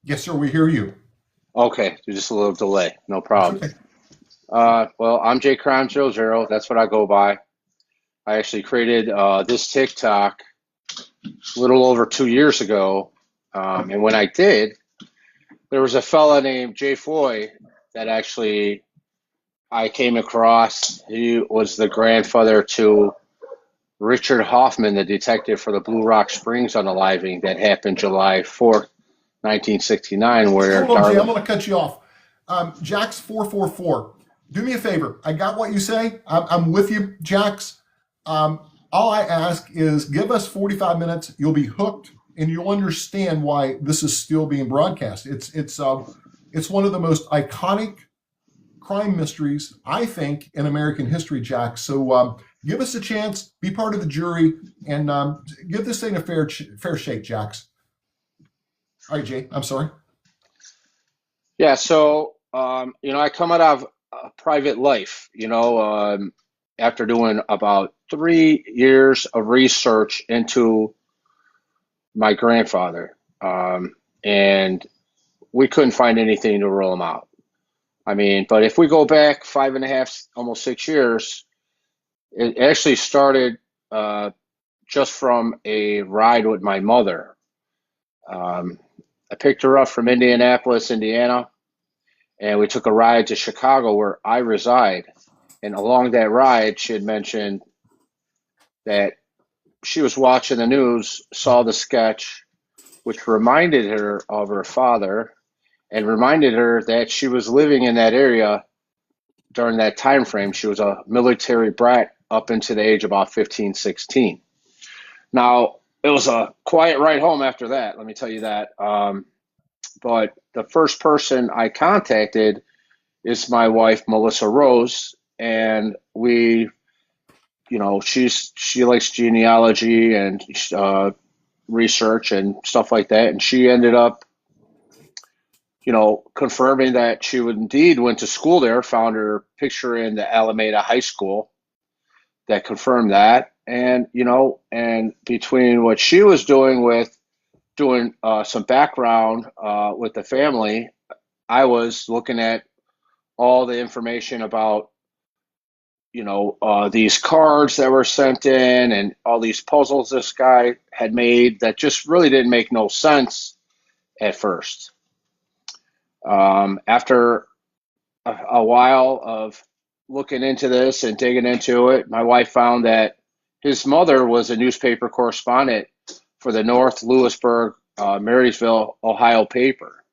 Yes, sir, we hear you. Okay, there's just a little delay. No That's problem. okay. Well, I'm Jay Crown Zero Zero. That's what I go by. I actually created this TikTok a little over 2 years ago. And when I did, there was a fella named Jay Foy that actually I came across. He was the grandfather to Richard Hoffman, the detective for the Blue Rock Springs unaliving that happened July 4th, 1969, where Hold on, Jay. I'm Darla. going to cut you off. Jax 444. Do me a favor. I got what you say. I'm with you, Jax. All I ask is give us 45 minutes. You'll be hooked, and you'll understand why this is still being broadcast. It's one of the most iconic crime mysteries, I think, in American history, Jack. So give us a chance, be part of the jury, and give this thing a fair shake, Jax. All right, Jay. I'm sorry. Yeah, so I come out of a private life, after doing about 3 years of research into my grandfather, and we couldn't find anything to rule him out. I mean, but if we go back 5.5, almost 6 years, it actually started just from a ride with my mother. Um, I picked her up from Indianapolis, Indiana, and we took a ride to Chicago where I reside. And along that ride, she had mentioned that she was watching the news, saw the sketch, which reminded her of her father and reminded her that she was living in that area during that time frame. She was a military brat up into the age of about 15, 16. Now, it was a quiet ride home after that, let me tell you that. But the first person I contacted is my wife, Melissa Rose, and she likes genealogy and research and stuff like that, and she ended up, confirming that she would indeed went to school there. Found her picture in the Alameda High School that confirmed that, and between what she was doing with doing some background with the family, I was looking at all the information about these cards that were sent in and all these puzzles this guy had made that just really didn't make no sense at first. After a while of looking into this and digging into it, my wife found that his mother was a newspaper correspondent for the North Lewisburg, Marysville, Ohio paper.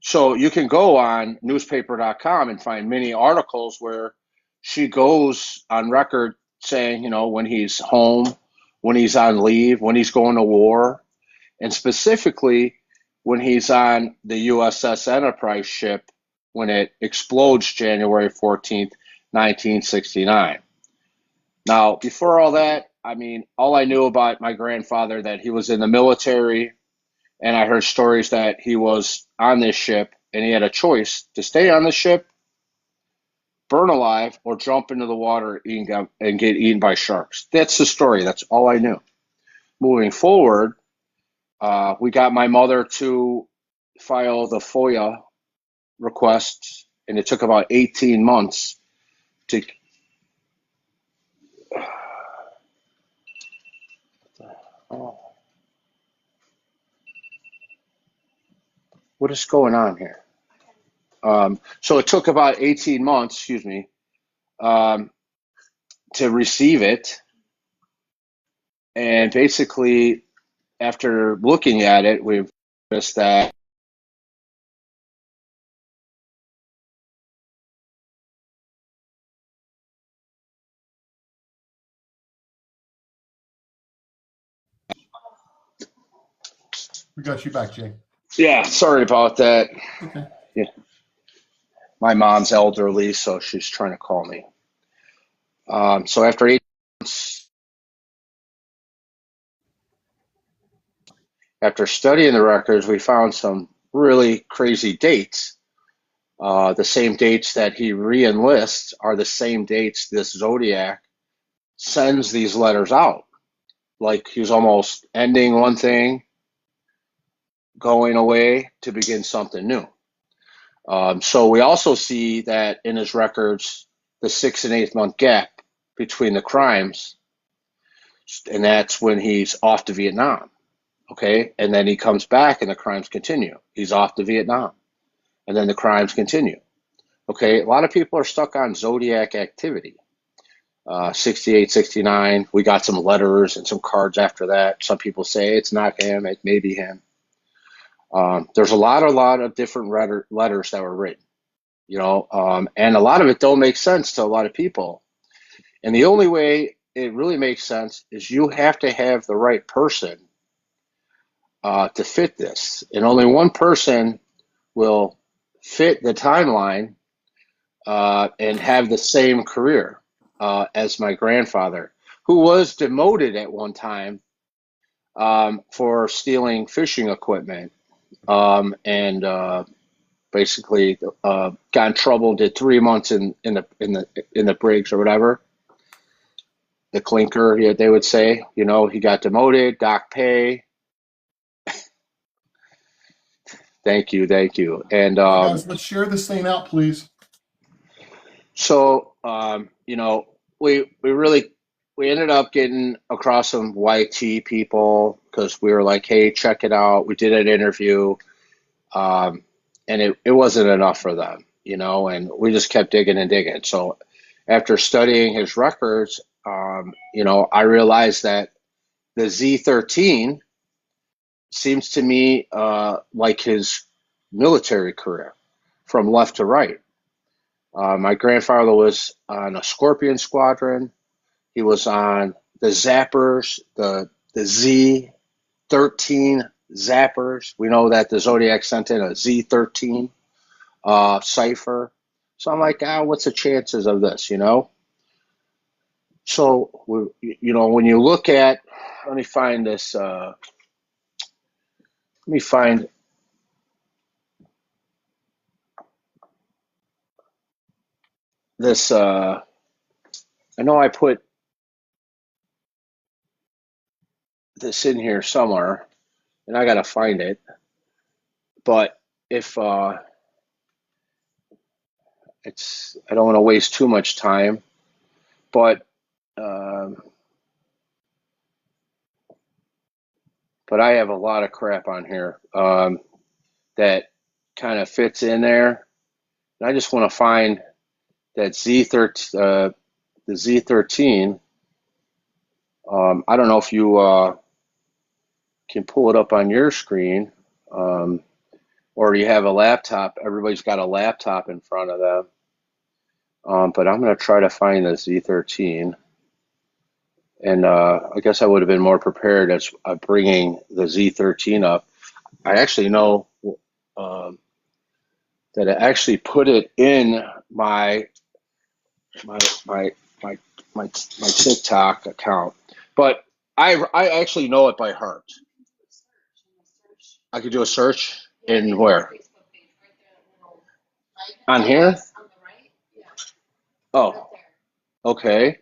So you can go on newspaper.com and find many articles where she goes on record saying, when he's home, when he's on leave, when he's going to war, and specifically when he's on the USS Enterprise ship when it explodes January 14th, 1969. Now, before all that, I mean, all I knew about my grandfather that he was in the military, and I heard stories that he was on this ship and he had a choice to stay on the ship, burn alive, or jump into the water and get eaten by sharks. That's the story. That's all I knew. Moving forward, we got my mother to file the FOIA request, and it took about 18 months to. Oh, what is going on here? So it took about 18 months, excuse me, um, to receive it. And basically, after looking at it, we've noticed that We got you back, Jay. yeah, sorry about that. Okay. Yeah, my mom's elderly, so she's trying to call me. So after 8 months, after studying the records, we found some really crazy dates. The same dates that he re-enlists are the same dates this Zodiac sends these letters out. Like he was almost ending one thing, going away to begin something new. So we also see that in his records, the 6 and 8 month gap between the crimes, and that's when he's off to Vietnam. Okay, and then he comes back and the crimes continue. He's off to Vietnam, and then the crimes continue. Okay, a lot of people are stuck on Zodiac activity. 68, 69. We got some letters and some cards after that. Some people say it's not him, it may be him. There's a lot of different letters that were written, and a lot of it don't make sense to a lot of people. And the only way it really makes sense is you have to have the right person to fit this. And only one person will fit the timeline and have the same career as my grandfather, who was demoted at one time for stealing fishing equipment, and basically got in trouble. Did 3 months in the Briggs or whatever, the clinker, they would say. He got demoted, dock pay. Thank you. And Guys, let's share this thing out, please. so we ended up getting across some YT people because we were like, hey, check it out. We did an interview, and it wasn't enough for them, and we just kept digging and digging. So after studying his records, I realized that the Z13 seems to me like his military career from left to right. My grandfather was on a Scorpion squadron. He was on the Zappers, the Z13 Zappers. We know that the Zodiac sent in a Z13 cipher. So I'm like, what's the chances of this, So, when you look at, let me find this, I know I put this in here somewhere, and I got to find it. But if I don't want to waste too much time, but I have a lot of crap on here that kind of fits in there. And I just want to find that the Z13. I don't know if you can pull it up on your screen, or you have a laptop. Everybody's got a laptop in front of them. But I'm going to try to find the Z13. And I guess I would have been more prepared as bringing the Z13 up. I actually know that I actually put it in my TikTok account, but I actually know it by heart. I could do a search in where? On here? Oh, okay.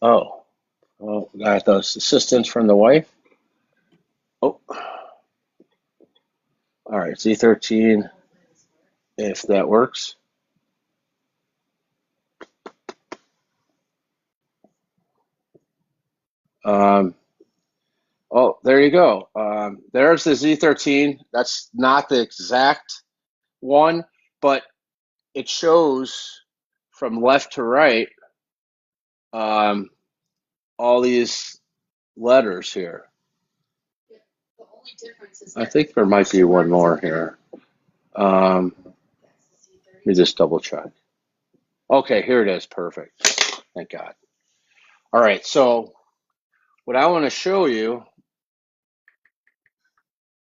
Oh, well, got the assistance from the wife. Oh, all right, Z13, if that works. Oh, there you go. There's the Z13. That's not the exact one, but it shows from left to right all these letters here. I think there might be one more here. Let me just double check. Okay, here it is. Perfect. Thank God. All right, so what I want to show you,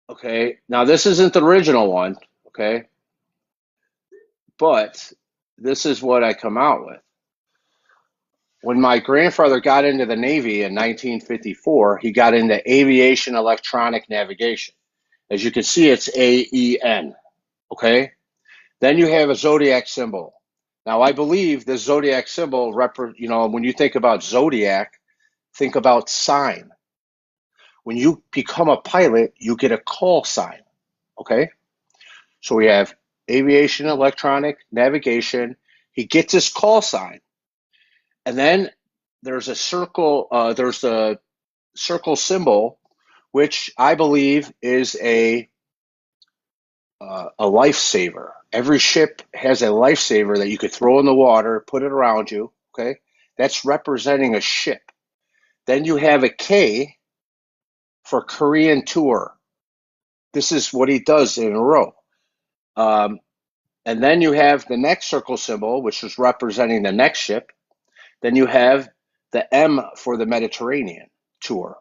okay, now this isn't the original one, okay, but this is what I come out with. When my grandfather got into the Navy in 1954, he got into aviation electronic navigation. As you can see, it's AEN, okay? Then you have a zodiac symbol. Now, I believe the zodiac symbol, when you think about zodiac, think about sign. When you become a pilot, you get a call sign, okay? So we have aviation, electronic, navigation. He gets his call sign. And then there's a circle symbol, which I believe is a lifesaver. Every ship has a lifesaver that you could throw in the water, put it around you, okay? That's representing a ship. Then you have a K for Korean tour. This is what he does in a row. And then you have the next circle symbol, which is representing the next ship. Then you have the M for the Mediterranean tour.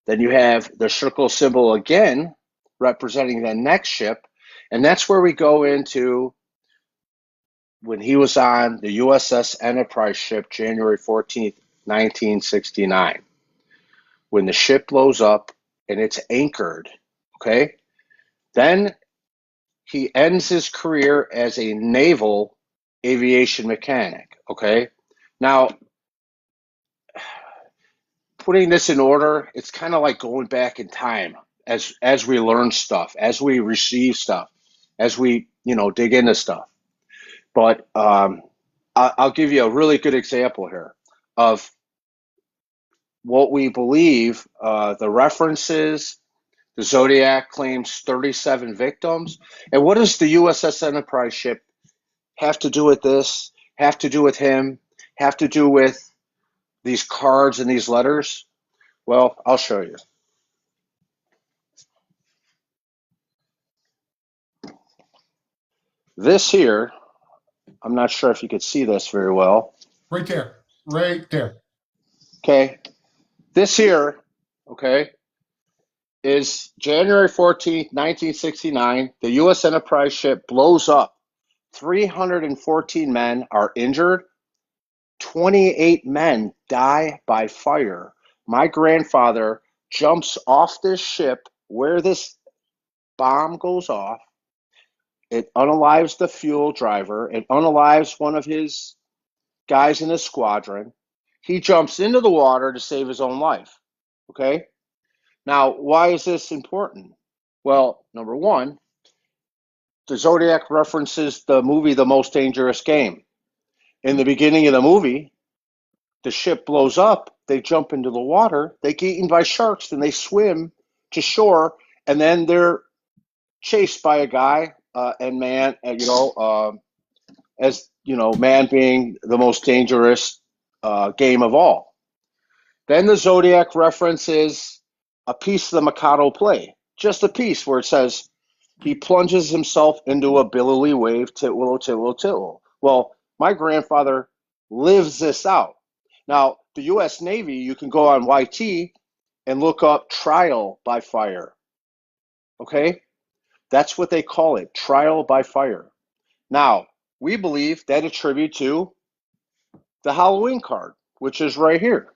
Then you have the circle symbol again, representing the next ship. And that's where we go into when he was on the USS Enterprise ship, January 14th, 1969. When the ship blows up and it's anchored, okay? Then he ends his career as a naval aviation mechanic, okay? Now, putting this in order, it's kind of like going back in time as we learn stuff, as we receive stuff, as we, dig into stuff. But I'll give you a really good example here of what we believe, the references. The Zodiac claims 37 victims. And what does the USS Enterprise ship have to do with this, have to do with him, have to do with these cards and these letters? Well, I'll show you. This here, I'm not sure if you could see this very well. Right there. Right there. Okay. This here, okay, is January 14th, 1969. The U.S. Enterprise ship blows up. 314 men are injured. 28 men die by fire. My grandfather jumps off this ship where this bomb goes off. It unalives the fuel driver. It unalives one of his guys in his squadron. He jumps into the water to save his own life. Okay? Now, why is this important? Well, number one, the Zodiac references the movie The Most Dangerous Game. In the beginning of the movie, the ship blows up, they jump into the water, they get eaten by sharks, then they swim to shore, and then they're chased by a guy and man, man being the most dangerous game of all. Then the Zodiac references a piece of the Mikado play, just a piece where it says, he plunges himself into a billowy wave, titwillow, titwillow, titwillow. Well, my grandfather lives this out. Now, the U.S. Navy, you can go on YT and look up trial by fire. Okay? That's what they call it, trial by fire. Now, we believe that attribute to the Halloween card, which is right here.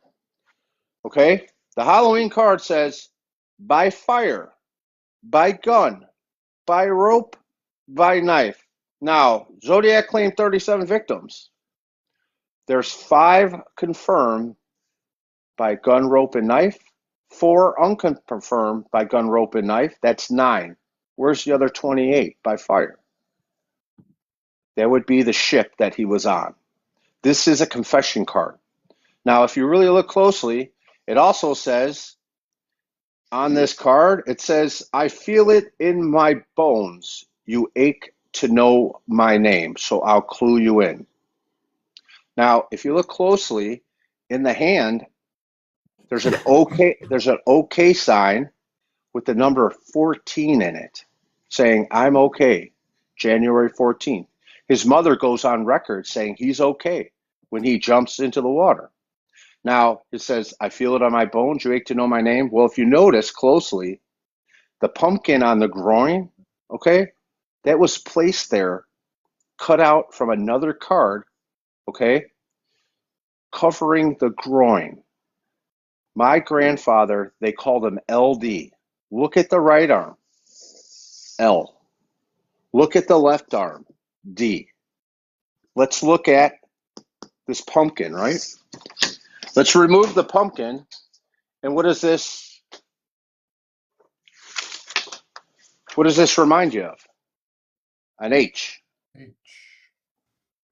Okay? The Halloween card says, by fire, by gun, by rope, by knife. Now, Zodiac claimed 37 victims. There's 5 confirmed by gun, rope, and knife, 4 unconfirmed by gun, rope, and knife. That's 9. Where's the other 28 by fire? That would be the ship that he was on. This is a confession card. Now, if you really look closely, it also says on this card, it says, I feel it in my bones. You ache to know my name, so I'll clue you in. Now, if you look closely in the hand, there's an OK sign with the number 14 in it, saying, I'm okay, January 14th. His mother goes on record saying he's okay when he jumps into the water. Now, it says, I feel it on my bones, you ache to know my name. Well, if you notice closely, the pumpkin on the groin, okay, that was placed there, cut out from another card, okay, covering the groin. My grandfather, they called him LD. Look at the right arm, L. Look at the left arm, D. Let's look at this pumpkin, right? Let's remove the pumpkin. And what does this What does this remind you of? An H. H.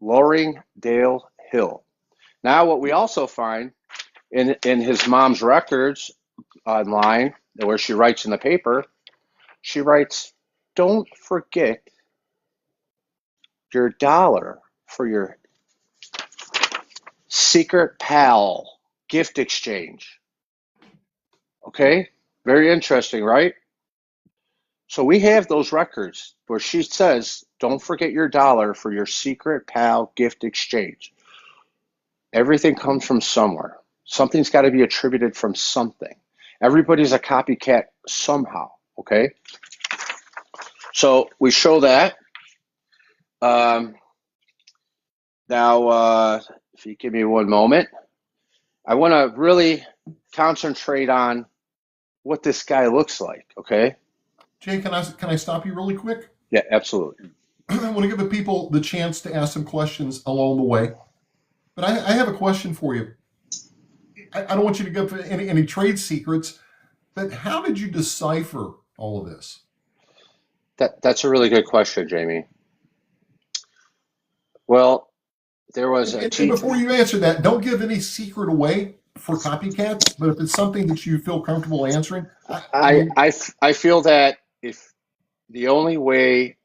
Loring Dale Hill. Now, what we also find in his mom's records online, where she writes in the paper, she writes, "Don't forget your dollar for your secret pal gift exchange." Okay? Very interesting, right? So we have those records where she says, "Don't forget your dollar for your secret pal gift exchange." Everything comes from somewhere. Something's got to be attributed from something. Everybody's a copycat somehow, okay? So we show that. Now, if you give me one moment, I want to really concentrate on what this guy looks like, okay? Jay, can I stop you really quick? Yeah, absolutely. I want to give the people the chance to ask some questions along the way. But I have a question for you. I don't want you to give any trade secrets, but how did you decipher all of this? That's a really good question, Jamie. Well, there was a And before you answer that, don't give any secret away for copycats. But if it's something that you feel comfortable answering, I feel that if the only way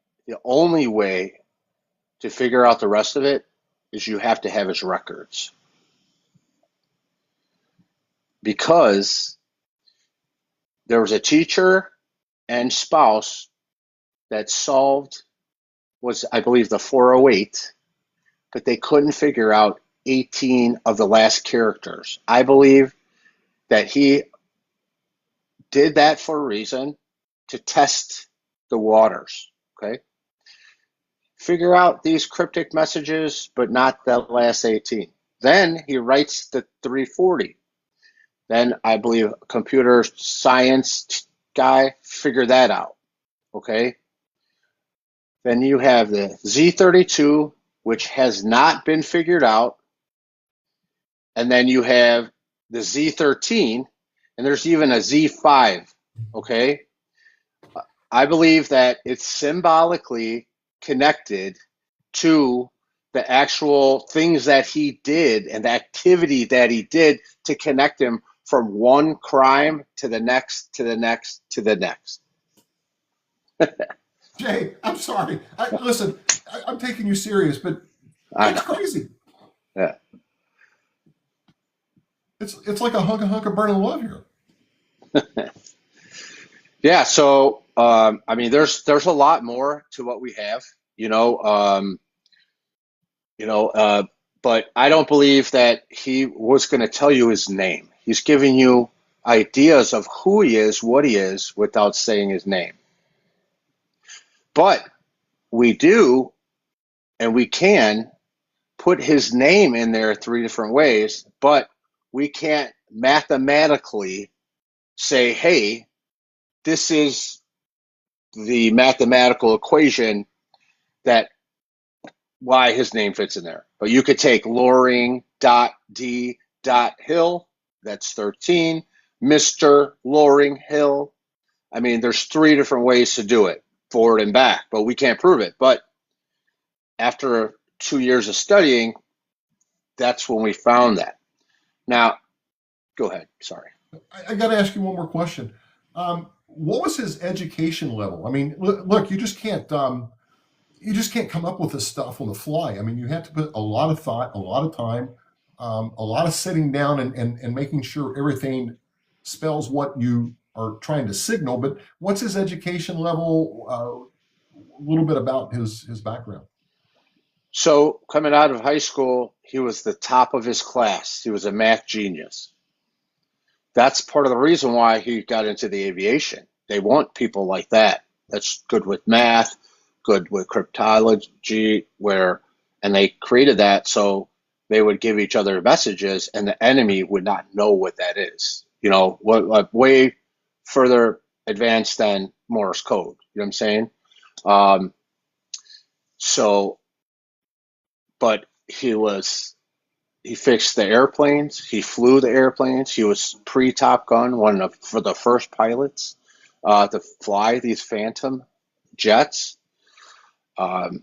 to figure out the rest of it is you have to have his records, because there was a teacher and spouse that solved, was I believe the 408, but they couldn't figure out 18 of the last characters. I believe that he did that for a reason, to test the waters, okay? Figure out these cryptic messages, but not the last 18. Then he writes the 340. Then I believe a computer science guy figured that out, okay? Then you have the Z32, which has not been figured out. And then you have the Z13, and there's even a Z5, okay? I believe that it's symbolically connected to the actual things that he did and the activity that he did to connect him from one crime to the next, to the next, to the next. Jay, I'm sorry. Listen, I'm taking you serious, but I that's know. crazy. Yeah. It's like a hunk of burning love here. Yeah. So, I mean, there's a lot more to what we have, but I don't believe that he was going to tell you his name. He's giving you ideas of who he is, what he is, without saying his name. But we do, and we can put his name in there 3 different ways, but we can't mathematically say, hey, this is the mathematical equation that why his name fits in there. But you could take Loring D. Hill, that's 13, Mr. Loring Hill. I mean, there's 3 different ways to do it, forward and back, but we can't prove it. But after 2 years of studying, that's when we found that. Now, go ahead. Sorry. I got to ask you one more question. What was his education level? I mean, look, you just can't come up with this stuff on the fly. I mean, you have to put a lot of thought, a lot of time, a lot of sitting down and making sure everything spells what you are trying to signal. But what's his education level? A little bit about his background. So coming out of high school, he was the top of his class. He was a math genius. That's part of the reason why he got into the aviation. They want people like that. That's good with math, good with cryptology, and they created that so they would give each other messages and the enemy would not know what that is. Way further advanced than Morse code. You know what I'm saying? But he fixed the airplanes. He flew the airplanes. He was pre-Top Gun, for the first pilots to fly these Phantom jets. Um,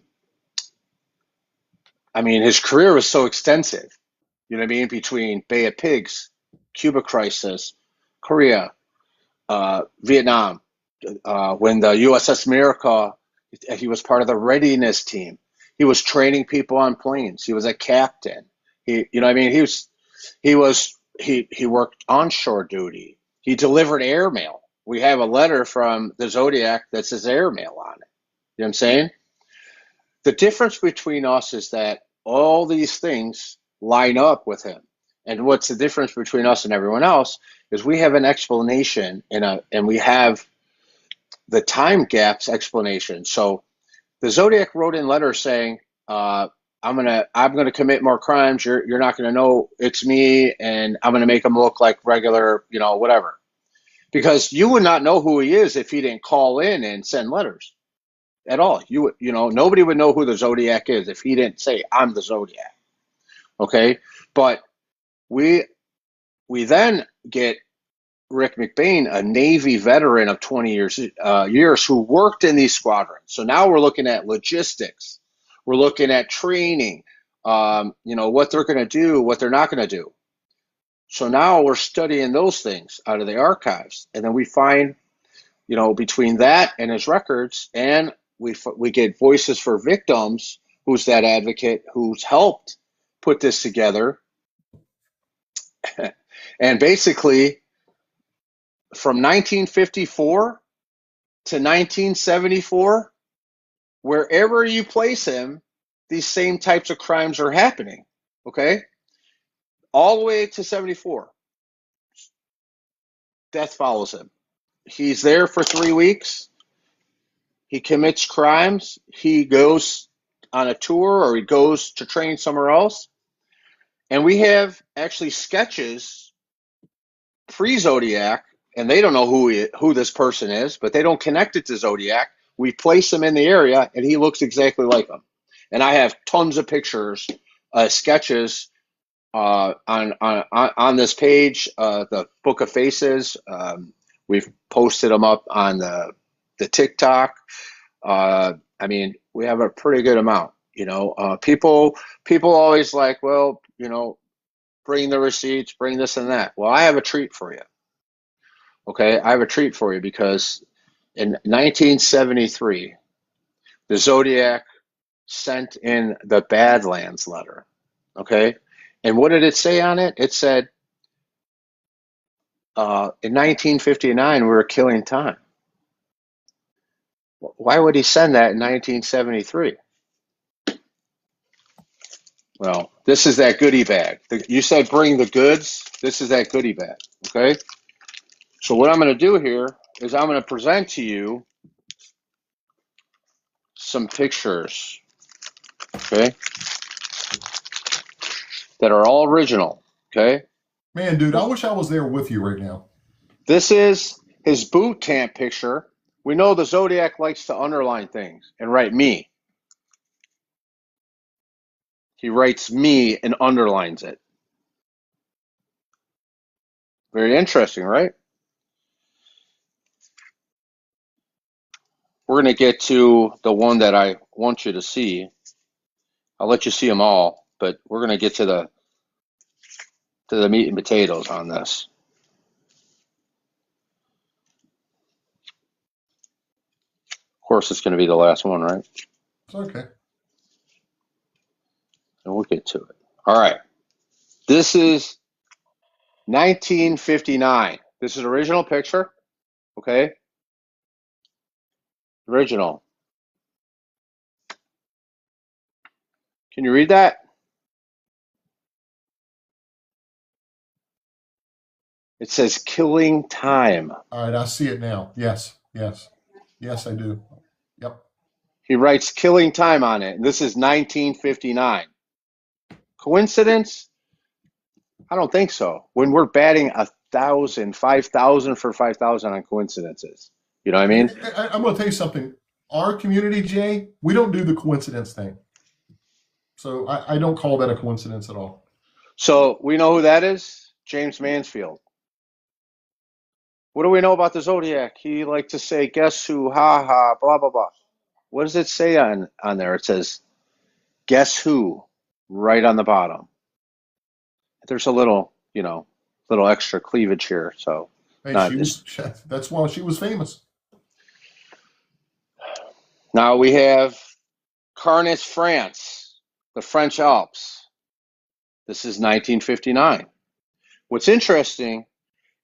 I mean, his career was so extensive, you know what I mean, between Bay of Pigs, Cuba crisis, Korea, Vietnam. When the USS America, he was part of the readiness team. He was training people on planes. He was a captain. You know what I mean? He worked onshore duty. He delivered airmail. We have a letter from the Zodiac that says airmail on it. You know what I'm saying? The difference between us is that all these things line up with him. And what's the difference between us and everyone else is we have an explanation and we have the time gaps explanation. So the Zodiac wrote in letters saying, I'm gonna commit more crimes. You're not gonna know it's me, and I'm gonna make him look like regular, whatever. Because you would not know who he is if he didn't call in and send letters at all. Nobody would know who the Zodiac is if he didn't say, I'm the Zodiac. Okay, but we then get Rick McBain, a Navy veteran of 20 years who worked in these squadrons. So now we're looking at logistics. We're looking at training, what they're going to do, what they're not going to do. So now we're studying those things out of the archives. And then we find, between that and his records, and we get Voices for Victims, who's that advocate who's helped put this together. And basically, from 1954 to 1974, wherever you place him, these same types of crimes are happening, okay? All the way to 74, death follows him. He's there for 3 weeks. He commits crimes. He goes on a tour or he goes to train somewhere else. And we have actually sketches pre-Zodiac, and they don't know who this person is, but they don't connect it to Zodiac. We place him in the area, and he looks exactly like him. And I have tons of pictures, sketches on this page, the Book of Faces. We've posted them up on the TikTok. We have a pretty good amount. People always like, well, bring the receipts, bring this and that. Well, I have a treat for you. Okay, I have a treat for you because in 1973, the Zodiac sent in the Badlands letter. Okay, and what did it say on it? It said, in 1959, we were killing time. Why would he send that in 1973? Well, this is that goodie bag. You said bring the goods. This is that goodie bag. Okay. So what I'm going to do here is I'm going to present to you some pictures, okay, that are all original, okay? Man, dude, I wish I was there with you right now. This is his boot camp picture. We know the Zodiac likes to underline things and write me. He writes me and underlines it. Very interesting, right? We're going to get to the one that I want you to see. I'll let you see them all, but we're going to get to the meat and potatoes on this. Of course, it's going to be the last one, right? It's okay. And we'll get to it. All right. This is 1959. This is original picture, okay? Original. Can you read that? It says killing time. All right, I see it now. Yes, I do. Yep. He writes killing time on it. And this is 1959. Coincidence? I don't think so. When we're batting 1,000, 5,000 for 5,000 on coincidences. You know what I mean? I'm going to tell you something. Our community, Jay, we don't do the coincidence thing. So I don't call that a coincidence at all. So we know who that is? James Mansfield. What do we know about the Zodiac? He liked to say, guess who, ha ha, blah, blah, blah. what does it say on there? It says, guess who, right on the bottom. There's a little, little extra cleavage here. So Hey, not she as was. That's why she was famous. now we have Carnis, France, the French Alps. This is 1959. What's interesting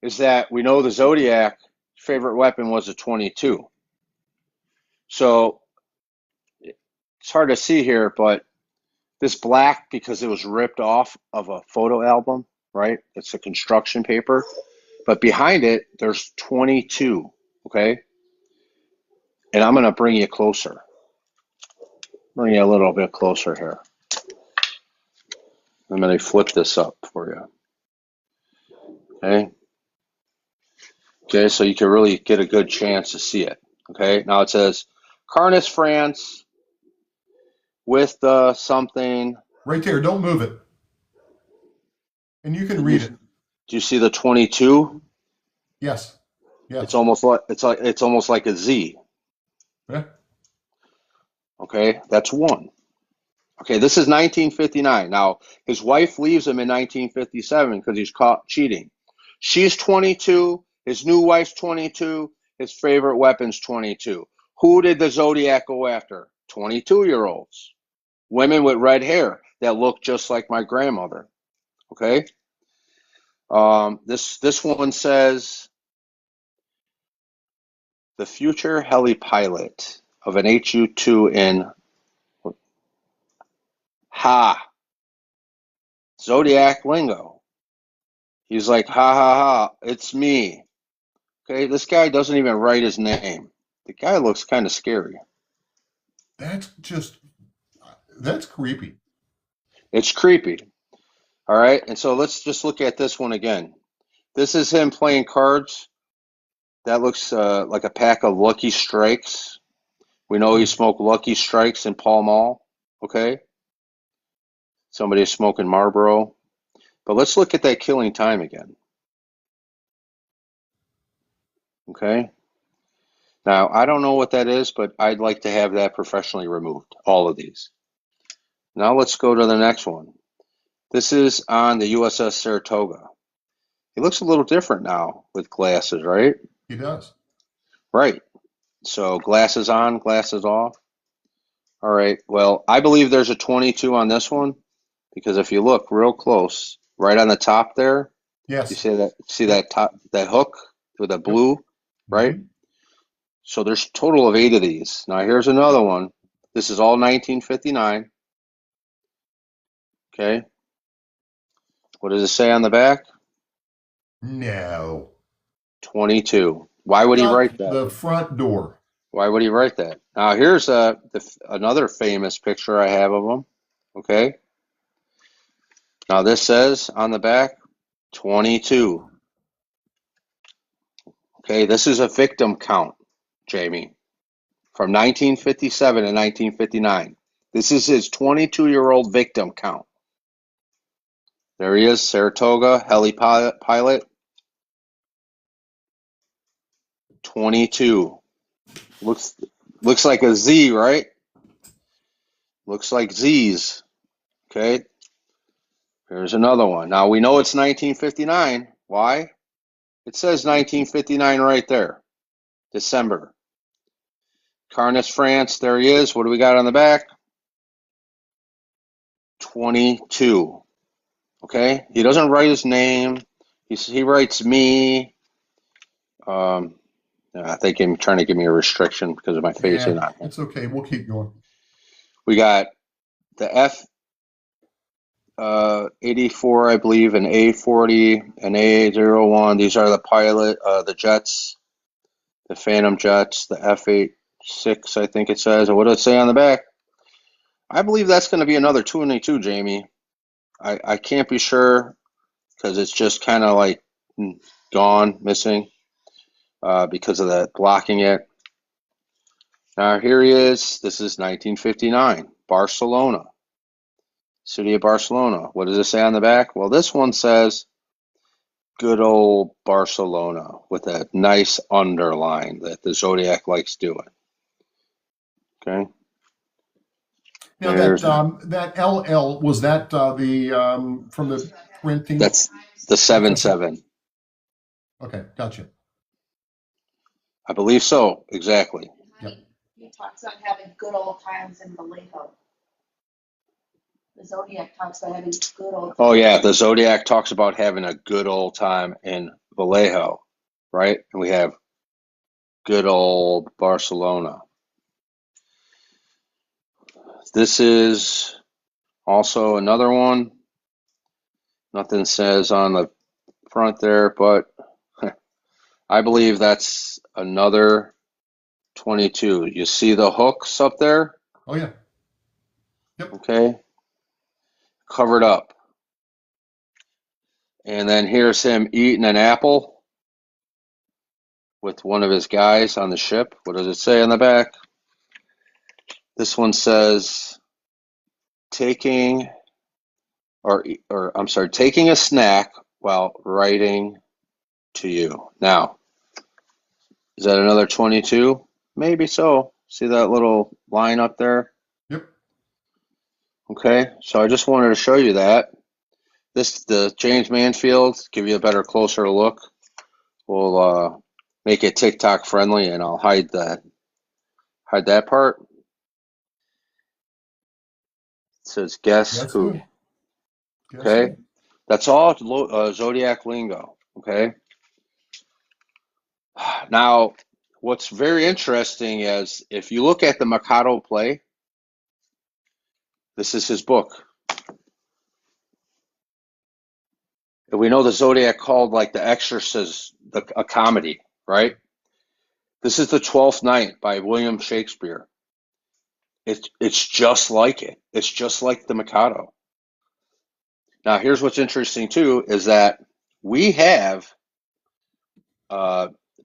is that we know the Zodiac favorite weapon was a 22. So it's hard to see here, but this black, because it was ripped off of a photo album, right? It's a construction paper. But behind it, there's 22, okay? And I'm going to bring you closer. Bring you a little bit closer here. I'm going to flip this up for you. Okay? Okay, so you can really get a good chance to see it. Okay, now it says Carnis, France, with the something. Right there. Don't move it. And you can read it. Do you see the 22? Yes. Yes. It's almost like a Z. Yeah. Okay, that's one. Okay, this is 1959. Now, his wife leaves him in 1957 because he's caught cheating. She's 22. His new wife's 22. His favorite weapon's 22. Who did the Zodiac go after? 22-year-olds. Women with red hair that look just like my grandmother. Okay? This one says, the future heli pilot of an HU-2 in Zodiac lingo. He's like, ha ha ha, it's me. Okay, this guy doesn't even write his name. The guy looks kind of scary. That's creepy. It's creepy. All right, and so let's just look at this one again. This is him playing cards. That looks like a pack of Lucky Strikes. We know he smoked Lucky Strikes in Pall Mall. Okay, somebody's smoking Marlboro. But let's look at that killing time again. Okay. Now, I don't know what that is, but I'd like to have that professionally removed, all of these. Now let's go to the next one. This is on the USS Saratoga. He looks a little different now with glasses, right? He does. Right. So glasses on, glasses off. All right. Well, I believe there's a 22 on this one because if you look real close, right on the top there, Yes. you see that top, that hook with the blue, Yep. right? Mm-hmm. So there's a total of 8 of these. Now here's another one. This is all 1959. Okay. What does it say on the back? No. 22. Why would he write that? The front door. Why would he write that? Now here's another famous picture I have of him. Okay. Now this says on the back, 22. Okay, this is a victim count, Jamie, from 1957 to 1959. This is his 22-year-old victim count. There he is, Saratoga, heli pilot, 22. Looks like a Z, right? Looks like Z's. Okay. Here's another one. Now we know it's 1959. Why? It says 1959 right there. December. Carnis, France. There he is. What do we got on the back? 22. Okay. He doesn't write his name. He writes me. I think I'm trying to give me a restriction because of my face. Yeah, it's okay. We'll keep going. We got the F 84, I believe, an A40, an A01. These are the pilot, the jets, the Phantom jets, the F86, I think it says. And what does it say on the back? I believe that's going to be another 22, Jamie. I can't be sure because it's just kind of like gone, missing because of that blocking it. Now here he is. This is 1959, Barcelona. City of Barcelona. What does it say on the back? Well, this one says good old Barcelona with that nice underline that the Zodiac likes doing. Okay. Now There's that LL, was that from the printing? that's the 7-7. Okay, gotcha. I believe so. Exactly. Yep. He talks about having good old times in Vallejo. The Zodiac talks about having good old times. Oh yeah, the Zodiac talks about having a good old time in Vallejo, right? And we have good old Barcelona. This is also another one. Nothing says on the front there, but I believe that's another 22. You see the hooks up there? Oh yeah. Yep. Okay. Covered up. And then here's him eating an apple with one of his guys on the ship. What does it say on the back? This one says taking taking a snack while writing to you. Now, is that another 22? Maybe so. See that little line up there? Yep. Okay, so I just wanted to show you that. The James Manfield, give you a better, closer look. We'll make it TikTok friendly, and I'll hide that part. It says guess That's who. good. Guess Okay, who? that's all Zodiac lingo. Okay. Now, what's very interesting is if you look at the Mikado play, this is his book. And we know the Zodiac called like The Exorcist a comedy, right? This is the 12th Night by William Shakespeare. It's just like it. It's just like the Mikado. Now, here's what's interesting too is that we have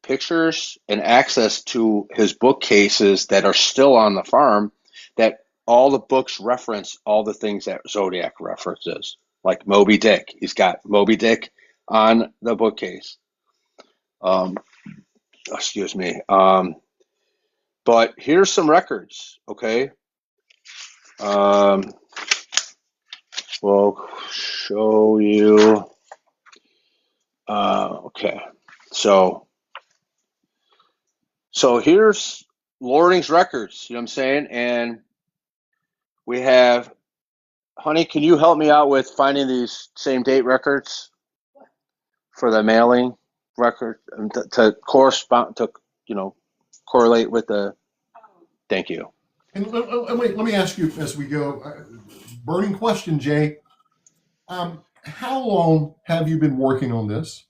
pictures and access to his bookcases that are still on the farm, that all the books reference all the things that Zodiac references, like Moby Dick. He's got Moby Dick on the bookcase. Excuse me. But here's some records, okay? We'll show you. Okay, so here's Loring's records. You know what I'm saying? And we have, honey, can you help me out with finding these same date records for the mailing record to correspond to correlate with the. Thank you. And wait, let me ask you as we go. Burning question, Jay. How long have you been working on this?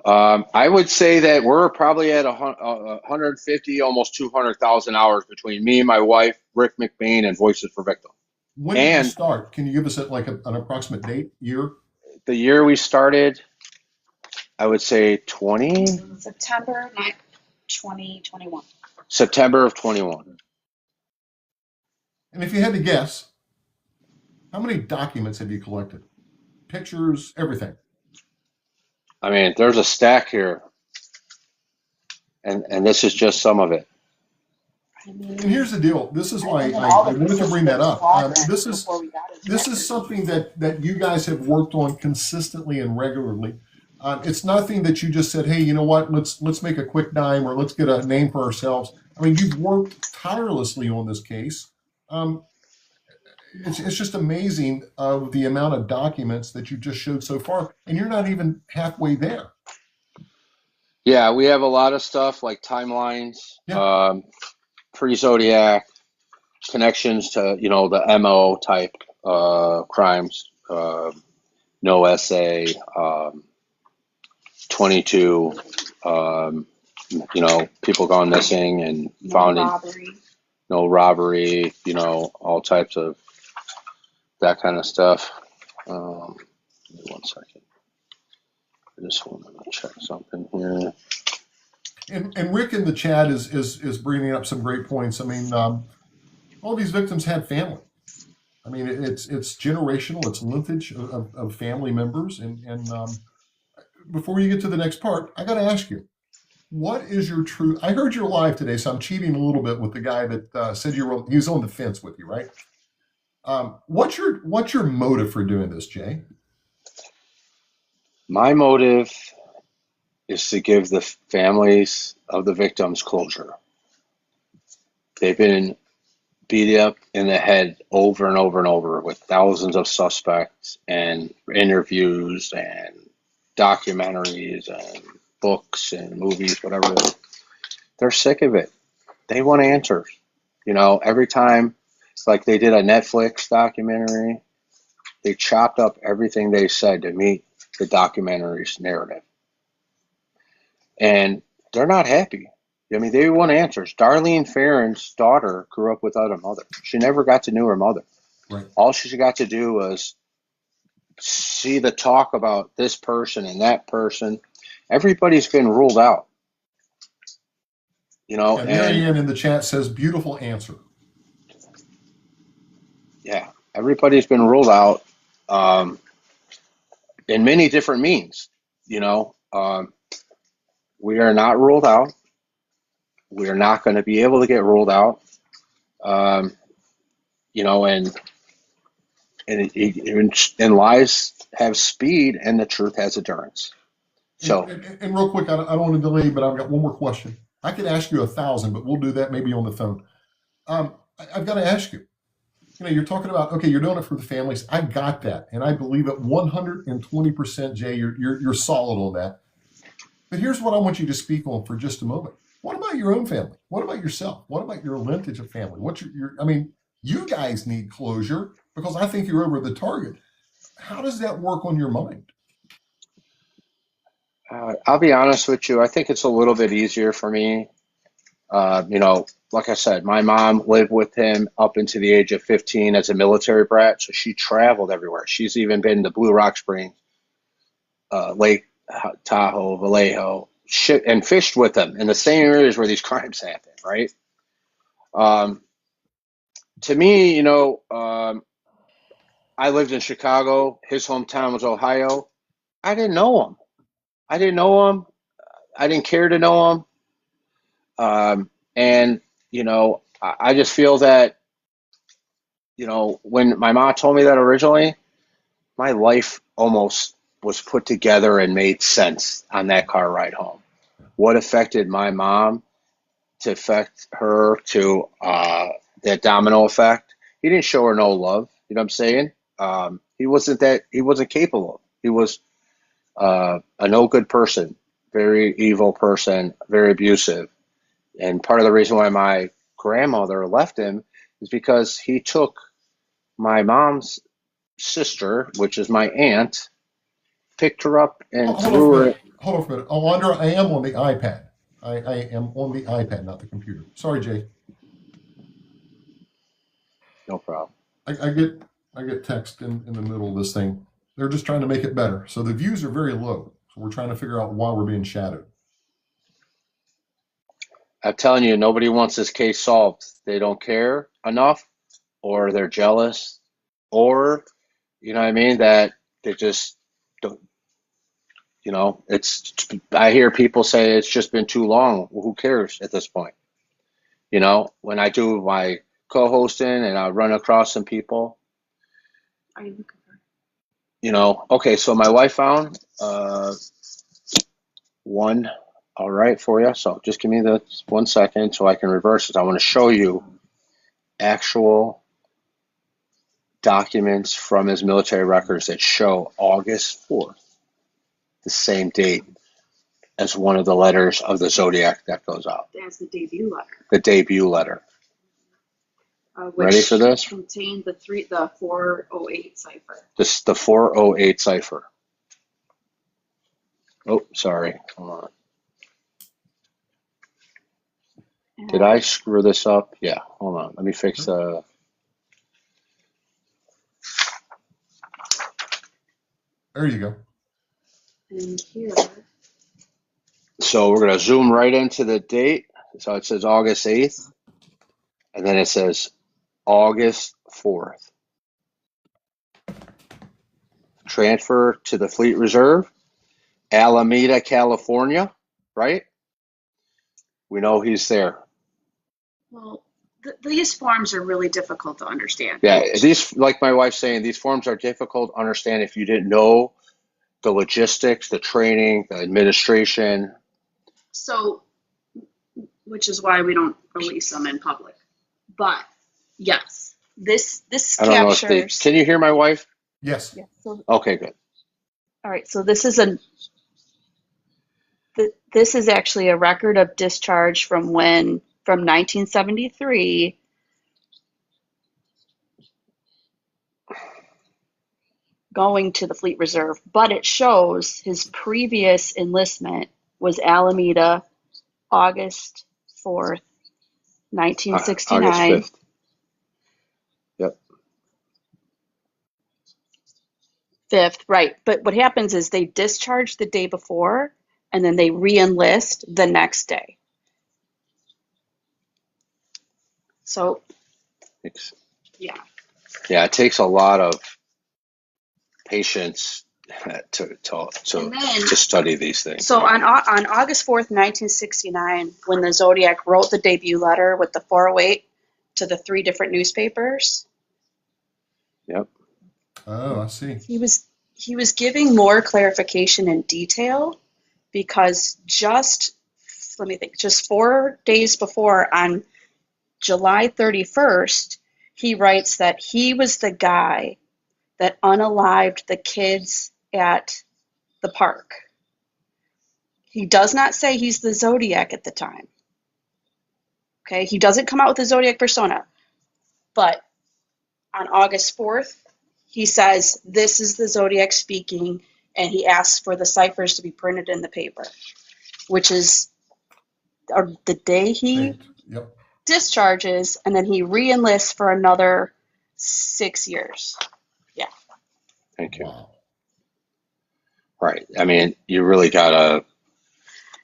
I would say that we're probably at 150, almost 200,000 hours between me, my wife, Rick McBain, and Voices for Victim. When did you start? Can you give us an approximate date, year? The year we started, I would say 20. September 2021. September of 21. And if you had to guess, how many documents have you collected? Pictures, everything. I mean, there's a stack here, and this is just some of it. And here's the deal. This is why I wanted to bring that up. This is something that you guys have worked on consistently and regularly. It's nothing that you just said, hey, you know what? Let's make a quick dime or let's get a name for ourselves. I mean, you've worked tirelessly on this case. It's just amazing of the amount of documents that you just showed so far, and you're not even halfway there. Yeah, we have a lot of stuff like timelines, pre-Zodiac, connections to the MO type crimes, no essay, 22, people gone missing and found no robbery, all types of that kind of stuff. Give me 1 second. I just want to check something here. And Rick in the chat is bringing up some great points. I mean, all these victims had family. I mean, it's generational. It's lineage of family members. And before you get to the next part, I got to ask you, What is your true? I heard you're live today, so I'm cheating a little bit with the guy that said he was on the fence with you, right? What's your motive for doing this, Jay? My motive is to give the families of the victims closure. They've been beat up in the head over and over and over with thousands of suspects and interviews and documentaries and books and movies, whatever. They're sick of it. They want answers. Every time, like they did a Netflix documentary, they chopped up everything they said to meet the documentary's narrative. And they're not happy. I mean, they want answers. Darlene Farron's daughter grew up without a mother. She never got to know her mother. Right. All she got to do was see the talk about this person and that person. Everybody's been ruled out. Yeah, Mary and Ann in the chat says, beautiful answer. yeah, everybody's been ruled out in many different means. We are not ruled out. We are not going to be able to get ruled out. Um, and lies have speed and the truth has endurance. So, And real quick, I don't want to delay, but I've got one more question. I could ask you 1,000, but we'll do that maybe on the phone. I've got to ask you. You're talking about, okay, you're doing it for the families. I got that, and I believe it 120%, Jay. You're solid on that. But here's what I want you to speak on for just a moment. What about your own family? What about yourself? What about your lineage of family? What's I mean, you guys need closure because I think you're over the target. How does that work on your mind? I'll be honest with you. I think it's a little bit easier for me. Like I said, my mom lived with him up into the age of 15 as a military brat, so she traveled everywhere. She's even been to Blue Rock Springs, Lake Tahoe, Vallejo, and fished with them in the same areas where these crimes happen, right? To me, I lived in Chicago. His hometown was Ohio. I didn't know him. I didn't know him. I didn't care to know him. And I just feel that, when my mom told me that originally, my life almost was put together and made sense on that car ride home. What affected my mom to affect her to that domino effect? He didn't show her no love. You know what I'm saying? He wasn't capable. He was a no good person, very evil person, very abusive. And part of the reason why my grandmother left him is because he took my mom's sister, which is my aunt, picked her up and Hold on threw for a her. minute. Hold on for a minute. Oh, Andra, I am on the iPad. I am on the iPad, not the computer. Sorry, Jay. No problem. I get text in the middle of this thing. They're just trying to make it better. So the views are very low. So we're trying to figure out why we're being shadowed. I'm telling you, nobody wants this case solved. They don't care enough, or they're jealous, or, you know what I mean, that they just don't, I hear people say it's just been too long. Well, who cares at this point? When I do my co-hosting and I run across some people, Are you looking for? okay, so my wife found one. All right for you. So just give me the 1 second so I can reverse it. I want to show you actual documents from his military records that show August 4th, the same date as one of the letters of the Zodiac that goes out. That's the debut letter. The debut letter. Which Ready for this? Contained the 408 cipher. This the 408 cipher. Oh, sorry. Hold on. Did I screw this up? Yeah, hold on. Let me fix the. There you go. And here. So we're going to zoom right into the date. So it says August 8th, and then it says August 4th. Transfer to the Fleet Reserve, Alameda, California, right? We know he's there. Well, these forms are really difficult to understand. Yeah, these, like my wife's saying, these forms are difficult to understand if you didn't know the logistics, the training, the administration. So, which is why we don't release them in public. But yes, this I don't know if they, captures. can you hear my wife? Yes. Yeah, so, Okay, good. all right, so this is this is actually a record of discharge from 1973 going to the Fleet Reserve, but it shows his previous enlistment was Alameda, August 4th, August 1969. 5th. Yep. 5th, right. But what happens is they discharge the day before and then they re-enlist the next day. So, yeah. Yeah, it takes a lot of patience to And then, study these things. so on August 4th, 1969, when the Zodiac wrote the debut letter with the 408 to the 3 different newspapers. Yep. Oh, I see. He was giving more clarification and detail because just 4 days before, on July 31st, he writes that he was the guy that unalived the kids at the park. He does not say he's the Zodiac at the time. Okay, he doesn't come out with the Zodiac persona. But on August 4th, he says, this is the Zodiac speaking, and he asks for the ciphers to be printed in the paper, which is the day he Yep. discharges, and then he re-enlists for another 6 years. Yeah. Thank you. Wow. Right. I mean, you really gotta.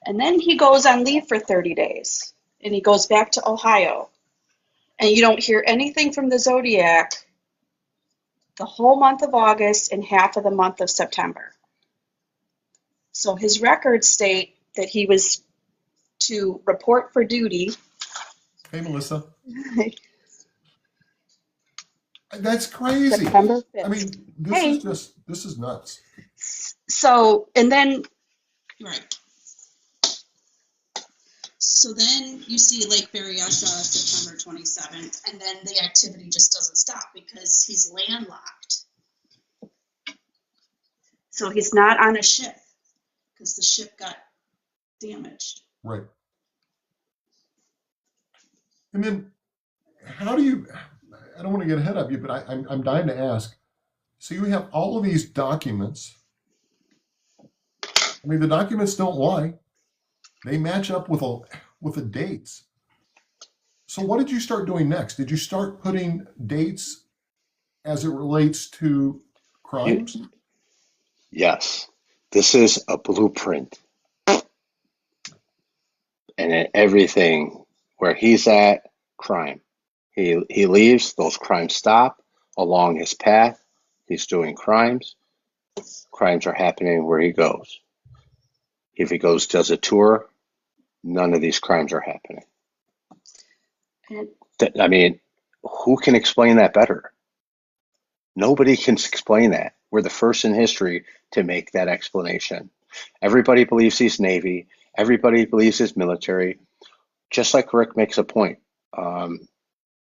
And then he goes on leave for 30 days, and he goes back to Ohio. And you don't hear anything from the Zodiac the whole month of August and half of the month of September. So his records state that he was to report for duty. Hey, Melissa. That's crazy. September 5th. I mean, Hey. this is nuts. So, and then, right. So then you see Lake Berryessa September 27th, and then the activity just doesn't stop because he's landlocked. So he's not on a ship because the ship got damaged. Right. And then how do you, I don't want to get ahead of you, but I'm dying to ask. So you have all of these documents. I mean, the documents don't lie. They match up with the dates. So what did you start doing next? Did you start putting dates as it relates to crimes? Yes. This is a blueprint. And everything where he's at, crime. He leaves, those crimes stop along his path. He's doing crimes. Crimes are happening where he goes. If he does a tour, none of these crimes are happening. I mean, who can explain that better? Nobody can explain that. We're the first in history to make that explanation. Everybody believes he's Navy. Everybody believes he's military. Just like Rick makes a point,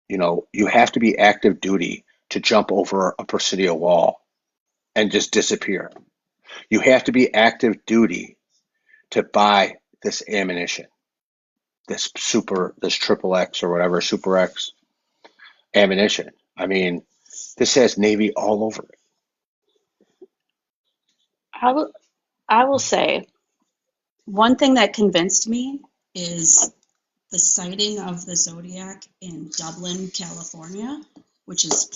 you have to be active duty to jump over a Presidio wall and just disappear. You have to be active duty to buy this ammunition, this triple X or whatever, Super X ammunition. I mean, this has Navy all over it. I will say, one thing that convinced me is the sighting of the Zodiac in Dublin, California, which is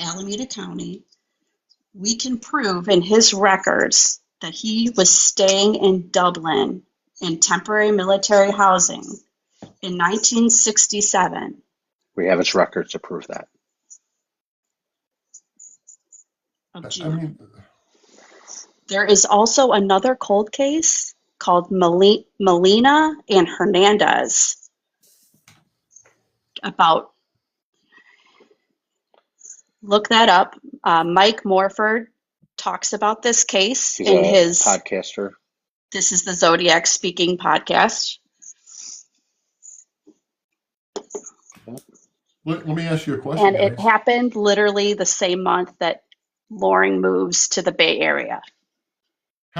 Alameda County. We can prove in his records that he was staying in Dublin in temporary military housing in 1967. We have his records to prove that. Of I June. mean, There is also another cold case called Molina and Hernandez about, look that up. Mike Morford talks about this case He's in a his, podcaster. this is the Zodiac Speaking podcast. Let me ask you a question, And it guys. happened literally the same month that Loring moves to the Bay Area.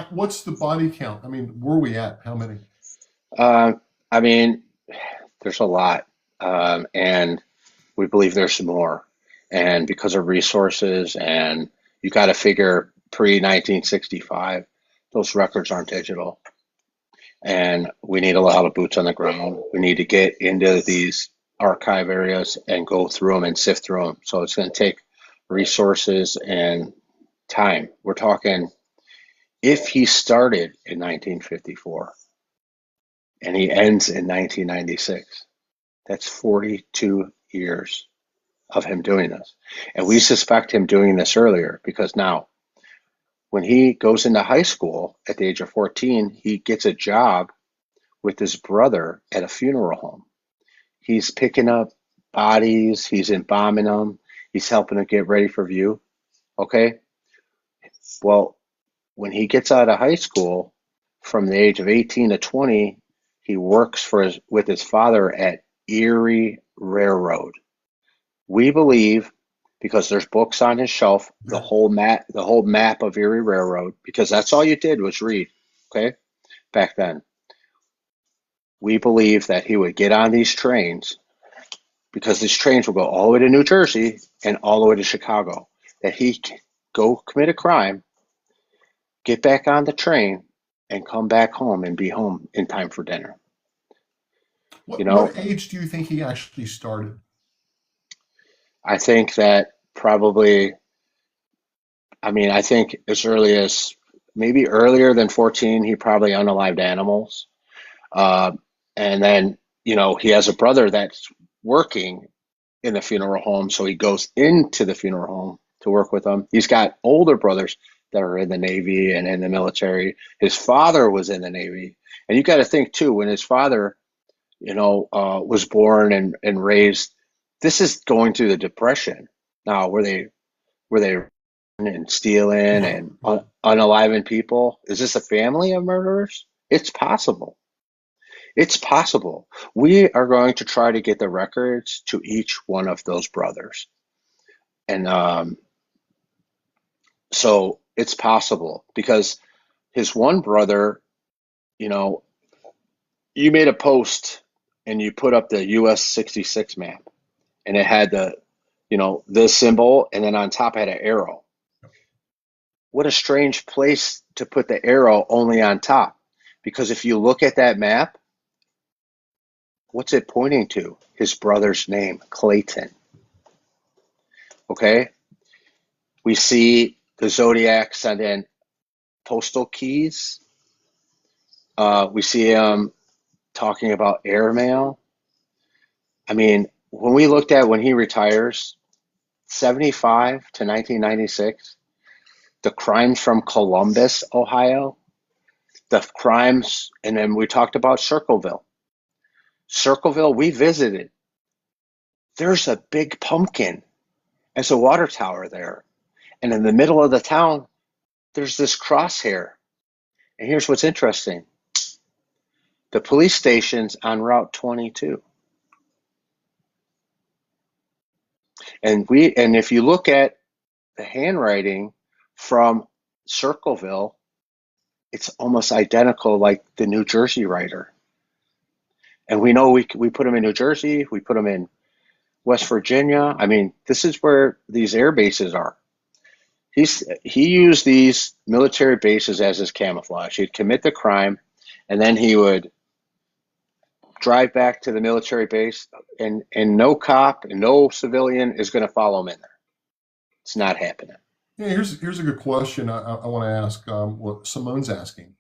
What's the body count? I mean, where are we at? How many? I mean, there's a lot, and we believe there's more. And because of resources, and you got to figure pre-1965, those records aren't digital. And we need a lot of boots on the ground. We need to get into these archive areas and go through them and sift through them. So it's going to take resources and time. We're talking, if he started in 1954 and he ends in 1996, that's 42 years of him doing this. And we suspect him doing this earlier because now, when he goes into high school at the age of 14, he gets a job with his brother at a funeral home. He's picking up bodies, he's embalming them, he's helping them get ready for view. Okay? Well, when he gets out of high school, from the age of 18 to 20, he works with his father at Erie Railroad. We believe, because there's books on his shelf, the whole map of Erie Railroad, because that's all you did was read, okay, back then. We believe that he would get on these trains, because these trains will go all the way to New Jersey and all the way to Chicago, that he go commit a crime, get back on the train, and come back home and be home in time for dinner. What age do you think he actually started? I think that probably, I think as early as, maybe earlier than 14, he probably unalived animals. And then, he has a brother that's working in the funeral home, so he goes into the funeral home to work with them. He's got older brothers that are in the Navy and in the military. His father was in the Navy. And you got to think, too, when his father, was born and raised, this is going through the Depression. Now, were they and stealing and unaliving people? Is this a family of murderers? It's possible. It's possible. We are going to try to get the records to each one of those brothers. And so it's possible, because his one brother, you made a post and you put up the US 66 map, and it had the symbol, and then on top it had an arrow. What a strange place to put the arrow only on top. Because if you look at that map, what's it pointing to? His brother's name, Clayton. Okay? We see the Zodiac send in postal keys. We see him talking about airmail. When we looked at when he retires, 75 to 1996, the crimes from Columbus, Ohio, the crimes, and then we talked about Circleville. Circleville, we visited. There's a big pumpkin as a water tower there. And in the middle of the town, there's this crosshair. And here's what's interesting. The police station's on Route 22. And if you look at the handwriting from Circleville, it's almost identical like the New Jersey writer. And we know we put him in New Jersey, we put him in West Virginia. This is where these air bases are. He used these military bases as his camouflage. He'd commit the crime, and then he would drive back to the military base, and no cop and no civilian is going to follow him in there. It's not happening. Yeah, here's a good question I want to ask, what Simone's asking.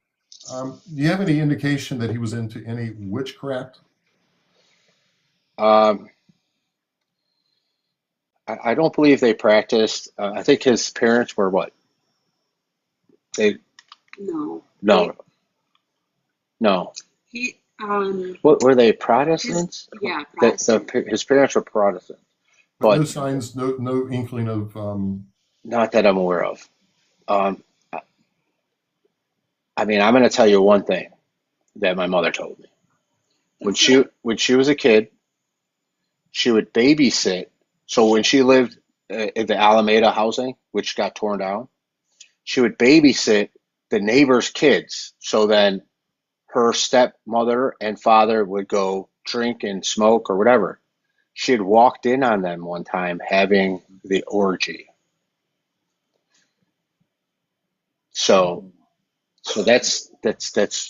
Do you have any indication that he was into any witchcraft? I don't believe they practiced. I think his parents were what? No. No. No. He, What were they, Protestants? yeah, Protestant. His parents were Protestant, But no but signs, no inkling of. not that I'm aware of. Um, I mean, I'm going to tell you one thing that my mother told me. When she was a kid, she would babysit. So when she lived in the Alameda housing, which got torn down, she would babysit the neighbors' kids. So then her stepmother and father would go drink and smoke or whatever. She had walked in on them one time having the orgy. So that's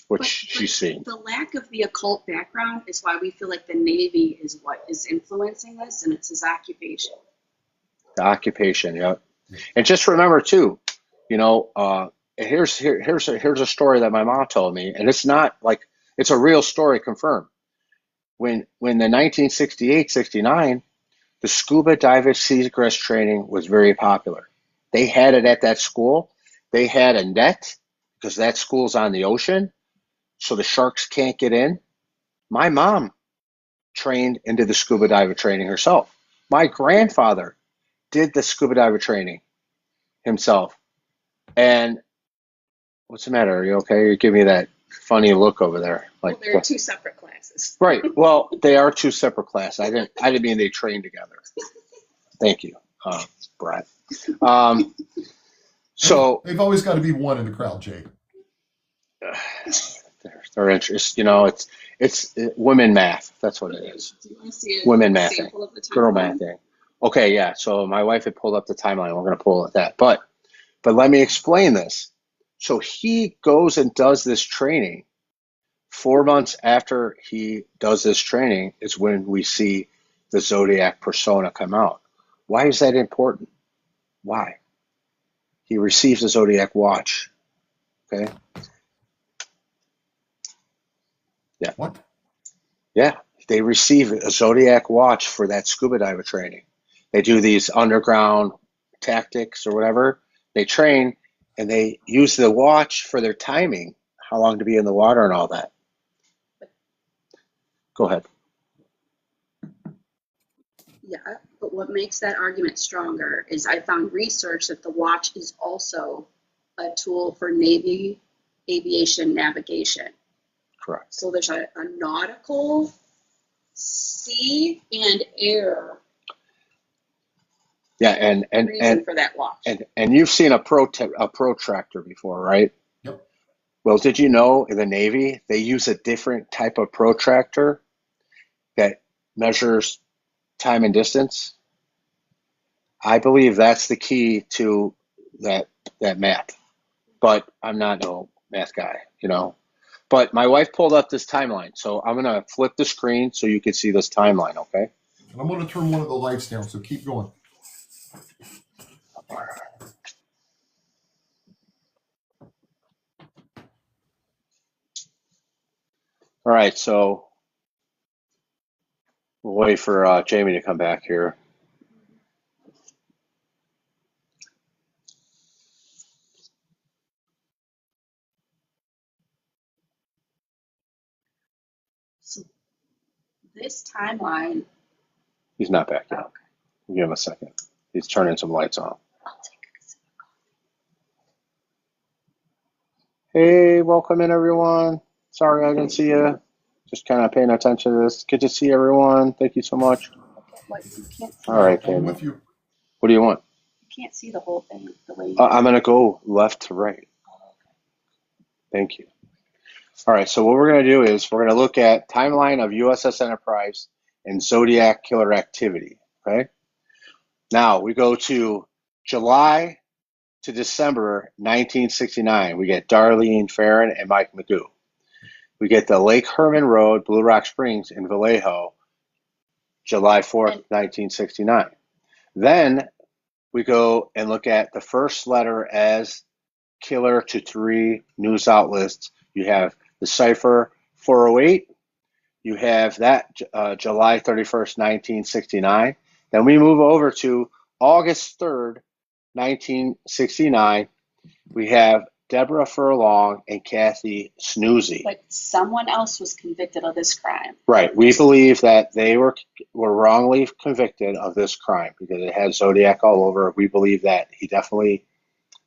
what she's seen. The lack of the occult background is why we feel like the Navy is what is influencing this, and it's his occupation. The occupation, yeah. And just remember too, here's a story that my mom told me, and it's not like it's a real story confirmed. When the 1968-69, the scuba diver seagrass training was very popular. They had it at that school. They had a net because that school's on the ocean, so the sharks can't get in. My mom trained into the scuba diver training herself. My grandfather did the scuba diver training himself. And what's the matter? Are you okay? You give me that funny look over there. Like, well, they're two separate classes. Right. Well, they are two separate classes. I didn't mean they trained together. Thank you, Brad. So They've always got to be one in the crowd, Jake. Their interest, it's women math. That's what it is. Do you want to see women math, girl math thing. Okay, yeah. So my wife had pulled up the timeline. We're going to pull at that, but let me explain this. So he goes and does this training. 4 months after he does this training is when we see the Zodiac persona come out. Why is that important? Why? He receives a Zodiac watch. Okay. Yeah. What? Yeah. They receive a Zodiac watch for that scuba diver training. They do these underground tactics or whatever. They train and they use the watch for their timing, how long to be in the water and all that. Go ahead. Yeah, but what makes that argument stronger is I found research that the watch is also a tool for Navy aviation navigation. Correct. So there's a nautical, sea, and air reason for that watch. And you've seen a protractor before, right? Yep. Well, did you know in the Navy they use a different type of protractor that measures time and distance? I believe that's the key to that math. But I'm not no math guy, But my wife pulled up this timeline, so I'm gonna flip the screen so you can see this timeline, okay? And I'm going to turn one of the lights down, so keep going. All right, so we'll wait for Jamie to come back here. So this timeline. He's not back yet. Okay. We'll give him a second. He's turning some lights on. I'll take a sip of coffee. Hey, welcome in, everyone. Sorry I didn't see you. Just kind of paying attention to this. Good to see everyone. Thank you so much. What, you can't see All right, I'm Pam. with you. What do you want? You can't see the whole thing the way you I'm going to go left to right. Thank you. All right, so what we're going to do is we're going to look at timeline of USS Enterprise and Zodiac killer activity, okay? Now, we go to July to December 1969. We get Darlene Farron and Mike Magoo. We get the Lake Herman Road, Blue Rock Springs in Vallejo, July 4th, 1969. Then we go and look at the first letter as killer to 3 news outlets. You have the Cipher 408. You have that July 31st, 1969. Then we move over to August 3rd, 1969. We have Deborah Furlong and Kathy Snoozy. But someone else was convicted of this crime. Right. We believe that they were wrongly convicted of this crime because it had Zodiac all over. We believe that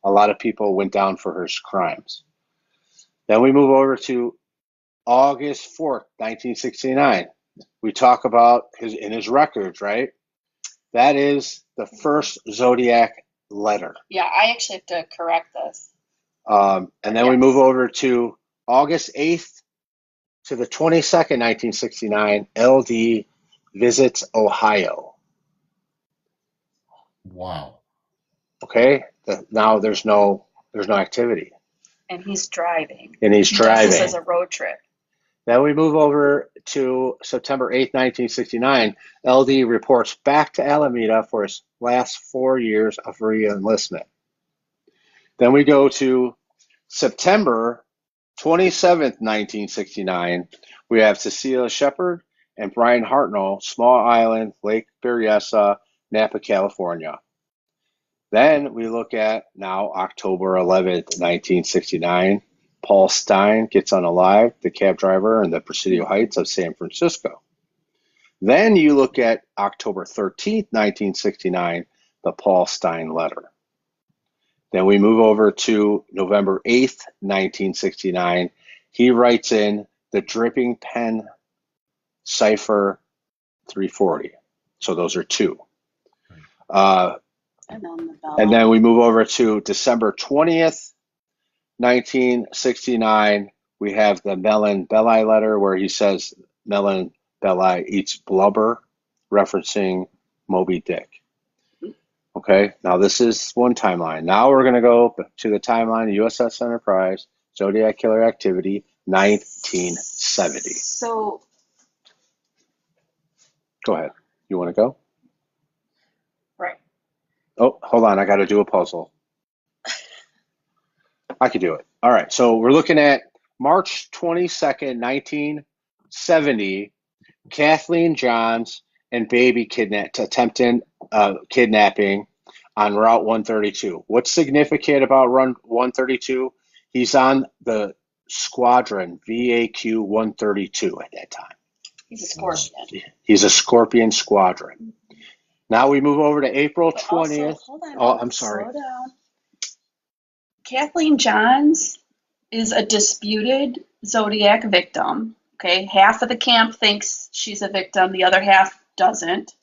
a lot of people went down for his crimes. Then we move over to August 4th, 1969. We talk about his records, right? That is the first Zodiac letter. Yeah, I actually have to correct this. And then we move over to August 8th to the 22nd, 1969. LD visits Ohio. Wow. Okay? Now there's no activity. And he's driving. And he's He does driving. this as a road trip. Then we move over to September 8th, 1969. LD reports back to Alameda for his last 4 years of re-enlistment. Then we go to September 27th, 1969. We have Cecilia Shepard and Brian Hartnell, Small Island, Lake Berryessa, Napa, California. Then we look at now October 11th, 1969. Paul Stein gets unalived, the cab driver in the Presidio Heights of San Francisco. Then you look at October 13th, 1969, the Paul Stein letter. Then we move over to November 8th, 1969. He writes in the Dripping Pen Cipher 340. So those are two. And then we move over to December 20th, 1969. We have the Melon Belli letter where he says Melon Belli eats blubber, referencing Moby Dick. Okay, now this is one timeline. Now we're going to go to the timeline of USS Enterprise, Zodiac Killer Activity, 1970. So, go ahead. You want to go? right. Oh, hold on. I got to do a puzzle. I could do it. All right, so we're looking at March 22nd, 1970, Kathleen Johns and baby attempting kidnapping on Route 132. What's significant about Route 132? He's on the squadron VAQ 132 at that time. He's a scorpion. He's a Scorpion squadron. Now we move over to April 20th. Also, hold on. I'm sorry. Slow down. Kathleen Johns is a disputed Zodiac victim. Okay, half of the camp thinks she's a victim, the other half doesn't.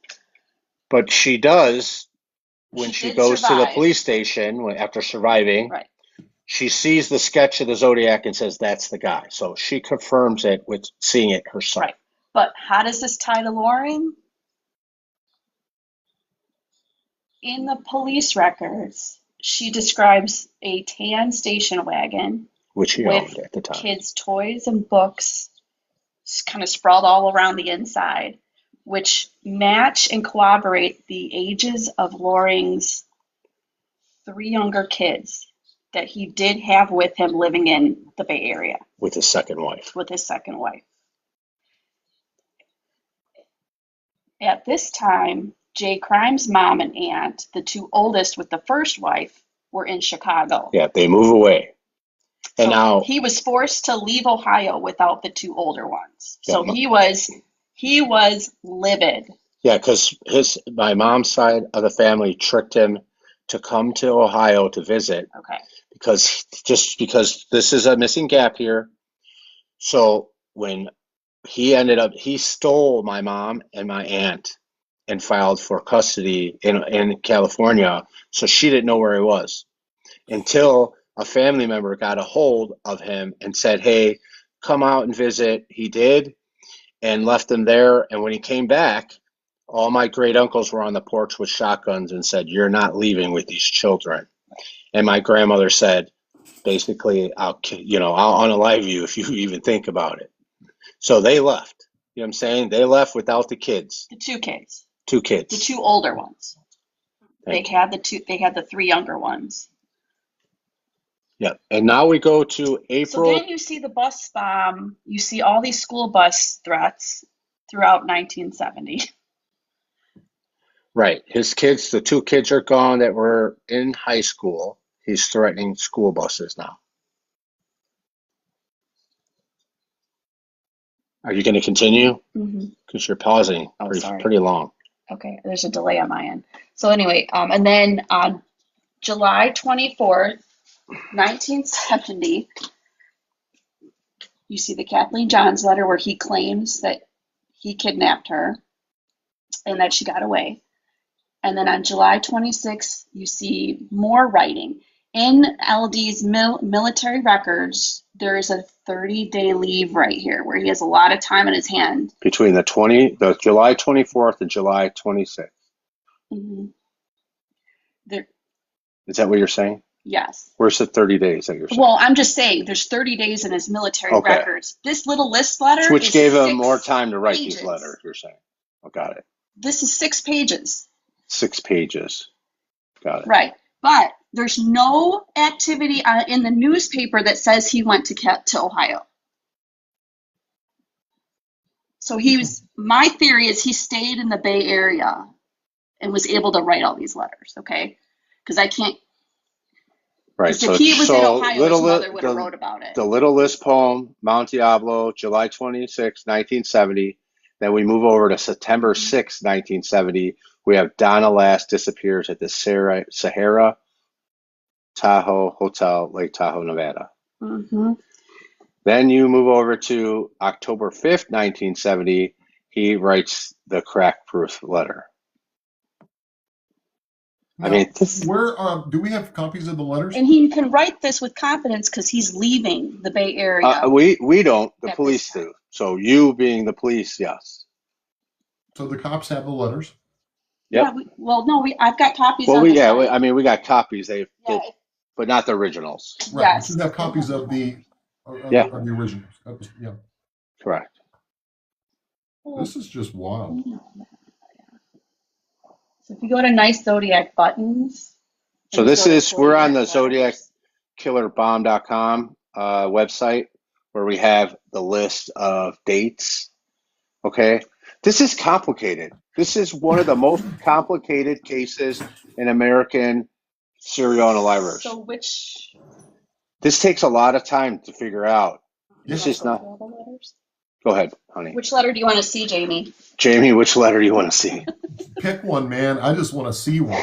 But she does when she goes to the survive. police station after surviving. Right. She sees the sketch of the Zodiac and says that's the guy. So she confirms it with seeing it herself. Right. But how does this tie to Loring? In the police records, she describes a tan station wagon, which he with owned at the time. Kids' toys and books kind of sprawled all around the inside, which match and corroborate the ages of Loring's 3 younger kids that he did have with him living in the Bay Area. With his second wife. With his second wife. At this time, Jay Crime's mom and aunt, the 2 oldest with the first wife, were in Chicago. Yeah, they move away. And So now he was forced to leave Ohio without the 2 older ones. So Yeah. he was livid. yeah, because my mom's side of the family tricked him to come to Ohio to visit Okay. because this is a missing gap here. So when he stole my mom and my aunt and filed for custody in California, so she didn't know where he was until a family member got a hold of him and said, hey, come out and visit. He did, and left him there. And when he came back, all my great uncles were on the porch with shotguns and said, you're not leaving with these children. And my grandmother said, basically, I'll unalive you if you even think about it. So they left. You know what I'm saying? They left without the kids. The 2 kids. 2 kids. The 2 older ones. Thank They had the 3 younger ones. Yeah. And now we go to So April. then you see the bus bomb. You see all these school bus threats throughout 1970. Right. His kids, the 2 kids are gone that were in high school. He's threatening school buses now. Are you going to continue? Mm-hmm. Because you're pausing Oh, sorry. pretty long. Okay, there's a delay on my end. So anyway, and then on July 24th, 1970, you see the Kathleen Johns letter where he claims that he kidnapped her and that she got away. And then on July 26th, you see more writing. In LD's military records, there is a 30-day leave right here where he has a lot of time in his hand. Between the July 24th and July 26th. Mm-hmm. Is that what you're saying? Yes. Where's the 30 days that you're saying? Well, I'm just saying there's 30 days in his military Okay. records. This little list letter Which is gave him 6 more time to write pages. these letters, you're saying. Oh, got it. This is 6 pages. 6 pages. Got it. Right. But there's no activity in the newspaper that says he went to Ohio. So my theory is he stayed in the Bay Area and was able to write all these letters, okay? Because I can't. Right. So if he was in Ohio, his mother would have wrote about it. The Little List poem, Mount Diablo, July 26, 1970. Then we move over to September 6, 1970. We have Donna Lass disappears at the Sahara Tahoe Hotel, Lake Tahoe, Nevada. Mm-hmm. Then you move over to October 5th, 1970. He writes the crack-proof letter. Now, I mean, where do we have copies of the letters? And he can write this with confidence because he's leaving the Bay Area. We don't. The At police this time. do. So you being the police, yes. So the cops have the letters. Yep. Yeah. I've got copies. Well, on we the site. I mean, we got copies. Yeah, but not the originals. Right. Yes. But you have copies of the Yeah. of the originals. Yeah. Correct. This is just wild. So if you go to Nice Zodiac Buttons. So we're on the ZodiacKillerBomb.com website where we have the list of dates. Okay. This is complicated. This is one of the most complicated cases in American serial unalivers. So which? This takes a lot of time to figure out. This Yes. is not. All the letters? Go ahead, honey. Which letter do you want to see, Jamie? Jamie, which letter do you want to see? Pick one, man. I just want to see one.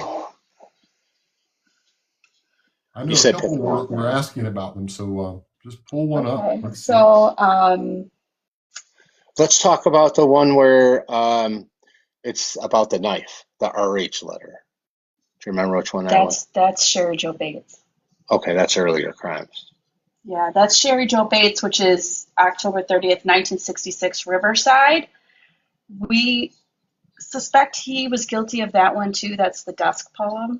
I know You a said couple pick one. were asking about them, so just pull one up. Okay. Let's see. So Let's talk about the one where it's about the knife, the RH letter. Do you remember which one that was? that's Sherry Jo Bates. Okay, that's earlier crimes. Yeah, that's Sherry Jo Bates, which is October 30th, 1966, Riverside. We suspect he was guilty of that one too. That's the dusk poem.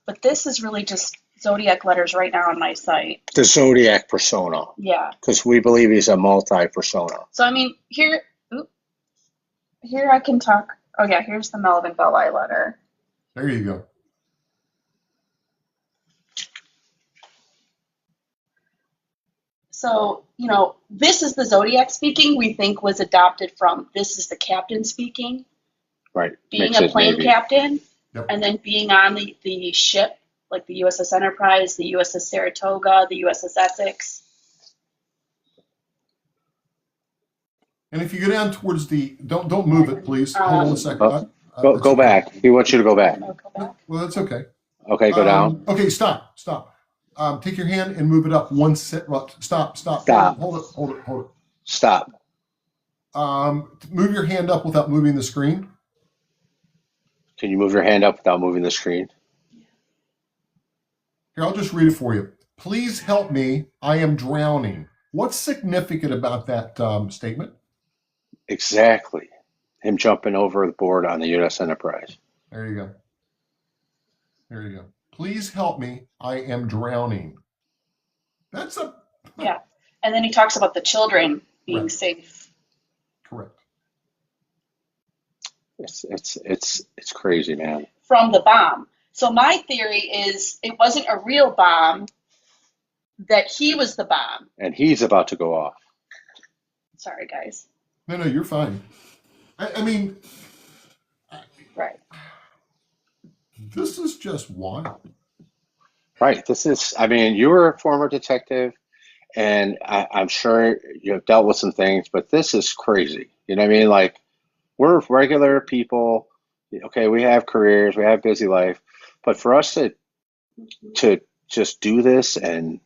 But this is really just Zodiac letters right now on my site. The Zodiac persona, Yeah. because we believe he's a multi-persona. So I mean, here I can talk. Oh yeah, here's the Melvin Belli letter. There you go. So, this is the Zodiac speaking we think was adopted from, this is the captain speaking, Right. being Makes a it plane maybe. captain, Yep. and then being on the ship, like the USS Enterprise, the USS Saratoga, the USS Essex. And if you go down towards don't move it, please. Hold on a second. Go back. He wants you to go back. I'll go back. Well, that's okay. Okay, go down. Okay, stop. Take your hand and move it up one set. Stop. Stop. Hold it. Stop. Move your hand up without moving the screen. Can you move your hand up without moving the screen? Here, I'll just read it for you. Please help me. I am drowning. What's significant about that statement? Exactly. Him jumping over the board on the U.S. Enterprise. There you go. Please help me. I am drowning. That's Yeah. And then he talks about the children being Right. safe. correct. It's crazy, man. From the bomb. So my theory is it wasn't a real bomb, that he was the bomb. And he's about to go off. Sorry, guys. No, you're fine. I mean, Right. this is just wild. Right. You were a former detective, And I'm sure you've dealt with some things, but this is crazy. You know what I mean? Like, we're regular people. Okay, we have careers, we have busy life, but for us to just do this and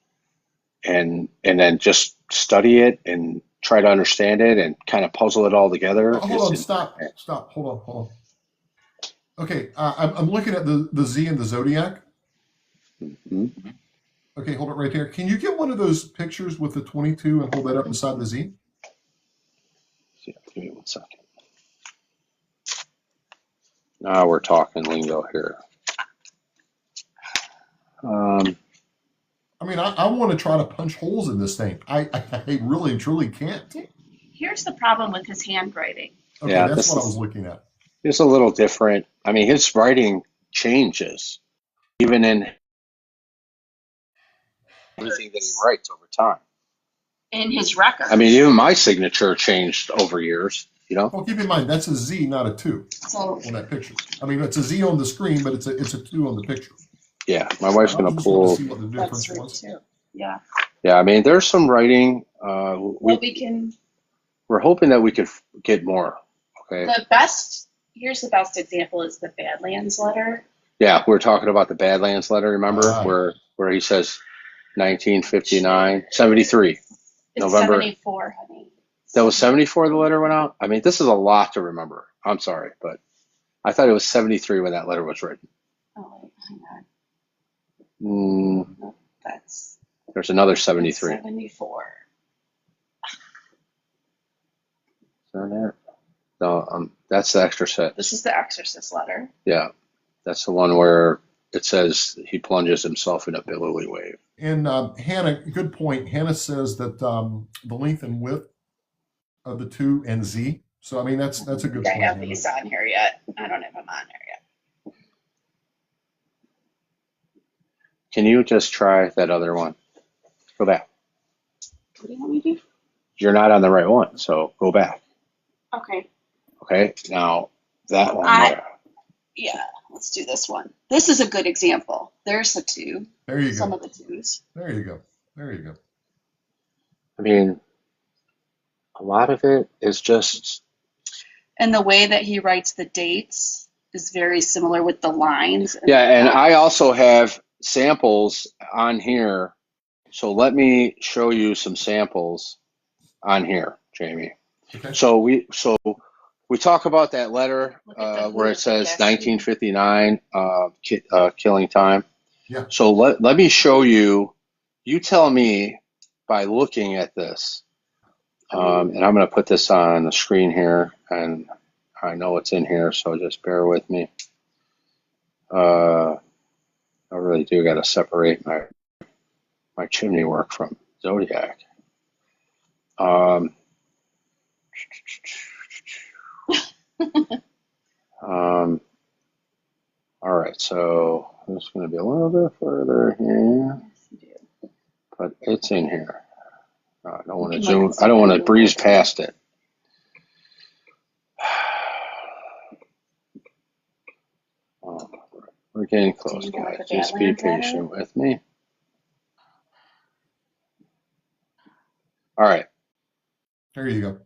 then just study it and try to understand it and kind of puzzle it all together Hold on, stop, hold on. Okay, I'm looking at the Z and the Zodiac. Mhm. Okay, hold it right there. Can you get one of those pictures with the 22 and hold that up beside the Z? Yeah, give me 1 second. Now we're talking lingo here. I mean, I want to try to punch holes in this thing. I really and truly can't. Here's the problem with his handwriting. Okay, Yeah, that's this what I is- was looking at. It's a little different. I mean, his writing changes, even in everything that he writes over time. In his record. I mean, even my signature changed over years, you know? Well, keep in mind, that's a Z, not a 2 So on that picture. I mean, it's a Z on the screen, but it's a 2 on the picture. Yeah, my wife's I going to just wanted pull. to see what the that's difference true was. too. Yeah. Yeah, I mean, there's some writing. Well, we can. We're hoping that we could get more. Okay. Here's the best example is the Badlands letter. Yeah, we're talking about the Badlands letter, remember? Ah. Where he says 1959, 73. It's November. 74, honey. That was 74 the letter went out? I mean, this is a lot to remember. I'm sorry, but I thought it was 73 when that letter was written. Oh, wait, hang on. Mm, That's there's another 73. 74. Is that it? No, that's the extra set. This is the Exorcist letter. Yeah, that's the one where it says he plunges himself in a billowy wave. And Hannah, good point. Hannah says that the length and width of the 2 and Z. So, I mean, that's a good I point. have Hannah. these on here yet. I don't have them on there yet. Can you just try that other one? Go back. What do you want me to do? You're not on the right one, so go back. Okay. Okay, now that one there. Yeah, let's do this one. This is a good example. There's the 2. There you Some go. of the 2s. There you go. There you go. I mean, a lot of it is just, And the way that he writes the dates is very similar with the lines. yeah, and I also have samples on here. So let me show you some samples on here, Jamie. Okay. So we talk about that letter Look at the where it who's says guessing. 1959 killing time. Yeah. So let me show you. You tell me by looking at this, and I'm going to put this on the screen here, and I know it's in here, so just bear with me. I really do got to separate my chimney work from Zodiac. All right, so it's going to be a little bit further here, but it's in here. I don't want to zoom. I don't want to breeze past it. Oh, we're getting close, guys. Just be patient with me. All right. There you go.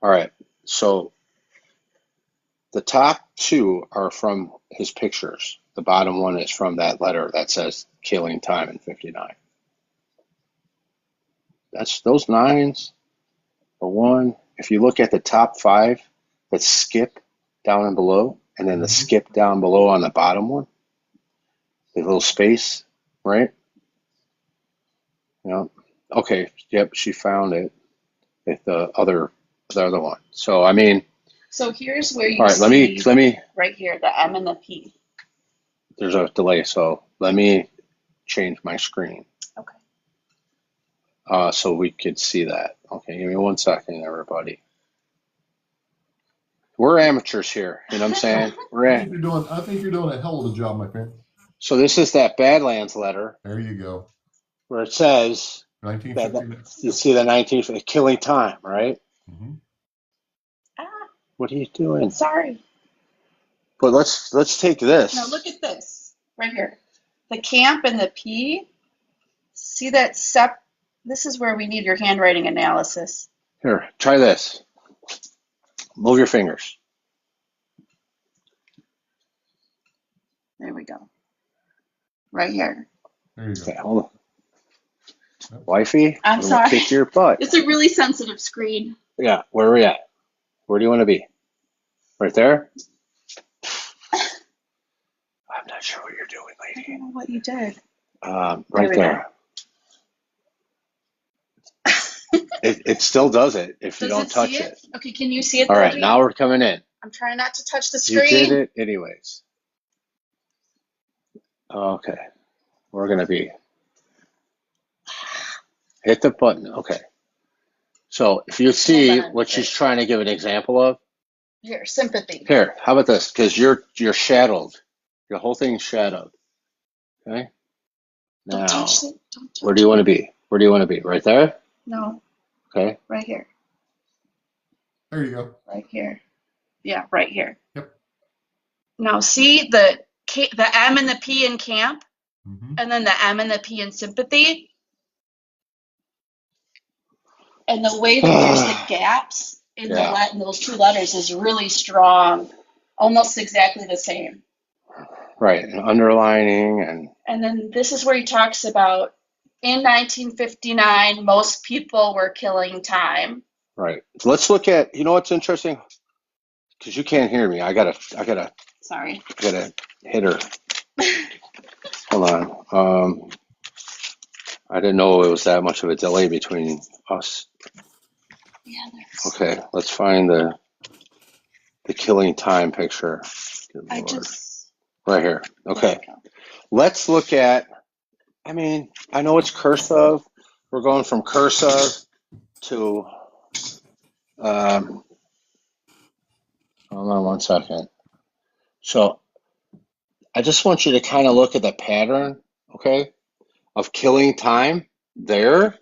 All right. So the top 2 are from his pictures. The bottom one is from that letter that says killing time in 59. That's those 9s. The 1. If you look at the top 5 that skip down and below, and then the skip down below on the bottom one, the little space, right? Yeah. Okay. Yep. She found it. With the other one. So I mean. So here's where you All right. see Let me. right here the M and the P. There's a delay, so let me change my screen. Okay. So we could see that. Okay. Give me 1 second, everybody. We're amateurs here. You know what I'm saying? I think you're doing a hell of a job, my friend. So this is that Badlands letter There you go. where it says. 1959. You see the 19th killing time, right? Mm-hmm. What are you doing? Sorry. But let's take this. Now look at this right here. The camp and the P. See that This is where we need your handwriting analysis. Here, try this. Move your fingers. There we go. Right here. There you go. Okay, hold on. Wifey, I'm gonna sorry. kick your butt. It's a really sensitive screen. Yeah, where are we at? Where do you want to be? Right there? I'm not sure what you're doing, I lady. don't know what you did. Right we there. It still does it if you Does don't it touch see it. Okay, can you see it? All though, right, Jan? now we're coming in. I'm trying not to touch the You screen. did it anyways. Okay, we're gonna be. Hit the button. Okay. So if you see Hold on. what she's trying to give an example of, Here, sympathy. here, how about this? Because you're shadowed. Your whole thing's shadowed. Okay. Don't Now, touch it. Don't touch where do you want to be? Where do you want to be? Right there? No, Okay. right here. There you go. Right here. Yeah, right here. Yep. Now see the M and the P in camp, Mm-hmm. and then the M and the P in sympathy. And the way that there's the gaps in Yeah. in those two letters is really strong, almost exactly the same. Right. And underlining and And then this is where he talks about in 1959, most people were killing time. right. Let's look at. You know what's interesting? Because you can't hear me. I gotta Sorry. hit her. Hold on. I didn't know it was that much of a delay between us. Yeah, there's. Okay, let's find the killing time picture. Good I Lord. just. Right here. Okay, There we go. let's look at. I mean, I know it's cursive. We're going from cursive to. Hold on one second. So, I just want you to kind of look at the pattern, okay, of killing time there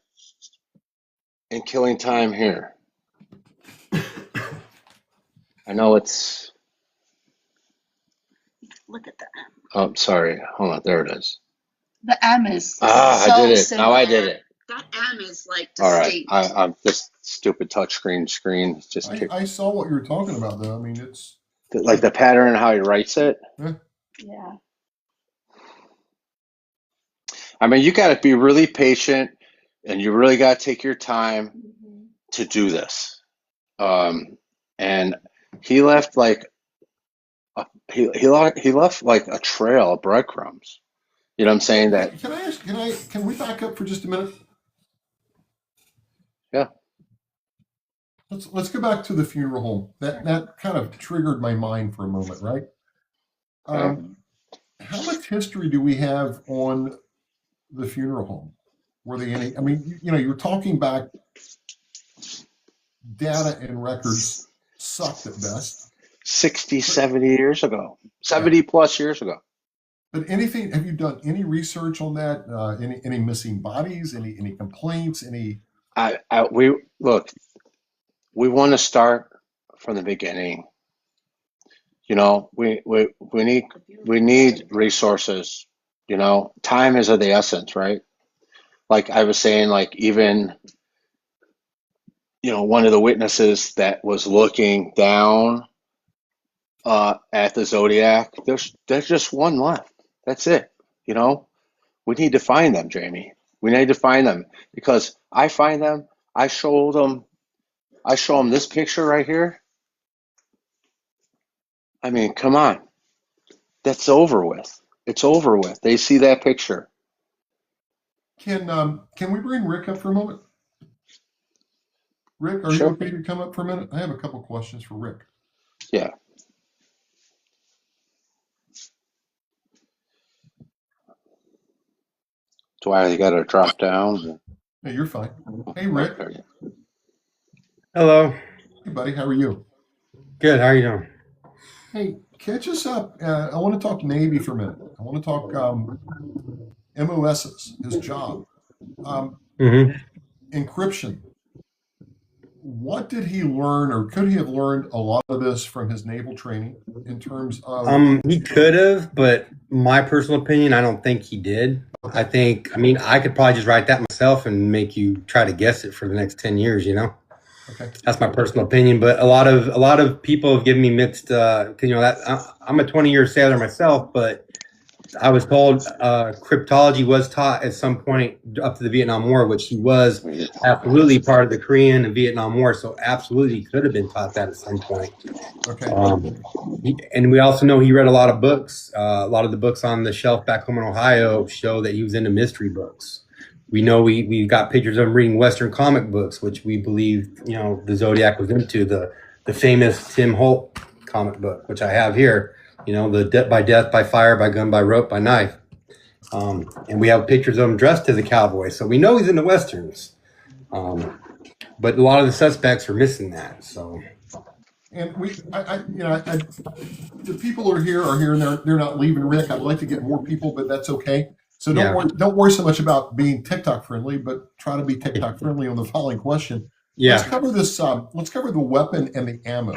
and killing time here. I know it's. Look at that. Oh, sorry. Hold on. There it is. The M is so I did it. similar. Now I did it. That M is like All right. distinct. I'm this stupid touchscreen screen just kicked. I saw what you were talking about, though. I mean, it's Like the pattern and how he writes it. Yeah. I mean, you got to be really patient and you really got to take your time Mm-hmm. to do this. And he left like he left like a trail of breadcrumbs. You know what I'm saying? That Can I ask? Can we back up for just a minute? Yeah. Let's go back to the funeral home. That kind of triggered my mind for a moment, right? Okay. How much history do we have on the funeral home? Were they any? I mean, you know, you were talking back. Data and records sucked at best. 60, 70 years ago, 70 plus years ago. But anything? Have you done any research on that? Any missing bodies? Any complaints? Any? We look. We want to start from the beginning. You know, we need resources. You know, time is of the essence, right? Like I was saying, like even, you know, one of the witnesses that was looking down at the Zodiac, there's just one left. That's it. You know, we need to find them, Jamie. We need to find them because I find them. I show them this picture right here. I mean, come on. That's over with. It's over with. They see that picture. Can we bring Rick up for a moment? Rick, are you Sure. okay to come up for a minute? I have a couple questions for Rick. Yeah. Do I got to drop down? Hey, you're fine. Hey, Rick. Okay. Hello. Hey, buddy. How are you? Good. How are you doing? Hey, catch us up. I want to talk Navy for a minute. I want to talk MOSs, his job. Encryption. What did he learn, or could he have learned a lot of this from his naval training in terms of? He could have, but my personal opinion, I don't think he did. I mean, I could probably just write that myself. myself and make you try to guess it for the next 10 years, you know? Okay. That's my personal opinion, but a lot of people have given me mixed, you know, that I'm a 20-year sailor myself, but I was told cryptology was taught at some point up to the Vietnam War, which he was absolutely part of the Korean and Vietnam War, so absolutely could have been taught that at some point. Okay. And we also know he read a lot of books. A lot of the books on the shelf back home in Ohio show that he was into mystery books. We know we got pictures of him reading Western comic books, which we believe, you know, the Zodiac was into, the famous Tim Holt comic book, which I have here, you know, the by death, by fire, by gun, by rope, by knife. And we have pictures of him dressed as a cowboy. So we know he's into Westerns. But a lot of the suspects are missing that. So. And the people who are here, and they're not leaving, Rick. I'd like to get more people, but that's okay. So don't worry so much about being TikTok friendly, but try to be TikTok friendly on the following question. Yeah. Let's cover this. Let's cover the weapon and the ammo.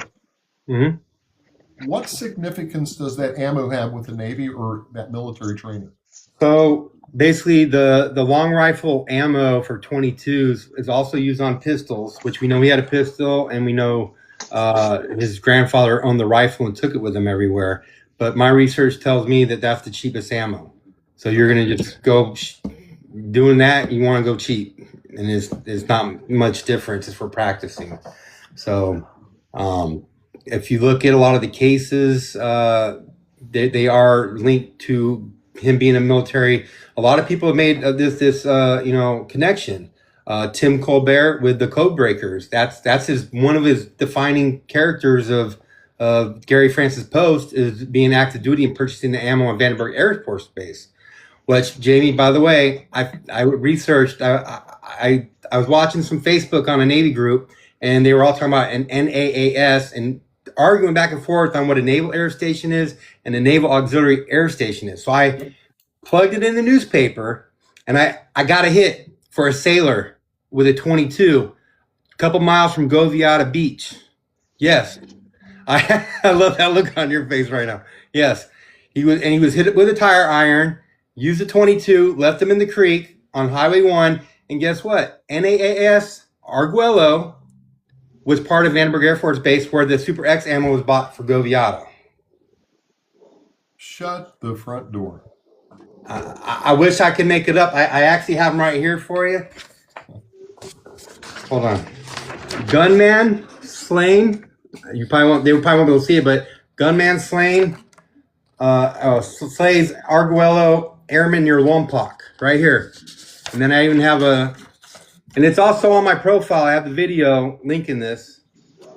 Mm-hmm. What significance does that ammo have with the Navy or that military training? So basically, the long rifle ammo for 22s is also used on pistols, which we know he had a pistol, and we know his grandfather owned the rifle and took it with him everywhere. But my research tells me that that's the cheapest ammo. So you're going to just go doing that. You want to go cheap, and it's not much difference. It's for practicing. So if you look at a lot of the cases, they are linked to him being a military. A lot of people have made this connection. Tim Colbert with the Code Breakers. That's one of his defining characters of Gary Francis Post is being active duty and purchasing the ammo on Vandenberg Air Force Base. Which, Jamie, by the way, I researched. I was watching some Facebook on a Navy group, and they were all talking about an NAAS and arguing back and forth on what a Naval Air Station is and a Naval Auxiliary Air Station is. So I plugged it in the newspaper, and I got a hit for a sailor with a 22, a couple miles from Goviata Beach. Yes, I love that look on your face right now. Yes, he was hit with a tire iron. Used a 22, left him in the creek on Highway 1, and guess what? NAAS Arguello was part of Vandenberg Air Force Base where the Super X ammo was bought for Goviata. Shut the front door. I wish I could make it up. I actually have them right here for you. Hold on. Gunman slain. They probably won't be able to see it, but gunman slain. Slays Arguello Airman near Lompoc, right here. And then I even have and it's also on my profile. I have the video linking this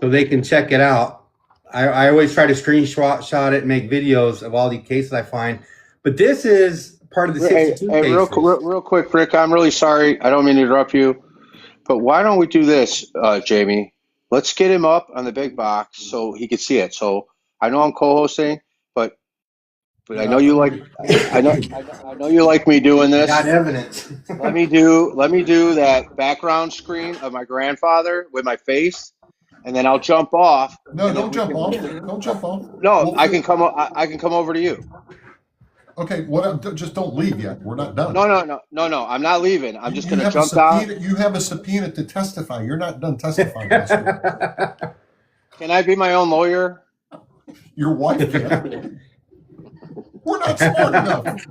so they can check it out. I always try to screenshot it and make videos of all the cases I find. But this is part of the 62 cases. Real quick, Rick, I'm really sorry. I don't mean to interrupt you. But why don't we do this, Jamie? Let's get him up on the big box so he can see it. So I know I'm co-hosting, but I know you like I know you like me doing this. Got evidence. Let me do that background screen of my grandfather with my face, and then I'll jump off. No, don't jump off. Don't jump off. No, I can come over to you. Okay, just don't leave yet. We're not done. No. I'm not leaving. I'm just going to jump down. You have a subpoena to testify. You're not done testifying. Can I be my own lawyer? Your wife can. We're not smart enough.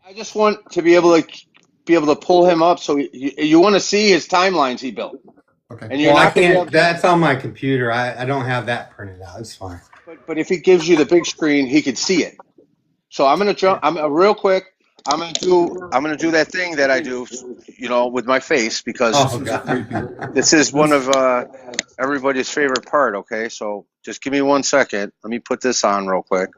I just want to be able to pull him up. So you want to see his timelines he built. Okay. And you're I not can't. That's on my computer. I don't have that printed out. It's fine. But if he gives you the big screen, he could see it. So I'm gonna jump. Real quick. I'm gonna do that thing that I do, with my face because this is one of everybody's favorite part. Okay, so just give me 1 second. Let me put this on real quick.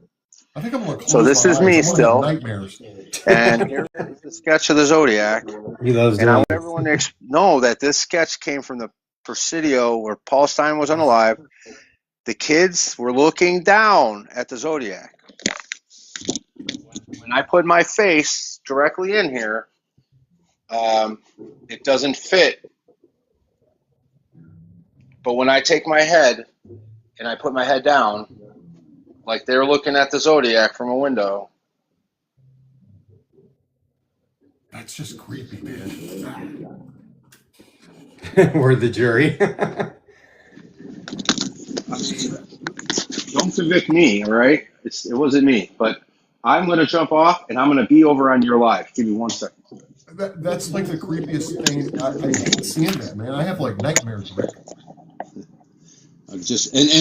I think I'm gonna close So this my is eyes. me I'm gonna still. have nightmares. And here's the sketch of the Zodiac. He loves And I doing want everyone to know that this sketch came from the Presidio where Paul Stein was unalive. The kids were looking down at the Zodiac. When I put my face directly in here, it doesn't fit. But when I take my head and I put my head down, like they're looking at the Zodiac from a window. That's just creepy, man. We're the jury. I mean, don't convict me, all right? It wasn't me, but I'm going to jump off and I'm going to be over on your live. Give me 1 second. That's like the creepiest thing. I hate seeing that, man. I have like nightmares, Rick. And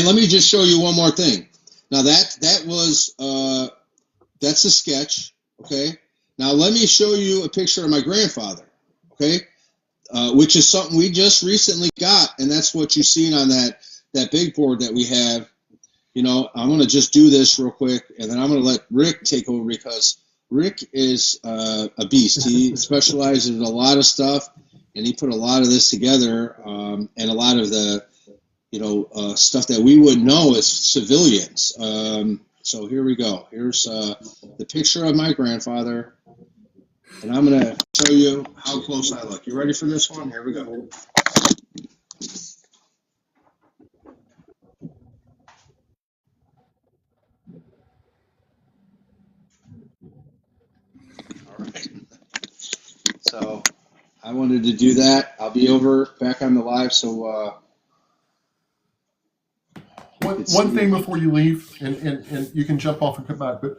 let me just show you one more thing. Now that was that's a sketch, okay? Now let me show you a picture of my grandfather, okay? Which is something we just recently got, and that's what you've seen on that big board that we have. You know, I'm going to just do this real quick, and then I'm going to let Rick take over because Rick is a beast. He specializes in a lot of stuff, and he put a lot of this together, and a lot of the, stuff that we would know as civilians. So here we go. Here's the picture of my grandfather, and I'm going to show you how close I look. You ready for this one? Here we go. All right. So I wanted to do that. I'll be over back on the live. So One thing before you leave, and you can jump off and come back, but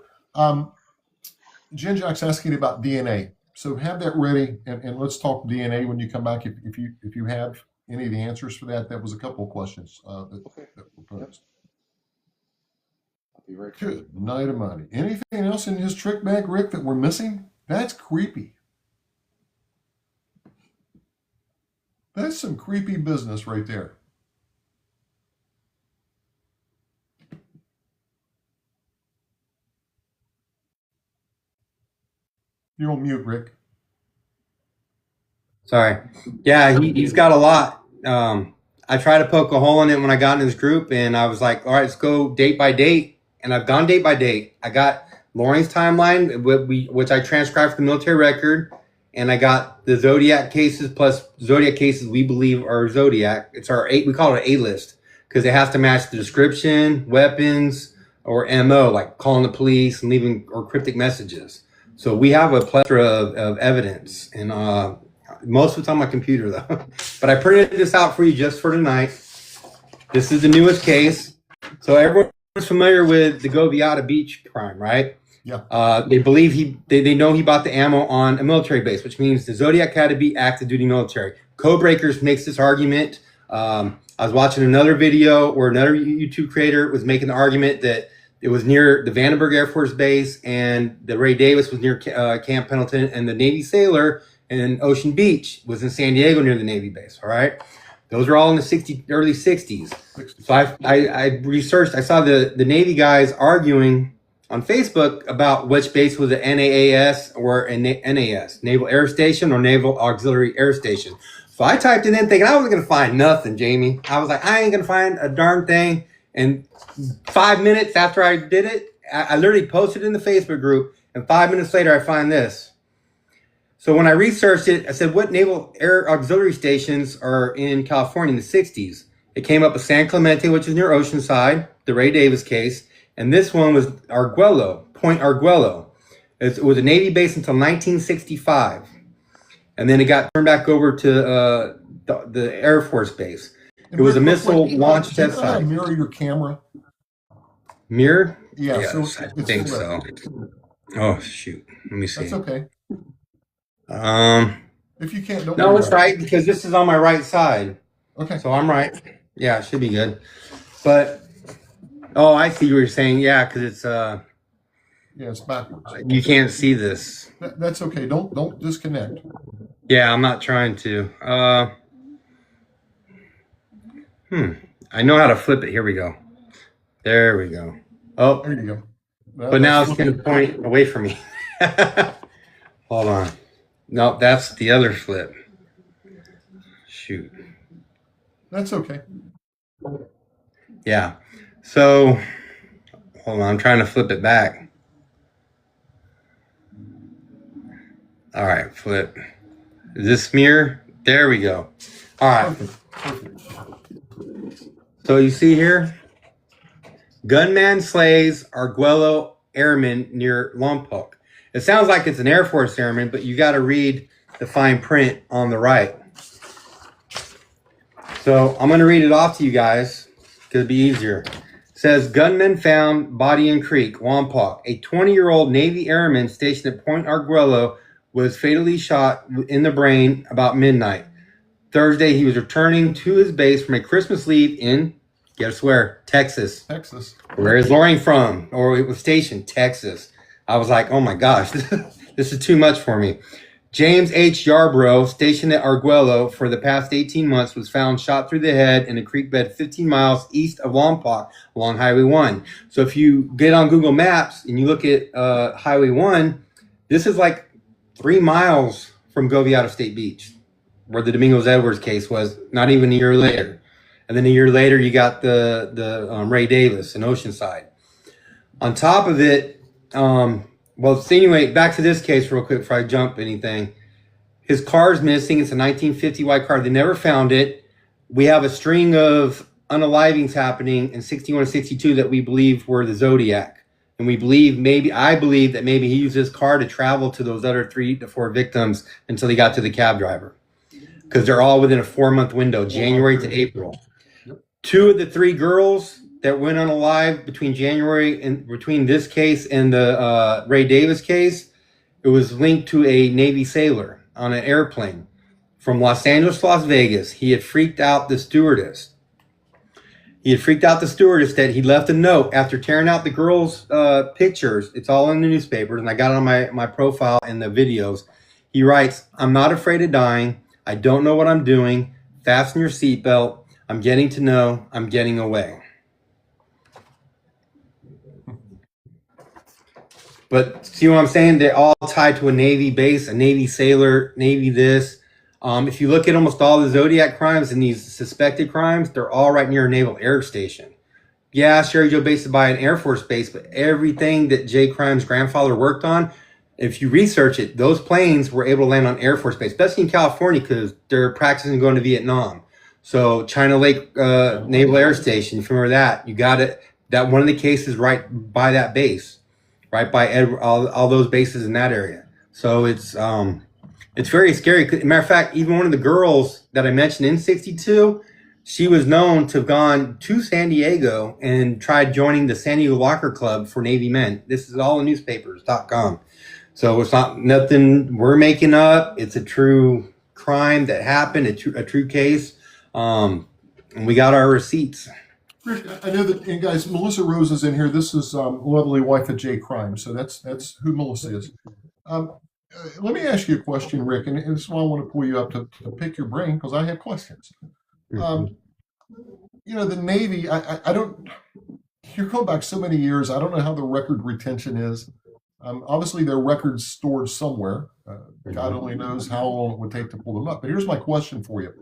Jen Jack's asking about DNA. So have that ready, and let's talk DNA when you come back. If you have any of the answers for that, that was a couple of questions that were posed. I'll be right back. Good night, Amani. Anything else in his trick bag, Rick, that we're missing? That's creepy. That's some creepy business right there. You're on mute, Rick. Sorry. Yeah, he's got a lot. I tried to poke a hole in it when I got in his group, and I was like, all right, let's go date by date. And I've gone date by date. I got Lauren's timeline, which I transcribed from the military record, and I got the Zodiac cases plus Zodiac cases we believe are Zodiac. It's our we call it an A list because it has to match the description, weapons, or MO, like calling the police and leaving or cryptic messages. So we have a plethora of evidence, and most of it's on my computer though. But I printed this out for you just for tonight. This is the newest case. So everyone's familiar with the Goviata Beach crime, right? Yeah. They believe they know he bought the ammo on a military base, which means the Zodiac had to be active duty military. Codebreakers makes this argument. I was watching another video where another YouTube creator was making the argument that it was near the Vandenberg Air Force Base and the Ray Davis was near Camp Pendleton, and the Navy Sailor in Ocean Beach was in San Diego near the Navy base. All right. Those are all in the early 60s. So I researched, I saw the Navy guys arguing on Facebook about which base was an NAAS or a NAS, Naval Air Station or Naval Auxiliary Air Station. So I typed it in thinking I wasn't going to find nothing, Jamie. I was like, I ain't going to find a darn thing. And 5 minutes after I did it, I literally posted it in the Facebook group, and 5 minutes later I find this. So when I researched it, I said, what Naval Air Auxiliary stations are in California in the 60s? It came up with San Clemente, which is near Oceanside, the Ray Davis case. And this one was Arguello, Point Arguello. It was a Navy base until 1965. And then it got turned back over to the Air Force base. It was a missile launch test site. Mirror your camera. Mirror? Yeah, Yes, so I it's think flipped. so. Oh, shoot. Let me see. That's okay. If you can't, don't No, worry it's about it. right because this is on my right side. Okay. So I'm right. Yeah, it should be good. But, oh, I see what you're saying. Yeah, because it's, Yeah, it's backwards. you can't see this. That's okay. Don't disconnect. Yeah, I'm not trying to. I know how to flip it. Here we go. There we go. Oh, There you go. but now it's going to point away from me. Hold on. No, that's the other flip. Shoot. That's okay. Yeah. So, hold on. I'm trying to flip it back. All right, flip. Is this mirror? There we go. All right. Perfect. So you see here, gunman slays Arguello airman near Lompoc. It sounds like it's an Air Force airman, but you got to read the fine print on the right. So I'm going to read it off to you guys because it'd be easier. It says, gunman found body in creek, Wampauck. A 20-year-old Navy airman stationed at Point Arguello was fatally shot in the brain about midnight. Thursday, he was returning to his base from a Christmas leave in, guess where? Texas. Texas. Where is Loring from? Or it was stationed, Texas. I was like, oh my gosh, this is too much for me. James H. Yarbrough, stationed at Arguello for the past 18 months, was found shot through the head in a creek bed 15 miles east of Lompoc along Highway 1. So if you get on Google Maps and you look at Highway 1, this is like 3 miles from Govey Out-of-State Beach, where the Domingos Edwards case was, not even a year later. And then a year later, you got the Ray Davis in Oceanside. On top of it, well, so anyway, back to this case real quick before I jump anything. His car's missing. It's a 1950 white car. They never found it. We have a string of unalivings happening in 61 and 62 that we believe were the Zodiac. And I believe that maybe he used his car to travel to those other 3 to 4 victims until he got to the cab driver. Because they're all within a 4-month window, January to April. 2 of the 3 girls that went unalive between this case and the Ray Davis case, it was linked to a Navy sailor on an airplane from Los Angeles to Las Vegas. He had freaked out the stewardess. That he left a note after tearing out the girls' pictures. It's all in the newspapers, and I got it on my profile and the videos. He writes, "I'm not afraid of dying. I don't know what I'm doing. Fasten your seatbelt. I'm getting to know. I'm getting away." But see what I'm saying? They're all tied to a Navy base, a Navy sailor, Navy this. If you look at almost all the Zodiac crimes and these suspected crimes, they're all right near a naval air station. Yeah, Sherry Joe Base is by an Air Force base, but everything that Jay Crime's grandfather worked on, if you research it, those planes were able to land on Air Force base, especially in California because they're practicing going to Vietnam. So China Lake Naval Air Station, if you remember that, you got it. That one of the cases right by that base, right by all those bases in that area. So it's very scary. Matter of fact, even one of the girls that I mentioned in 62, she was known to have gone to San Diego and tried joining the San Diego Locker Club for Navy men. This is all in newspapers.com. So it's not nothing we're making up. It's a true crime that happened, a true case. And we got our receipts. Rick, I know that, and guys, Melissa Rose is in here. This is lovely wife of Jay Crime. So that's who Melissa is. Let me ask you a question, Rick, and this is why I want to pull you up to pick your brain because I have questions. The Navy, I don't, you're going back so many years. I don't know how the record retention is. Obviously, their records stored somewhere. God only knows how long it would take to pull them up. But here's my question for you.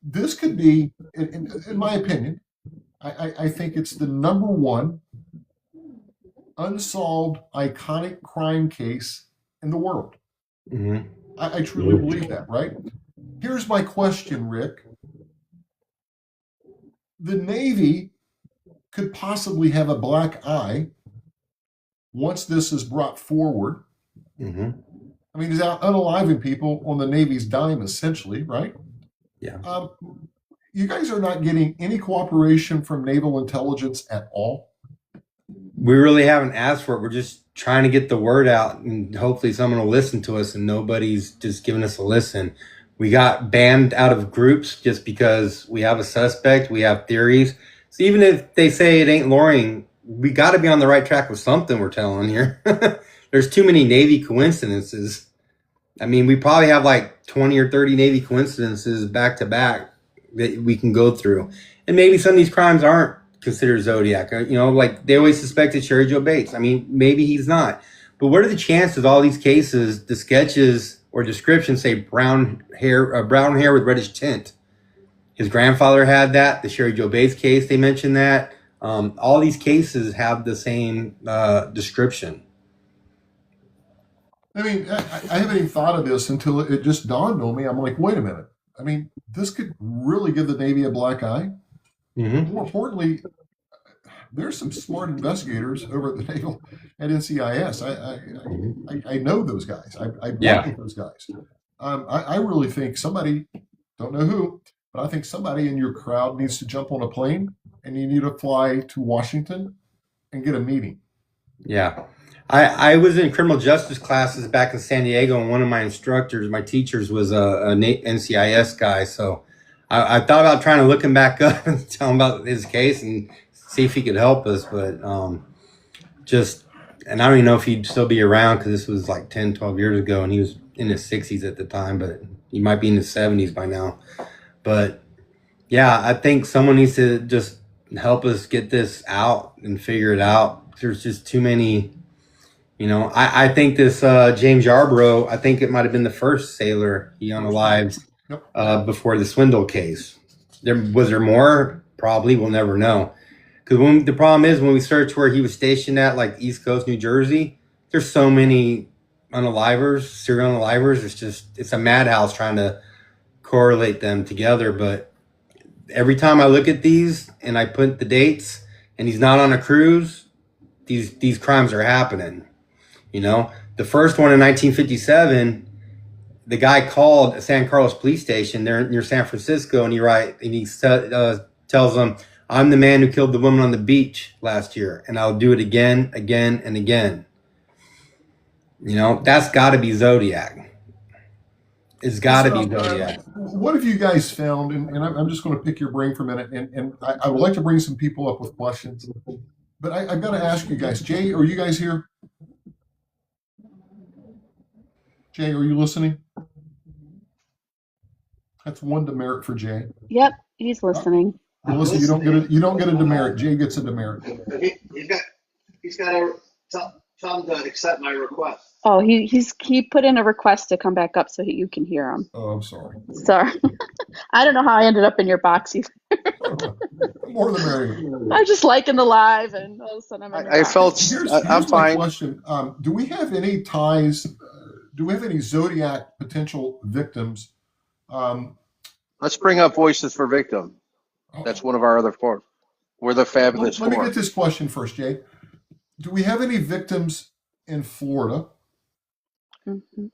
This could be, in my opinion, I think it's the number one unsolved iconic crime case in the world. Mm-hmm. I truly believe that, right? Here's my question, Rick. The Navy could possibly have a black eye once this is brought forward. Mm-hmm. I mean, he's out unaliving people on the Navy's dime, essentially, right? Yeah. You guys are not getting any cooperation from naval intelligence at all? We really haven't asked for it. We're just trying to get the word out, and hopefully someone will listen to us, and nobody's just giving us a listen. We got banned out of groups just because we have a suspect, we have theories. So even if they say it ain't Loring, we got to be on the right track with something we're telling here. There's too many Navy coincidences. I mean, we probably have like 20 or 30 Navy coincidences back to back that we can go through. And maybe some of these crimes aren't considered Zodiac. Like they always suspected Sherry Joe Bates. I mean, maybe he's not. But what are the chances all these cases, the sketches or descriptions say brown hair with reddish tint? His grandfather had that. The Sherry Joe Bates case, they mentioned that. All these cases have the same description. I mean, I haven't even thought of this until it just dawned on me. I'm like, wait a minute. I mean, this could really give the Navy a black eye. Mm-hmm. More importantly, there's some smart investigators over at the Naval at NCIS. I know those guys. I've worked with those guys. I really think somebody, don't know who, but I think somebody in your crowd needs to jump on a plane and you need to fly to Washington and get a meeting. Yeah. I was in criminal justice classes back in San Diego, and one of my instructors, my teachers, was a NCIS guy. So I thought about trying to look him back up and tell him about his case and see if he could help us. But and I don't even know if he'd still be around because this was like 10, 12 years ago, and he was in his 60s at the time, but he might be in his 70s by now. But yeah, I think someone needs to just help us get this out and figure it out. There's just too many. I think this James Yarborough, I think it might have been the first sailor he unalived before the Swindle case. Was there more? Probably. We'll never know. Because the problem is when we search where he was stationed at, like East Coast, New Jersey, there's so many unalivers, serial unalivers. It's a madhouse trying to correlate them together. But every time I look at these and I put the dates and he's not on a cruise, these crimes are happening. The first one in 1957, the guy called San Carlos police station there near San Francisco, and he tells them, "I'm the man who killed the woman on the beach last year, and I'll do it again, again, and again." That's got to be Zodiac. It's got to be Zodiac. What have you guys found? And I'm just going to pick your brain for a minute, and I would like to bring some people up with questions, but I've got to ask you guys. Jay, are you guys here? Jay, are you listening? That's one demerit for Jay. Yep, he's listening. Melissa, you don't get a demerit. Jay gets a demerit. He's got to tell him to accept my request. Oh, he put in a request to come back up so you can hear him. Oh, I'm sorry. Sorry. I don't know how I ended up in your box either. More the merrier. I'm just liking the live, and all of a sudden I'm in your box. felt Here's I'm my fine. question. Do we have any ties? Do we have any Zodiac potential victims? Let's bring up Voices for Victim. That's one of our other four. We're the fabulous Let me four. get this question first, Jay. Do we have any victims in Florida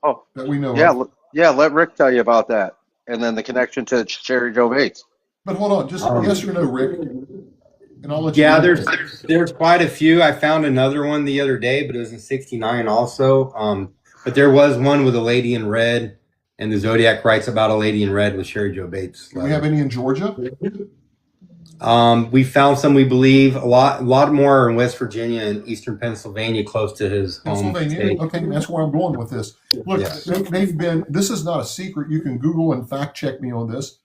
Oh, that we know of? yeah. Let Rick tell you about that, and then the connection to Sherry Joe Bates. But hold on, just yes or no, Rick. And I'll let you. Yeah, know. there's quite a few. I found another one the other day, but it was in '69 also. But there was one with a lady in red, and the Zodiac writes about a lady in red with Sherry Joe Bates. Do we have any in Georgia? We found some, we believe. A lot more are in West Virginia and Eastern Pennsylvania, close to his home Pennsylvania. state. Okay, that's where I'm going with this. Look, Yes. they've been. This is not a secret. You can Google and fact check me on this.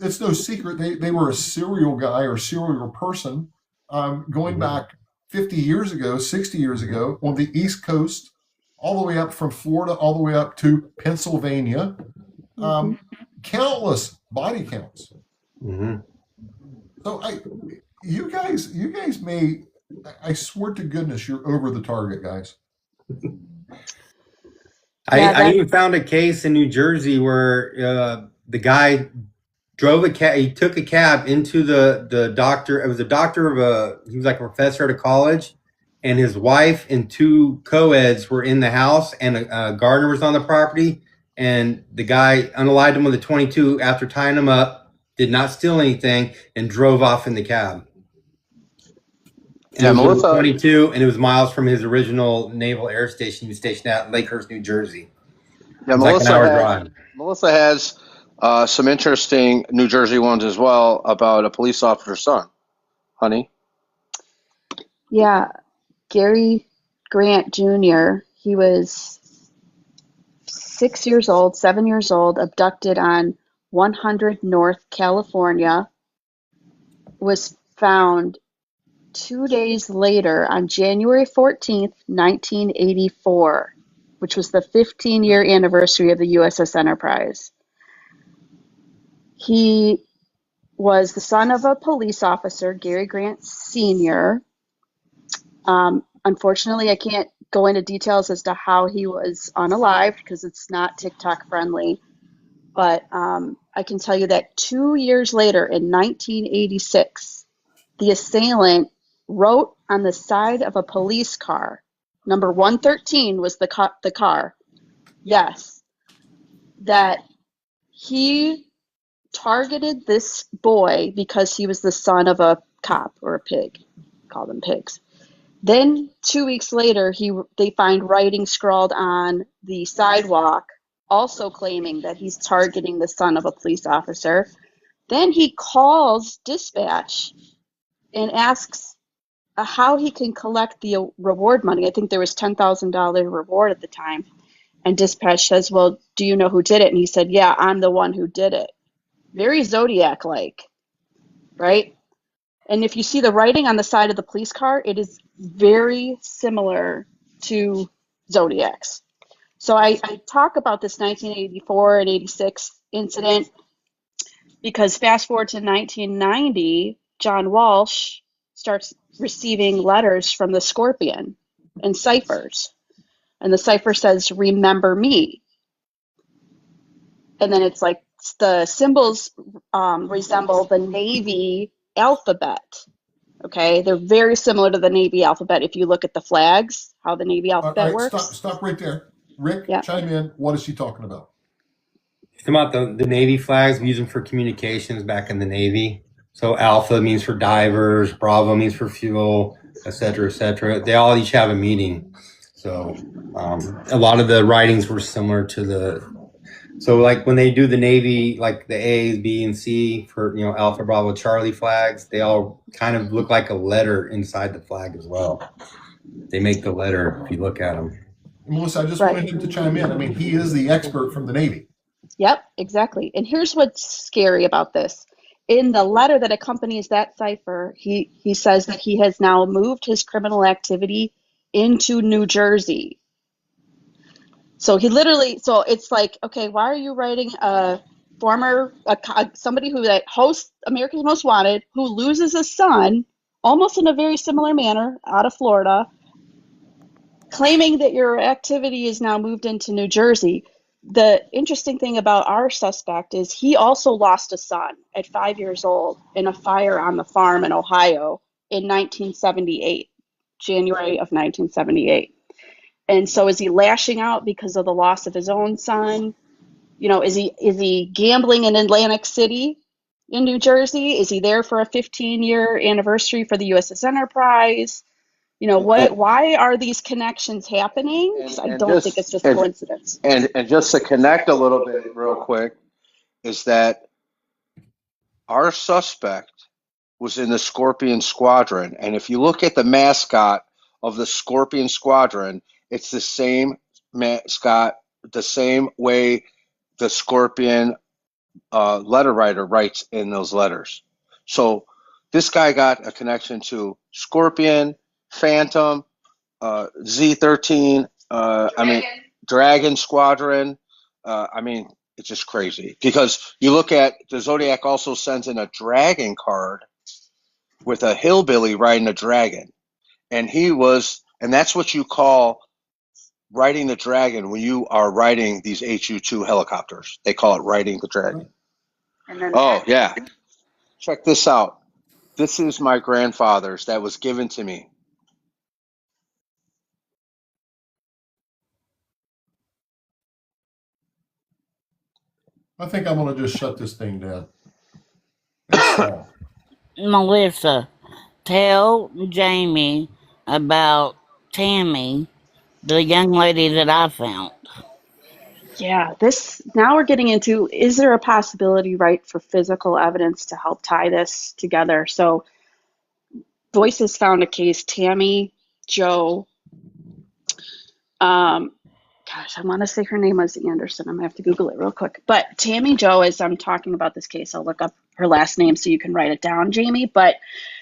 It's no secret. They were a serial guy or serial person going back 50 years ago, 60 years ago on the East Coast, all the way up from Florida, all the way up to Pennsylvania. Countless body counts. Mm-hmm. So you guys may. I swear to goodness, you're over the target, guys. I even found a case in New Jersey where the guy drove a cab. He took a cab into the doctor. It was a doctor he was like a professor at a college, and his wife and two co-eds were in the house, and a gardener was on the property. And the guy unalived him with a .22 after tying him up. Did not steal anything and drove off in the cab. And Yeah, it was Melissa. 22, and it was miles from his original naval air station. He was stationed at Lakehurst, New Jersey. Yeah, It's like an hour drive. Melissa has some interesting New Jersey ones as well about a police officer's son. Honey. Yeah, Gary Grant Jr., he was 7 years old, abducted on 100 North California, was found 2 days later on January 14th, 1984, which was the 15-year anniversary of the USS Enterprise. He was the son of a police officer, Gary Grant Sr. Unfortunately, I can't go into details as to how he was unalived because it's not TikTok friendly. But I can tell you that 2 years later, in 1986, the assailant wrote on the side of a police car, number 113 was the car, yes, that he targeted this boy because he was the son of a cop or a pig. Call them pigs. Then 2 weeks later, they find writing scrawled on the sidewalk, also claiming that he's targeting the son of a police officer. Then he calls dispatch and asks how he can collect the reward money. I think there was $10,000 reward at the time. And dispatch says, well, do you know who did it? And he said, yeah, I'm the one who did it. Very Zodiac-like, right? And if you see the writing on the side of the police car, it is very similar to Zodiac's. So I talk about this 1984 and 86 incident because fast forward to 1990, John Walsh starts receiving letters from the Scorpion and CIPHERS. And the cipher says, remember me. And then it's like the symbols resemble the Navy alphabet. Okay, they're very similar to the Navy alphabet. If you look at the flags, how the Navy alphabet works. Stop right there. Rick, Yeah. chime in. What is she talking about? It's about the Navy flags we use them for communications back in the Navy. So Alpha means for divers, Bravo means for fuel, et cetera, et cetera. They all each have a meaning. So a lot of the writings were similar to so like when they do the Navy, like the A, B, and C for, Alpha, Bravo, Charlie flags, they all kind of look like a letter inside the flag as well. They make the letter if you look at them. Melissa, I just wanted him to chime in. I mean, he is the expert from the Navy. Yep, exactly. And here's what's scary about this. In the letter that accompanies that cipher, he says that he has now moved his criminal activity into New Jersey. So so it's like, okay, why are you writing somebody who hosts America's Most Wanted, who loses a son, almost in a very similar manner, out of Florida, claiming that your activity is now moved into New Jersey? The interesting thing about our suspect is he also lost a son at 5 years old in a fire on the farm in Ohio in 1978, January of 1978. And so is he lashing out because of the loss of his own son? Is he gambling in Atlantic City in New Jersey? Is he there for a 15-year anniversary for the USS Enterprise? Why are these connections happening? Because I don't think it's just coincidence. And just to connect a little bit real quick, is that our suspect was in the Scorpion Squadron. And if you look at the mascot of the Scorpion Squadron, it's the same mascot, the same way the Scorpion letter writer writes in those letters. So this guy got a connection to Scorpion, Phantom, Z13, Dragon Squadron. It's just crazy because you look at the Zodiac also sends in a dragon card with a hillbilly riding a dragon. And that's what you call riding the dragon when you are riding these HU-2 helicopters. They call it riding the dragon. Yeah. Check this out. This is my grandfather's that was given to me. I think I'm going to just shut this thing down. Melissa, tell Jamie about Tammy, the young lady that I found. Yeah, now we're getting into, is there a possibility, right, for physical evidence to help tie this together? So Voice has found a case, Tammy Jo, I want to say her name was Anderson. I'm going to have to Google it real quick. But Tammy Jo, as I'm talking about this case, I'll look up her last name so you can write it down, Jamie. But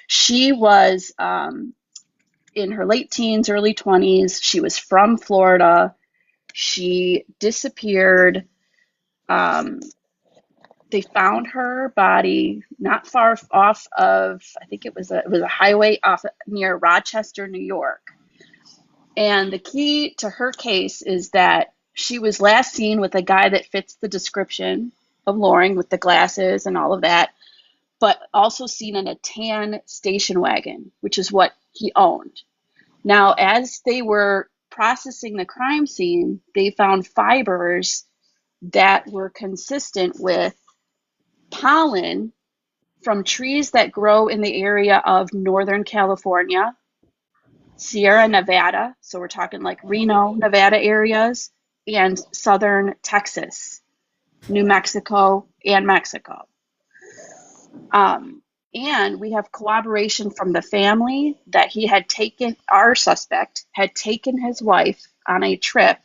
she was in her late teens, early 20s. She was from Florida. She disappeared. They found her body not far off of, I think it was a highway off near Rochester, New York. And the key to her case is that she was last seen with a guy that fits the description of Loring with the glasses and all of that but also seen in a tan station wagon, which is what he owned. Now, as they were processing the crime scene, they found fibers that were consistent with pollen from trees that grow in the area of Northern California, Sierra Nevada, so we're talking like Reno, Nevada areas, and southern Texas, New Mexico, and Mexico. And we have corroboration from the family that he had taken, our suspect had taken his wife on a trip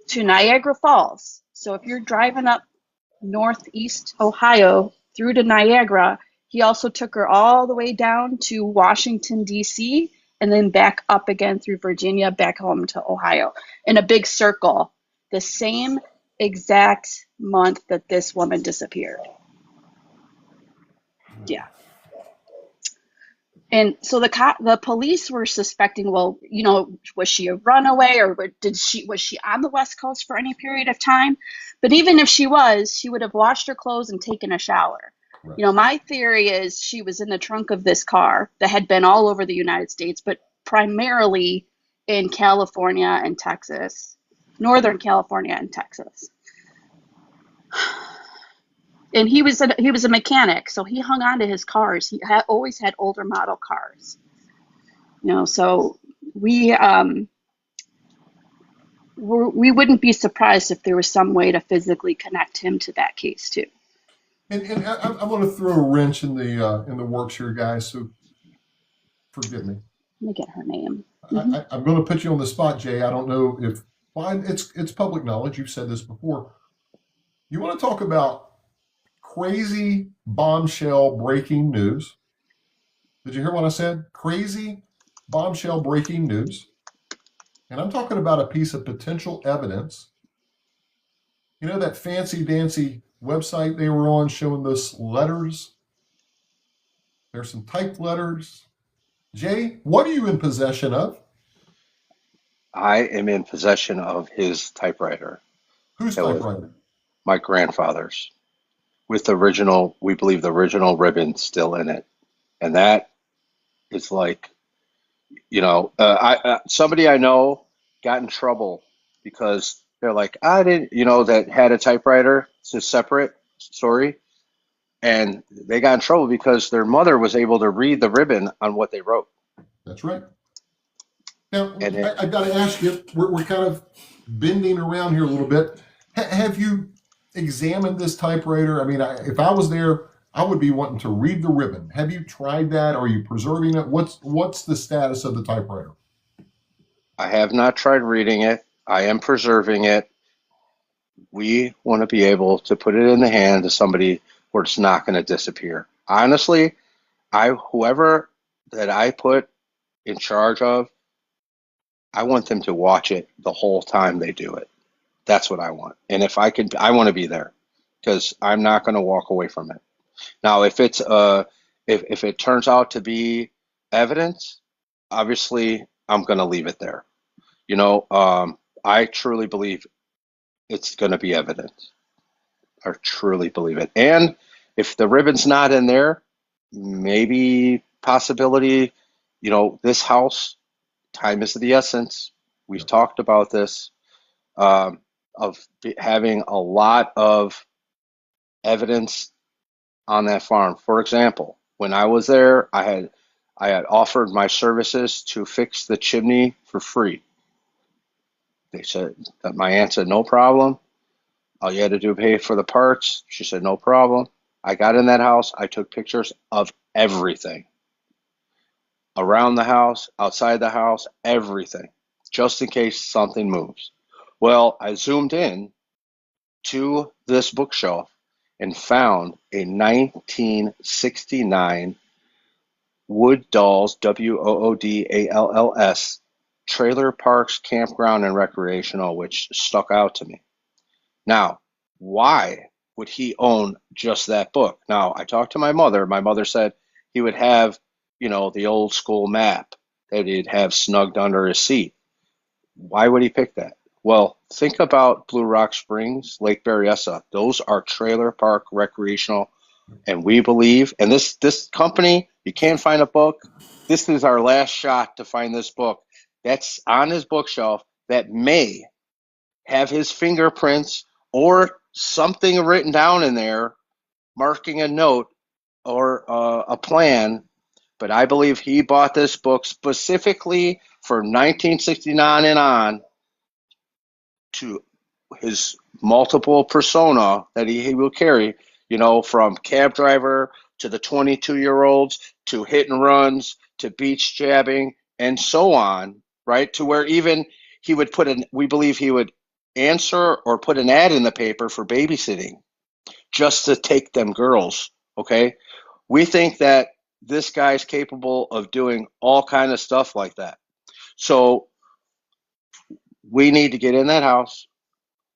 to Niagara Falls. So if you're driving up northeast Ohio through to Niagara, he also took her all the way down to Washington, D.C., and then back up again through Virginia, back home to Ohio in a big circle, the same exact month that this woman disappeared. Yeah. And so the police were suspecting, well, you know, was she a runaway, or was she on the West Coast for any period of time? But even if she was, she would have washed her clothes and taken a shower. Right. You know, my theory is she was in the trunk of this car that had been all over the United States, but primarily in California and Texas, Northern California and Texas. And he was a mechanic, so he hung on to his cars. He always had older model cars. You know, so we wouldn't be surprised if there was some way to physically connect him to that case too. And I'm going to throw a wrench in the works here, guys. So forgive me. Let me get her name. I'm going to put you on the spot, Jay. I don't know if it's public knowledge. You've said this before. You want to talk about crazy bombshell breaking news? Did you hear what I said? Crazy bombshell breaking news. And I'm talking about a piece of potential evidence. You know that fancy dancy website they were on showing those letters? There's some typed letters. Jay, what are you in possession of? I am in possession of his typewriter. Whose It was typewriter? my grandfather's, with the original, we believe the original ribbon still in it. And that is like, you know, somebody I know got in trouble because they're like, I didn't, you know, that had a typewriter. It's a separate story. And they got in trouble because their mother was able to read the ribbon on what they wrote. That's right. Now, And I got to ask you, we're kind of bending around here a little bit. Have you examined this typewriter? I mean, if I was there, I would be wanting to read the ribbon. Have you tried that? Are you preserving it? What's the status of the typewriter? I have not tried reading it. I am preserving it. We want to be able to put it in the hand of somebody where it's not going to disappear. Honestly, whoever that I put in charge of, I want them to watch it the whole time they do it. That's what I want. And if I could, I want to be there because I'm not going to walk away from it. Now, if it's if it turns out to be evidence, obviously I'm going to leave it there. You know, I truly believe it's going to be evidence. I truly believe it. And if the ribbon's not in there, maybe possibility, you know, this house, time is of the essence. We've talked about this, of having a lot of evidence on that farm. For example, when I was there, I had offered my services to fix the chimney for free. They said that my aunt said, no problem. All you had to do pay for the parts. She said, no problem. I got in that house. I took pictures of everything. Around the house, outside the house, everything. Just in case something moves. Well, I zoomed in to this bookshelf and found a 1969 Wood Dolls, WOODALLS, Trailer Parks, Campground, and Recreational, which stuck out to me. Now, why would he own just that book? Now, I talked to my mother. My mother said he would have, you know, the old school map that he'd have snugged under his seat. Why would he pick that? Well, think about Blue Rock Springs, Lake Berryessa. Those are trailer park recreational And we believe, and this company, you can't find a book. This is our last shot to find this book that's on his bookshelf that may have his fingerprints or something written down in there, marking a note or a plan. But I believe he bought this book specifically for 1969 and on to his multiple persona that he will carry, from cab driver to the 22-year-olds to hit and runs to beach jabbing and so on, right? To where even he would we believe he would answer or put an ad in the paper for babysitting just to take them girls, okay? We think that this guy's capable of doing all kind of stuff like that. So we need to get in that house.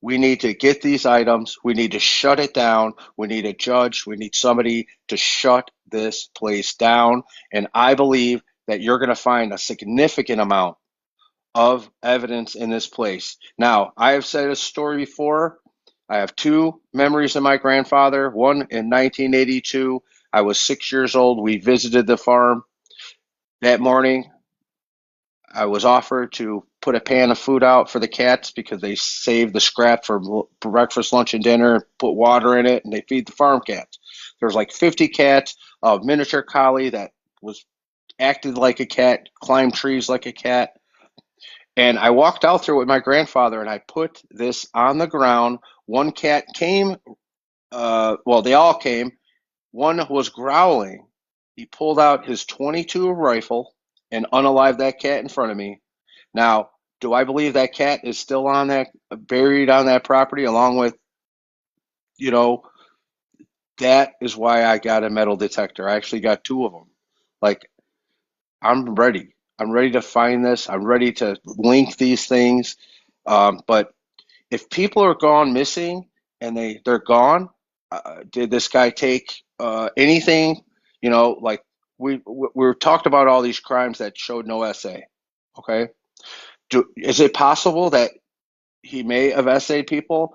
We need to get these items. We need to shut it down. We need a judge. We need somebody to shut this place down. And I believe that you're going to find a significant amount of evidence in this place. Now, I have said a story before. I have two memories of my grandfather. One in 1982. I was 6 years old. We visited the farm. That morning, I was offered to put a pan of food out for the cats because they save the scrap for breakfast, lunch, and dinner, put water in it, and they feed the farm cats. There was like 50 cats, a miniature collie that acted like a cat, climbed trees like a cat. And I walked out there with my grandfather, and I put this on the ground. One cat came, they all came. One was growling. He pulled out his .22 rifle and unalived that cat in front of me. Now, do I believe that cat is still buried on that property along with, that is why I got a metal detector. I actually got two of them. Like, I'm ready. I'm ready to find this. I'm ready to link these things. But if people are gone missing and they're gone, did this guy take anything? Like we talked about all these crimes that showed no SA. Okay, is it possible that he may have SA'd people?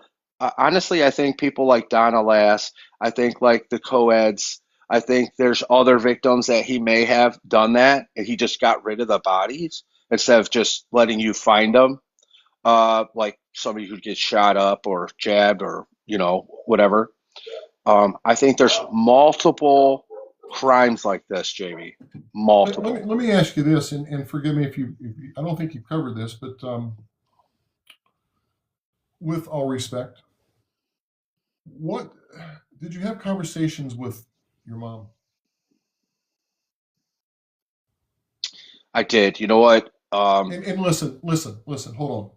Honestly, I think people like Donna Lass, I think like the co-eds, I think there's other victims that he may have done that, and he just got rid of the bodies instead of just letting you find them, like somebody who gets shot up or jabbed or whatever. I think there's multiple crimes like this, Jamie. Multiple. Let me ask you this, and forgive me if you I don't think you've covered this, but with all respect, what did you have conversations with your mom? I did. You know what? And listen, hold on.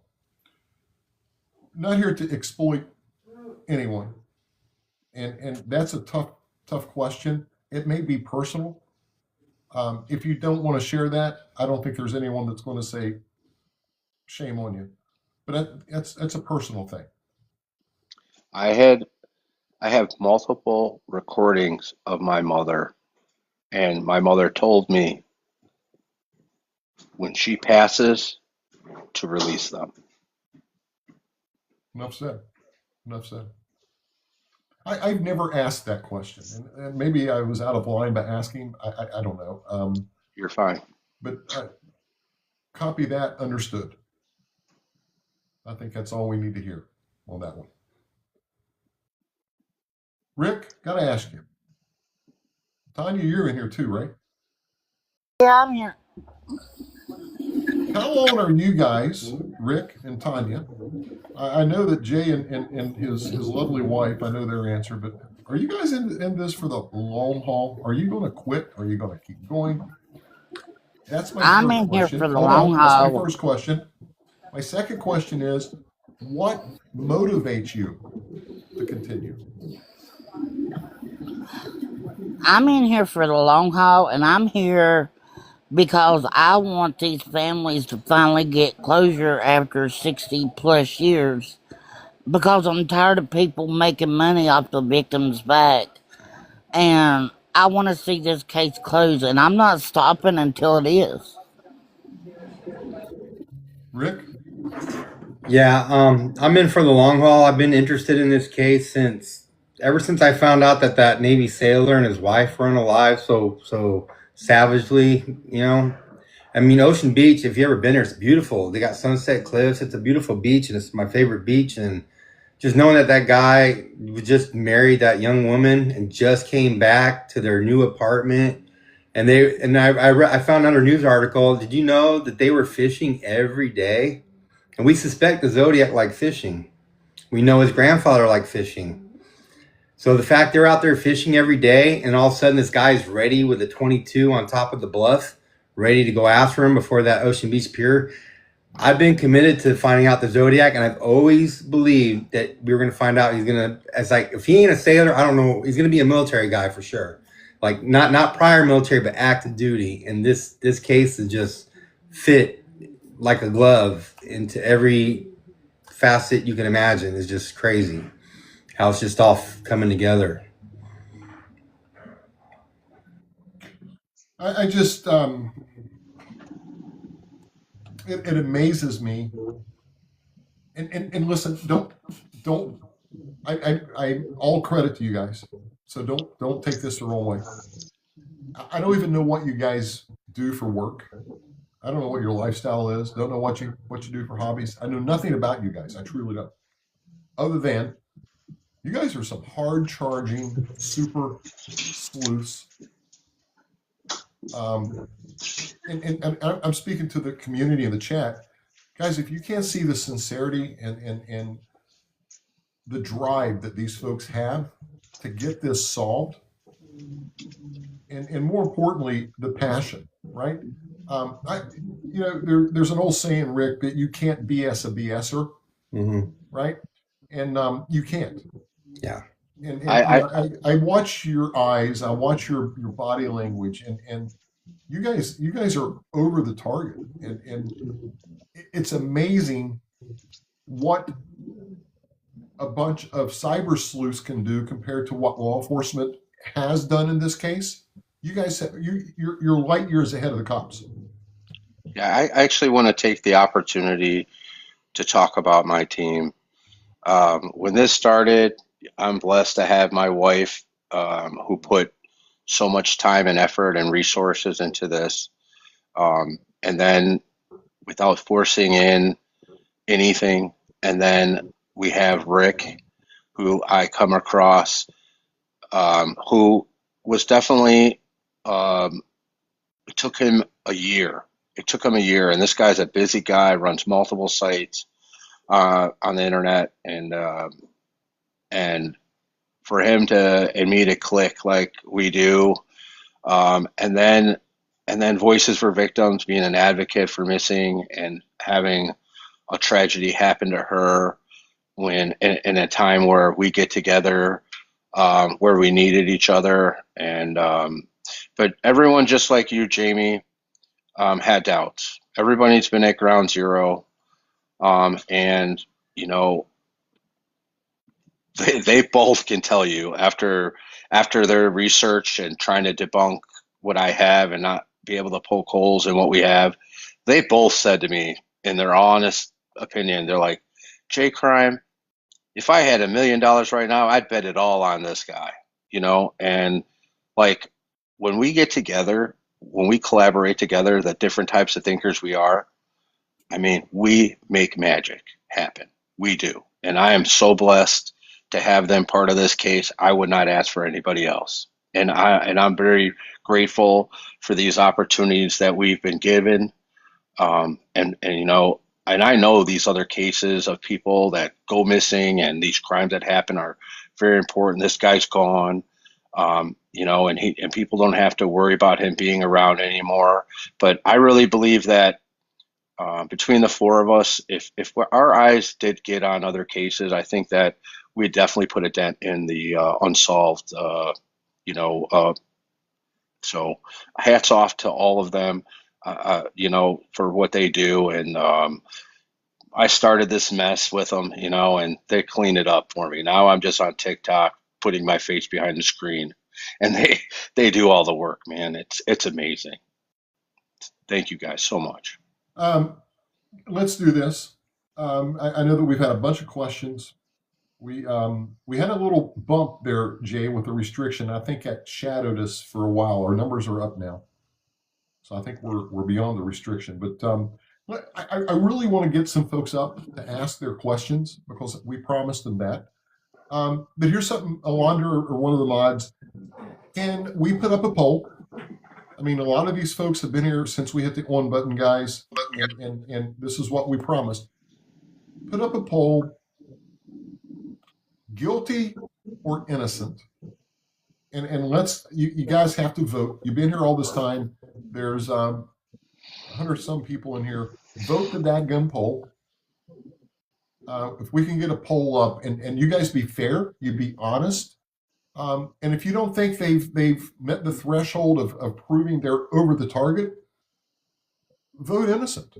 Not here to exploit anyone. And that's a tough question. It may be personal. If you don't want to share that, I don't think there's anyone that's going to say shame on you. But that's a personal thing. I have multiple recordings of my mother, and my mother told me when she passes to release them. Enough said. I've never asked that question, and maybe I was out of line by asking. I don't know. You're fine. But copy that, understood. I think that's all we need to hear on that one. Rick, gotta ask you. Tanya, you're in here too, right? Yeah, I'm here. How old are you guys, Rick and Tanya? I know that Jay and his lovely wife, I know their answer, but are you guys in this for the long haul? Are you going to quit? Are you going to keep going? That's my I'm first in here question. for the Hold long on. That's my haul. first question. My second question is, what motivates you to continue? I'm in here for the long haul, and I'm here because I want these families to finally get closure after 60 plus years, because I'm tired of people making money off the victim's back, and I want to see this case closed, and I'm not stopping until it is. Rick? Yeah, I'm in for the long haul. I've been interested in this case since ever since I found out that that Navy sailor and his wife were unalive so savagely, you know. I mean, Ocean Beach, if you ever been there, it's beautiful. They got Sunset Cliffs. It's a beautiful beach, and it's my favorite beach. And just knowing that that guy just married that young woman and just came back to their new apartment, and I found another news article. Did you know that they were fishing every day? And we suspect the Zodiac liked fishing. We know his grandfather liked fishing. So the fact they're out there fishing every day, and all of a sudden this guy's ready with a 22 on top of the bluff, ready to go after him before that Ocean Beach pier. I've been committed to finding out the Zodiac, and I've always believed that we were going to find out. He's going to, as like, if he ain't a sailor, I don't know. He's going to be a military guy for sure. Like not prior military, but active duty. And this case is just fit like a glove into every facet you can imagine. It's just crazy how it's just all coming together. I just, it amazes me. And listen, don't, I all credit to you guys. So don't take this the wrong way. I don't even know what you guys do for work. I don't know what your lifestyle is. Don't know what you do for hobbies. I know nothing about you guys. I truly don't. Other than you guys are some hard charging super sleuths. And I'm speaking to the community in the chat, guys. If you can't see the sincerity and the drive that these folks have to get this solved, and more importantly, the passion, right? There's an old saying, Rick, that you can't BS a BSer, right? And you can't. Yeah. And I watch your eyes, I watch your body language, and you guys are over the target, and it's amazing what a bunch of cyber sleuths can do compared to what law enforcement has done in this case. You guys, you're light years ahead of the cops. Yeah, I actually want to take the opportunity to talk about my team. When this started, I'm blessed to have my wife, who put so much time and effort and resources into this. And then without forcing in anything. And then we have Rick, who I come across, who was definitely, it took him a year. It took him a year. And this guy's a busy guy, runs multiple sites on the internet. And for him and me to click like we do, and then Voices for Victims, being an advocate for missing and having a tragedy happen to her when in a time where we get together, where we needed each other. And but everyone, just like you, Jamie, had doubts. Everybody's been at ground zero, and they both can tell you after their research and trying to debunk what I have and not be able to poke holes in what we have. They both said to me, in their honest opinion, they're like, J Crime, if I had $1 million right now, I'd bet it all on this guy, and like when we get together, when we collaborate together, the different types of thinkers we are, I mean, we make magic happen. We do. And I am so blessed to have them part of this case. I would not ask for anybody else. And I'm very grateful for these opportunities that we've been given. And I know these other cases of people that go missing and these crimes that happen are very important. This guy's gone, and people don't have to worry about him being around anymore. But I really believe that between the four of us, if our eyes did get on other cases, I think that we'd definitely put a dent in the unsolved. So hats off to all of them, for what they do. And I started this mess with them, and they cleaned it up for me. Now I'm just on TikTok putting my face behind the screen, and they do all the work, man. It's amazing. Thank you guys so much. Let's do this. I know that we've had a bunch of questions. We had a little bump there, Jay, with the restriction. I think that shadowed us for a while. Our numbers are up now, so I think we're beyond the restriction. But I really want to get some folks up to ask their questions because we promised them that. But here's something, Alondra or one of the mods, and we put up a poll. I mean, a lot of these folks have been here since we hit the on button, guys, and this is what we promised. Put up a poll, guilty or innocent. And let's, you guys have to vote. You've been here all this time. There's 100 some people in here. Vote the dadgum poll. If we can get a poll up, and you guys be fair, you be honest. And if you don't think they've met the threshold of proving they're over the target, vote innocent.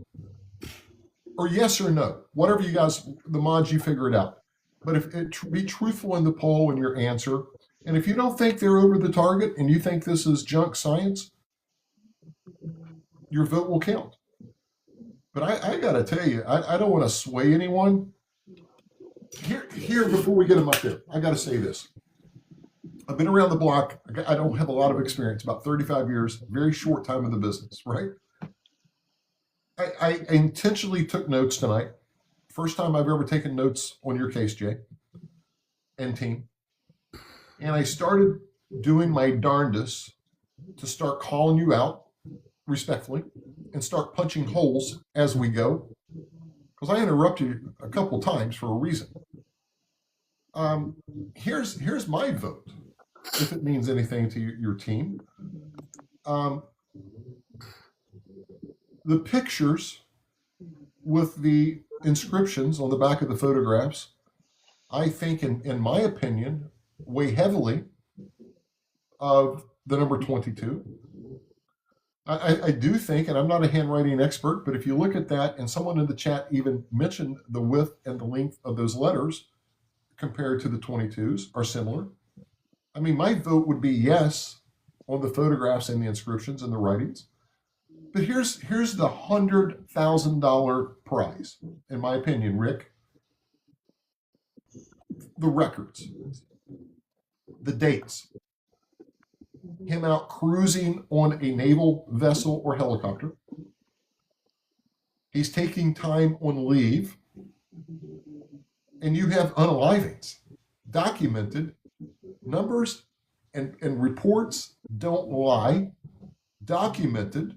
Or yes or no. Whatever you guys, the mods, you figure it out. But be truthful in the poll in your answer. And if you don't think they're over the target and you think this is junk science, your vote will count. But I got to tell you, I don't want to sway anyone. Here, before we get them up there, I got to say this. I've been around the block. I don't have a lot of experience, about 35 years, very short time in the business, right? I intentionally took notes tonight. First time I've ever taken notes on your case, Jay and team. And I started doing my darndest to start calling you out respectfully and start punching holes as we go. Because I interrupted you a couple times for a reason. Here's my vote, if it means anything to your team. The pictures with the inscriptions on the back of the photographs, I think, in my opinion, weigh heavily of the number 22. I do think, and I'm not a handwriting expert, but if you look at that, and someone in the chat even mentioned the width and the length of those letters compared to the 22s are similar. I mean, my vote would be yes on the photographs and the inscriptions and the writings. But here's the $100,000 prize, in my opinion, Rick. The records, the dates, him out cruising on a naval vessel or helicopter. He's taking time on leave. And you have unalivings, documented. Numbers and reports don't lie, documented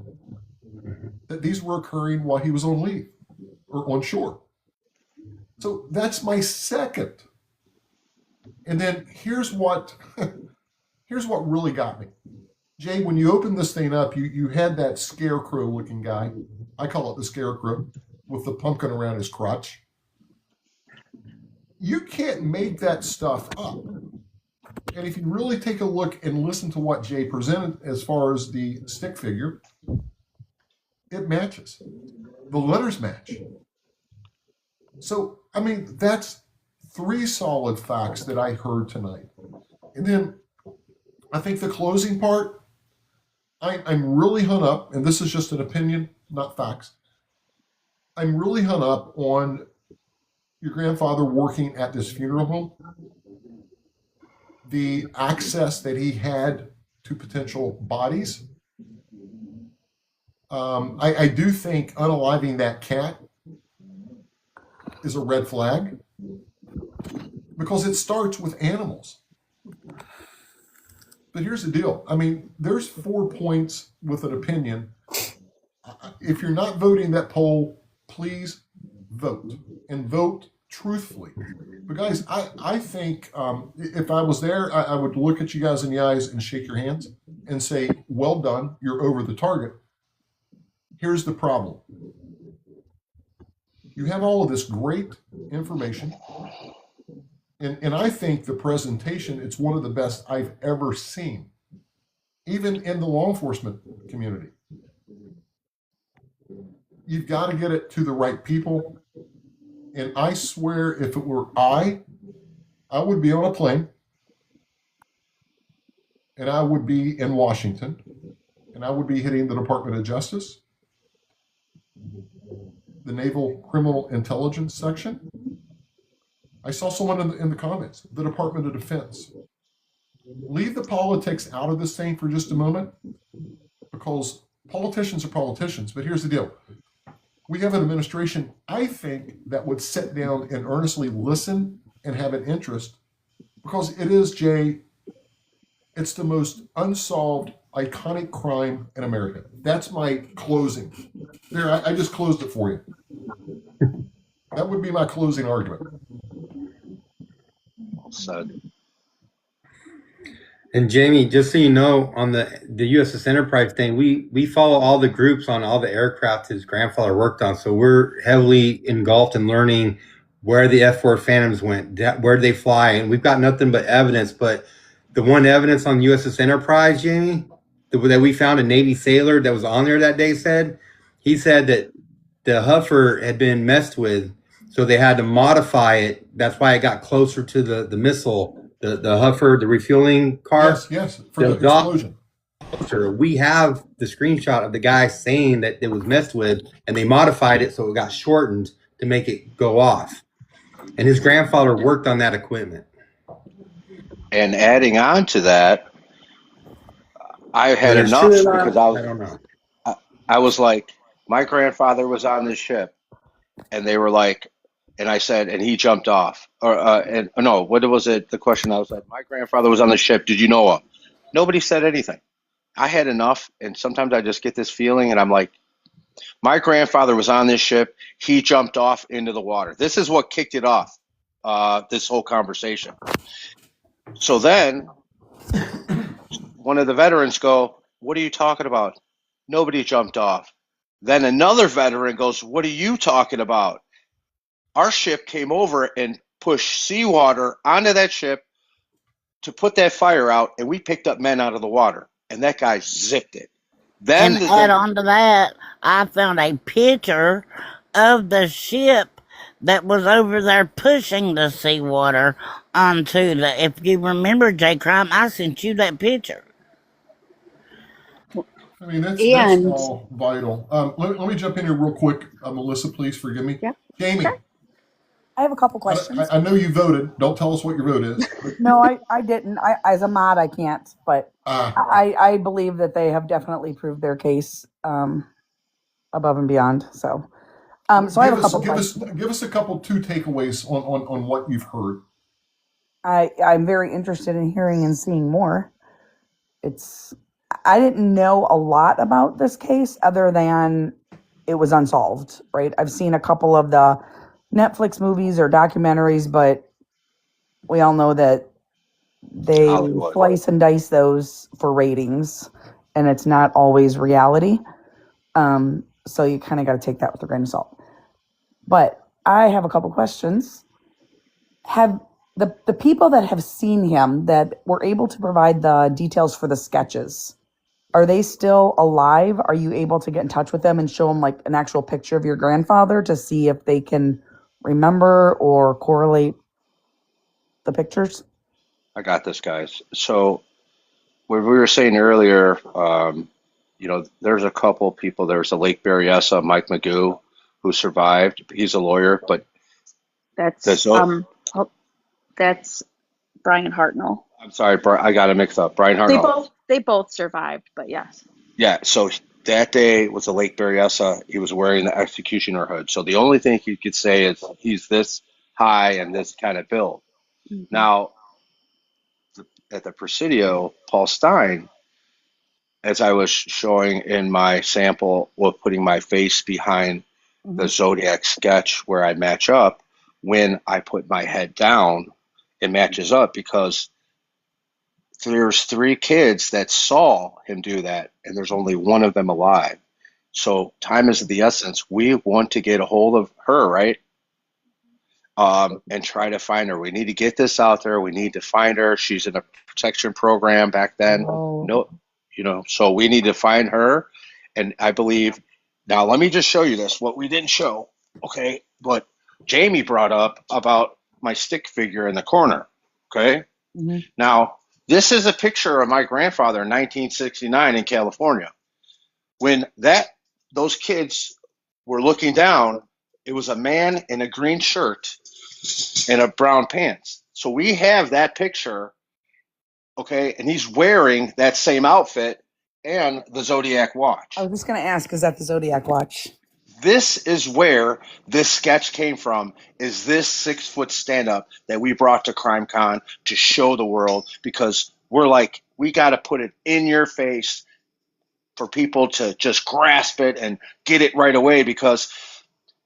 that these were occurring while he was on leave or on shore. So that's my second. And then here's what really got me. Jay, when you opened this thing up, you had that scarecrow looking guy. I call it the scarecrow with the pumpkin around his crotch. You can't make that stuff up. And if you really take a look and listen to what Jay presented as far as the stick figure, it matches. The letters match. So, I mean, that's 3 solid facts that I heard tonight. And then I think the closing part, I'm really hung up, and this is just an opinion, not facts. I'm really hung up on your grandfather working at this funeral home, the access that he had to potential bodies. I do think unaliving that cat is a red flag because it starts with animals. But here's the deal. I mean, there's 4 points with an opinion. If you're not voting that poll, please vote and vote truthfully. But guys, I think if I was there, I would look at you guys in the eyes and shake your hands and say, well done, you're over the target. Here's the problem. You have all of this great information. And I think the presentation, it's one of the best I've ever seen, even in the law enforcement community. You've got to get it to the right people. And I swear, if it were I would be on a plane, and I would be in Washington, and I would be hitting the Department of Justice, the Naval Criminal Intelligence Section. I saw someone in the comments, the Department of Defense. Leave the politics out of this thing for just a moment, because politicians are politicians. But here's the deal. We have an administration, I think, that would sit down and earnestly listen and have an interest, because it is, Jay, it's the most unsolved, iconic crime in America. That's my closing. There, I just closed it for you. That would be my closing argument. Well said. And Jamie, just so you know, on the USS Enterprise thing, we follow all the groups on all the aircraft his grandfather worked on. So we're heavily engulfed in learning where the F-4 Phantoms went, where did they fly, and we've got nothing but evidence. But the one evidence on USS Enterprise, Jamie, that we found a Navy sailor that was on there that day he said that the Huffer had been messed with, so they had to modify it. That's why it got closer to the missile. The Huffer, the refueling car. Yes, for the explosion. We have the screenshot of the guy saying that it was messed with, and they modified it so it got shortened to make it go off. And his grandfather worked on that equipment. And adding on to that, I had Whether it's enough true or not, because I don't know. I was like, my grandfather was on this ship, and they were like, and I said, and he jumped off. And no, what was it? The question I was like, my grandfather was on the ship. Did you know him? Nobody said anything. I had enough, and sometimes I just get this feeling, and I'm like, my grandfather was on this ship. He jumped off into the water. This is what kicked it off, this whole conversation. So then one of the veterans go, what are you talking about? Nobody jumped off. Then another veteran goes, what are you talking about? Our ship came over and pushed seawater onto that ship to put that fire out, and we picked up men out of the water, and that guy zipped it. Then And add on to that, I found a picture of the ship that was over there pushing the seawater onto the. If you remember, J. Crime, I sent you that picture. I mean, that's And- all vital. Let me jump in here real quick. Melissa, please forgive me. Yeah. Jamie, Sure. I have a couple questions. I know you voted. Don't tell us what your vote is. No, I didn't. As a mod, I can't, but I believe that they have definitely proved their case above and beyond. So I have a couple questions. Give us a couple, two takeaways on what you've heard. I'm very interested in hearing and seeing more. I didn't know a lot about this case other than it was unsolved, right? I've seen a couple of the Netflix movies or documentaries, but we all know that they Hollywood. slice and dice those for ratings, and it's not always reality. So you kind of got to take that with a grain of salt. But I have a couple questions. Have the people that have seen him, that were able to provide the details for the sketches, are they still alive? Are you able to get in touch with them and show them like an actual picture of your grandfather to see if they can remember or correlate the pictures? I got this, guys. So what we were saying earlier, there's a couple people. There's a Lake Berryessa, Mike Magoo, who survived. He's a lawyer, but That's Brian Hartnell. I'm sorry, I got it mixed up. Brian Hartnell. They both survived, but yes. Yeah, so that day was a Lake Berryessa. He was wearing the executioner hood. So the only thing you could say is he's this high and this kind of build. Mm-hmm. Now, at the Presidio, Paul Stein, as I was showing in my sample, putting my face behind the Zodiac sketch where I match up, when I put my head down, it matches up because there's 3 kids that saw him do that, and there's only one of them alive. So time is of the essence. We want to get a hold of her, right? And try to find her. We need to get this out there. We need to find her. She's in a protection program back then. So we need to find her. And I believe, now let me just show you this, what we didn't show. Okay. But Jamie brought up about my stick figure in the corner. Okay. Mm-hmm. Now, this is a picture of my grandfather in 1969 in California. When those kids were looking down, it was a man in a green shirt and a brown pants. So we have that picture, okay, and he's wearing that same outfit and the Zodiac watch. I was just going to ask, is that the Zodiac watch? This is where this sketch came from, is this 6-foot stand-up that we brought to CrimeCon to show the world, because we're like, we got to put it in your face for people to just grasp it and get it right away, because,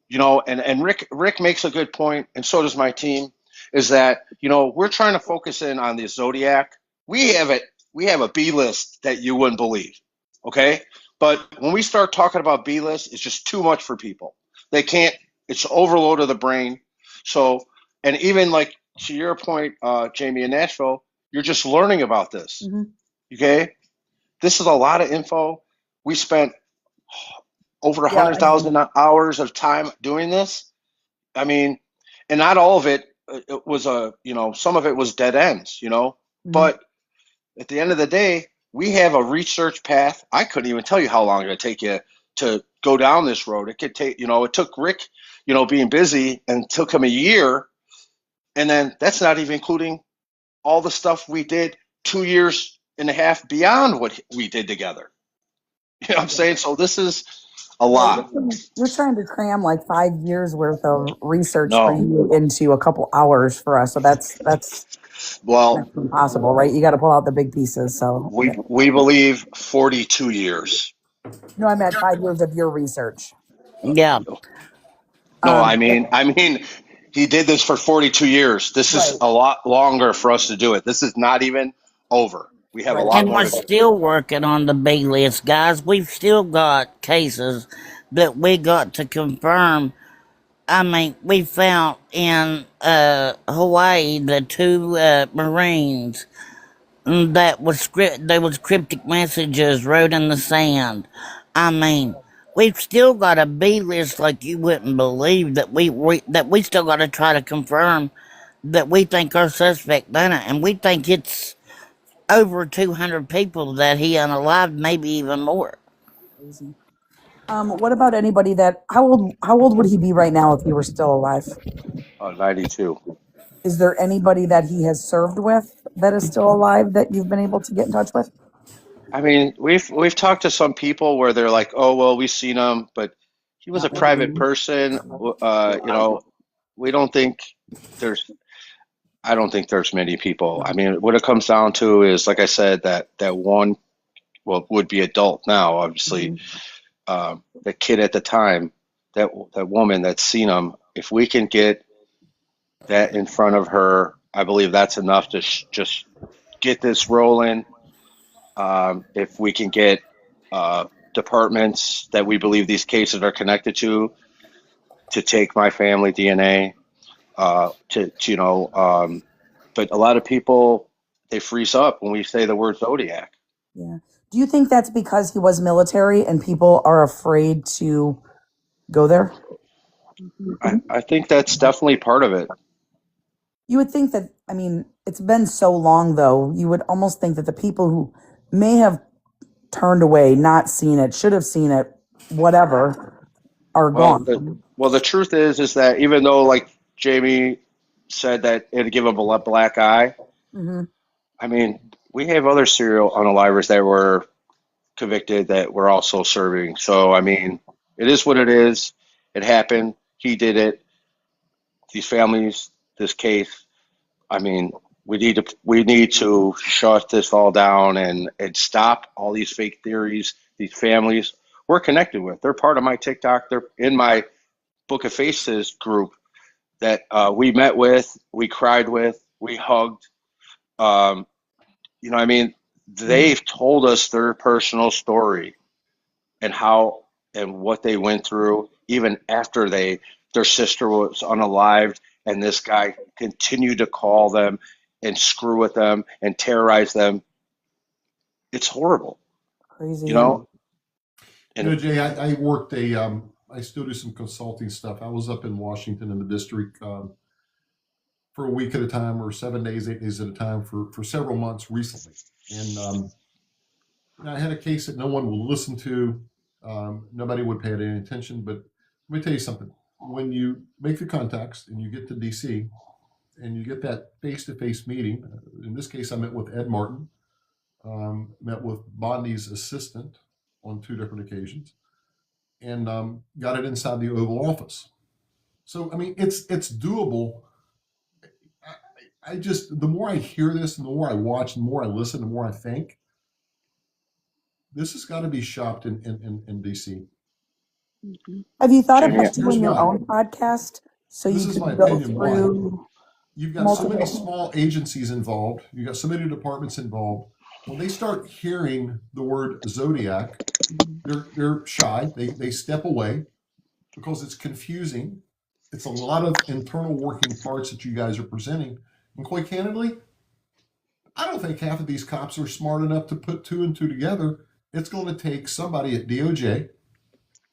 you know, and Rick makes a good point, and so does my team, is that, you know, we're trying to focus in on the Zodiac. We have a B list that you wouldn't believe, okay? But when we start talking about B list, it's just too much for people. They can't. It's overload of the brain. So, and even like to your point, Jamie, in Nashville, you're just learning about this. Mm-hmm. Okay, this is a lot of info. We spent over 100,000 hours of time doing this. I mean, and not all of it. It was some of it was dead ends. Mm-hmm. But at the end of the day, we have a research path. I couldn't even tell you how long it would take you to go down this road. It could take, it took Rick, being busy, and took him a year. And then that's not even including all the stuff we did 2 years and a half beyond what we did together. You know what I'm saying? So this is a lot. You're trying to cram like 5 years worth of research No. for you into a couple hours for us. So that's Well, impossible, right? You got to pull out the big pieces. So we believe 42 years. no, I meant 5 years of your research. Yeah. No, I mean, he did this for 42 years. This is a lot longer for us to do it. This is not even over. We have a lot And more we're to do. still working on the B list, guys. We've still got cases that we got to confirm. I mean, we found in Hawaii the 2 Marines that was there was cryptic messages wrote in the sand. I mean, we've still got a B list like you wouldn't believe that we still got to try to confirm that we think our suspect done it, and we think it's over 200 people that he unalived, maybe even more. Crazy. What about anybody how old would he be right now if he were still alive? 92. Is there anybody that he has served with that is still alive that you've been able to get in touch with? I mean, we've talked to some people where they're like, oh, well, we've seen him, but he was a private person. We don't think I don't think there's many people. I mean, what it comes down to is, like I said, that one, well, would be adult now, obviously. The kid at the time, that woman that's seen him, if we can get that in front of her, I believe that's enough to just get this rolling. If we can get departments that we believe these cases are connected to take my family DNA, but a lot of people, they freeze up when we say the word Zodiac. Yeah. Do you think that's because he was military and people are afraid to go there? I think that's definitely part of it. You would think that, I mean, it's been so long though, you would almost think that the people who may have turned away, not seen it, should have seen it, whatever, are gone. The truth is that even though, like Jamie said, that it'd give him a black eye, Mm-hmm. I mean, we have other serial unalivers that were convicted that were also serving. So, I mean, it is what it is. It happened. He did it. These families, this case, I mean, we need to shut this all down and stop all these fake theories. These families we're connected with. They're part of my TikTok. They're in my Book of Faces group that we met with, we cried with, we hugged. I mean, they've told us their personal story and how and what they went through, even after their sister was unalived, and this guy continued to call them and screw with them and terrorize them. It's horrible. Crazy. Jay, I worked I still do some consulting stuff. I was up in Washington in the district for a week at a time, or 7 days, 8 days at a time for several months recently. And I had a case that no one would listen to. Nobody would pay it any attention. But let me tell you something. when you make the contacts and you get to DC and you get that face-to-face meeting, in this case, I met with Ed Martin, met with Bondi's assistant on 2 different occasions, and got it inside the Oval Office. So, I mean, it's doable. I just, the more I hear this and the more I watch, the more I listen, the more I think, this has got to be shopped in DC. Have you thought Jamie, about Here's doing your why. own podcast so This you is my could go opinion why. through You've got so many multiple? small agencies involved. You've got so many departments involved. When they start hearing the word Zodiac, they're shy. They step away because it's confusing. It's a lot of internal working parts that you guys are presenting. And quite candidly, I don't think half of these cops are smart enough to put 2 and 2 together. It's going to take somebody at DOJ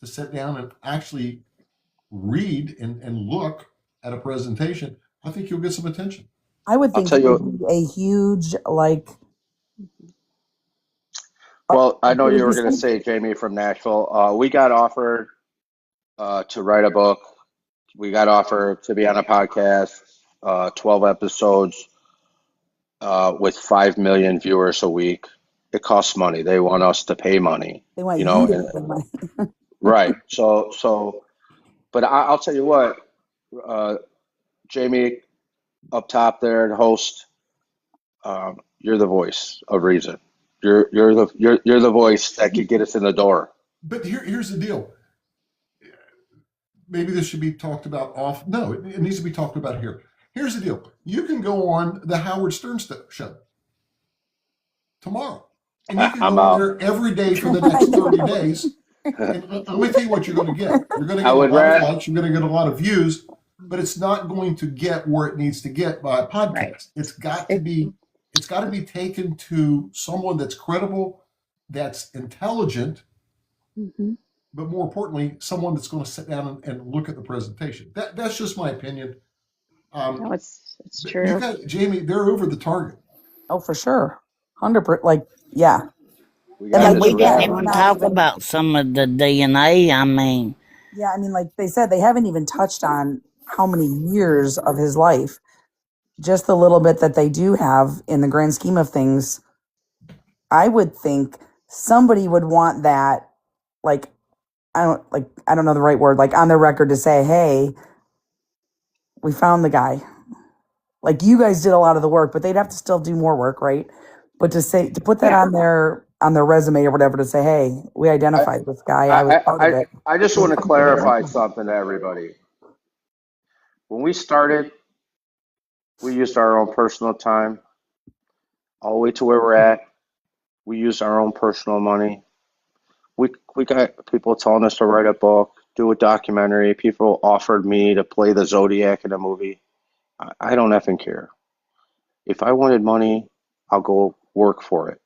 to sit down and actually read and look at a presentation. I think you'll get some attention. I would I'll think tell it you. would be a huge, like, Well, I know what did you you were going to say? say, Jamie from Nashville. We got offered to write a book. We got offered to be on a podcast, 12 episodes with 5 million viewers a week. It costs money. They want us to pay money, They want you you know, to and spend money. right. So, but I'll tell you what, Jamie, up top there, the host, you're the voice of reason. You're the voice that could get us in the door. But here's the deal. Maybe this should be talked about off. No, it needs to be talked about here. Here's the deal. You can go on the Howard Stern show tomorrow, and you can I'm go on out. there every day for the next 30 days. And let me tell you what you're going to get. You're going to I get a would lot of rather. likes. You're going to get a lot of views, but it's not going to get where it needs to get by a podcast. Right. It's got to be taken to someone that's credible, that's intelligent, but more importantly, someone that's going to sit down and look at the presentation. That's just my opinion. No, it's You true. got Jamie. They're over the target. Oh, for sure. 100%. Like, yeah. We And got And like this. we they didn't said, Around. we're even not talk even, about some of the DNA. I mean, yeah, I mean, like they said, they haven't even touched on how many years of his life. Just the little bit that they do have in the grand scheme of things, I would think somebody would want that, like, I don't know the right word, like on their record to say, hey, we found the guy. Like you guys did a lot of the work, but they'd have to still do more work, right? But to put that Yeah. on their resume or whatever to say, hey, we identified this guy, I was part of it. I just want to clarify something to everybody. When we started, we used our own personal time all the way to where we're at. We used our own personal money. We got people telling us to write a book, do a documentary. People offered me to play the Zodiac in a movie. I don't effing care. If I wanted money, I'll go work for it.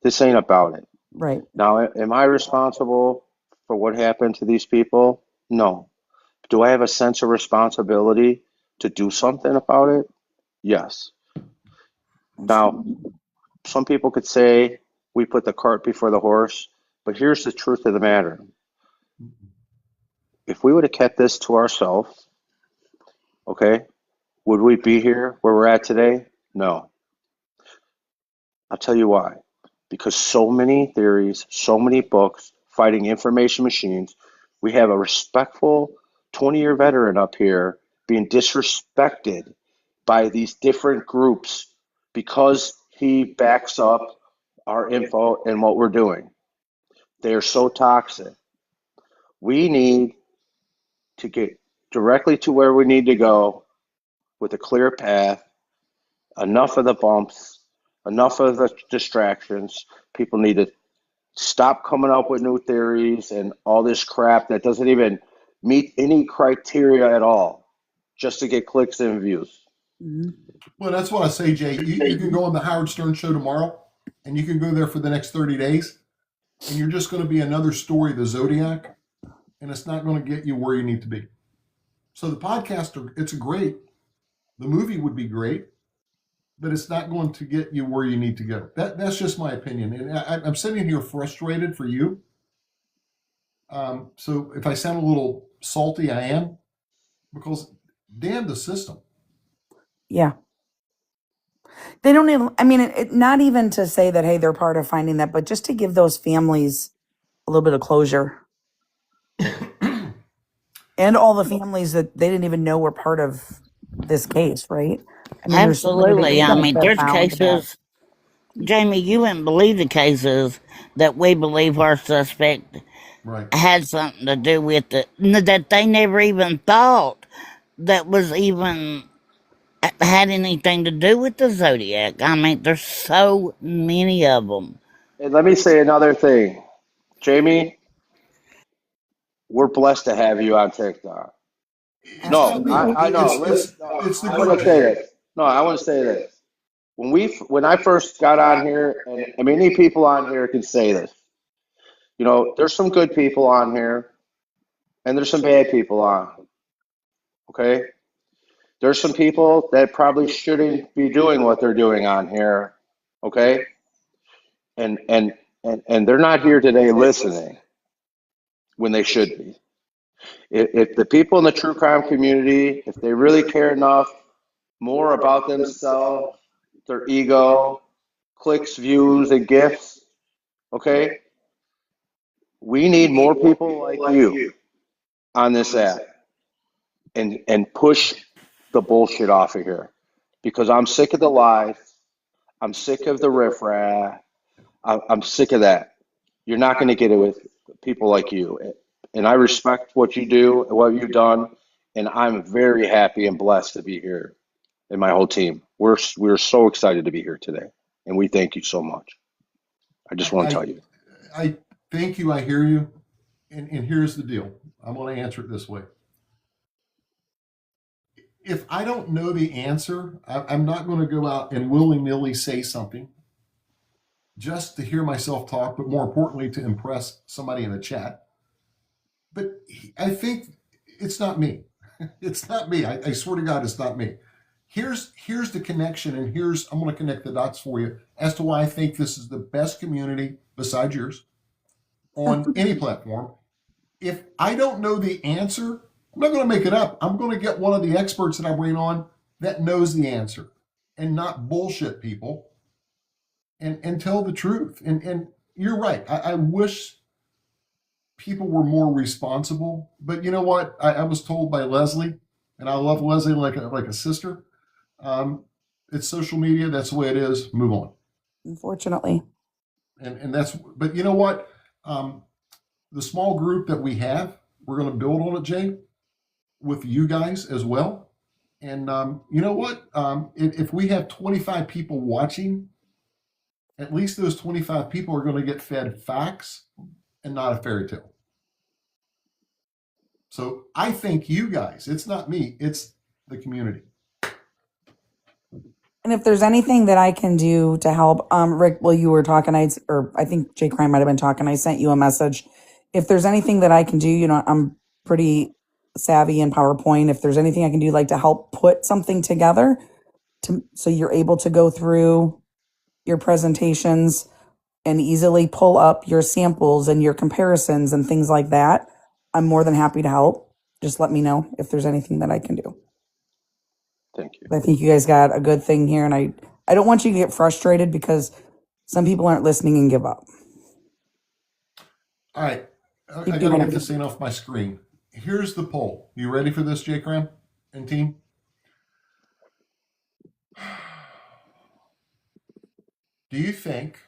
This ain't about it. Right. Now, am I responsible for what happened to these people? No. Do I have a sense of responsibility to do something about it? Yes. Now, some people could say we put the cart before the horse, but here's the truth of the matter. If we would have kept this to ourselves, okay, would we be here where we're at today? No. I'll tell you why. Because so many theories, so many books fighting information machines, we have a respectful 20-year veteran up here being disrespected by these different groups because he backs up our info and what we're doing. They are so toxic. We need to get directly to where we need to go with a clear path, enough of the bumps, enough of the distractions. People need to stop coming up with new theories and all this crap that doesn't even meet any criteria at all just to get clicks and views. Well, that's what I say, Jay. You can go on the Howard Stern show tomorrow, and you can go there for the next 30 days, and you're just going to be another story of the Zodiac, and it's not going to get you where you need to be. So the podcast, it's great. The movie would be great, but it's not going to get you where you need to go. That's just my opinion. And I'm sitting here frustrated for you. So if I sound a little salty, I am. because damn the system. Yeah. They don't even, I mean, not even to say that, hey, they're part of finding that, but just to give those families a little bit of closure. And all the families that they didn't even know were part of this case, right? I mean, there's so many Absolutely. I mean, that there's found that. cases, Jamie, you wouldn't believe the cases that we believe our suspect Right. had something to do with it, that they never even thought that was even had anything to do with the Zodiac. I mean, there's so many of them. And let me say another thing, Jamie. We're blessed to have you on TikTok. It's not No, me. I know. It's the I want group, to say Jay. this. No, I want to say this. When I first got on here, and many people on here can say this. You know, there's some good people on here, and there's some bad people on. Okay, there's some people that probably shouldn't be doing what they're doing on here. Okay, and they're not here today listening when they should be. If the people in the true crime community, if they really care enough more about themselves, their ego, clicks, views, and gifts, okay, we need more people like you on this app and push the bullshit off of here because I'm sick of the lies. I'm sick of the riffraff. I'm sick of that. You're not going to get it with people like you. And I respect what you do and what you've done. And I'm very happy and blessed to be here and my whole team. We're so excited to be here today. And we thank you so much. I just want to I, tell you. I thank you. I hear you. And here's the deal. I'm going to answer it this way. If I don't know the answer, I'm not going to go out and willy-nilly say something just to hear myself talk, but more importantly, to impress somebody in the chat. But I think it's not me. It's not me. I swear to God, it's not me. Here's the connection, and I'm going to connect the dots for you as to why I think this is the best community besides yours on any platform. If I don't know the answer, I'm not going to make it up. I'm going to get one of the experts that I bring on that knows the answer and not bullshit people and tell the truth. And you're right. I wish people were more responsible. But you know what? I was told by Leslie, and I love Leslie like a sister. It's social media. That's the way it is. Move on. Unfortunately. And that's. But you know what? The small group that we have, we're going to build on it, Jay, with you guys as well. And you know what? If we have 25 people watching, at least those 25 people are going to get fed facts and not a fairy tale. So I thank you guys. It's not me, it's the community. And if there's anything that I can do to help, Rick, while you were talking, I think Jay Crime might have been talking. I sent you a message. If there's anything that I can do, you know, I'm pretty savvy in PowerPoint. If there's anything I can do, like to help put something together, so you're able to go through your presentations and easily pull up your samples and your comparisons and things like that, I'm more than happy to help. Just let me know if there's anything that I can do. Thank you. I think you guys got a good thing here, and I don't want you to get frustrated because some people aren't listening and give up. All right. I got to get this thing off my screen. Here's the poll. You ready for this, Jay Cram and team? Do you think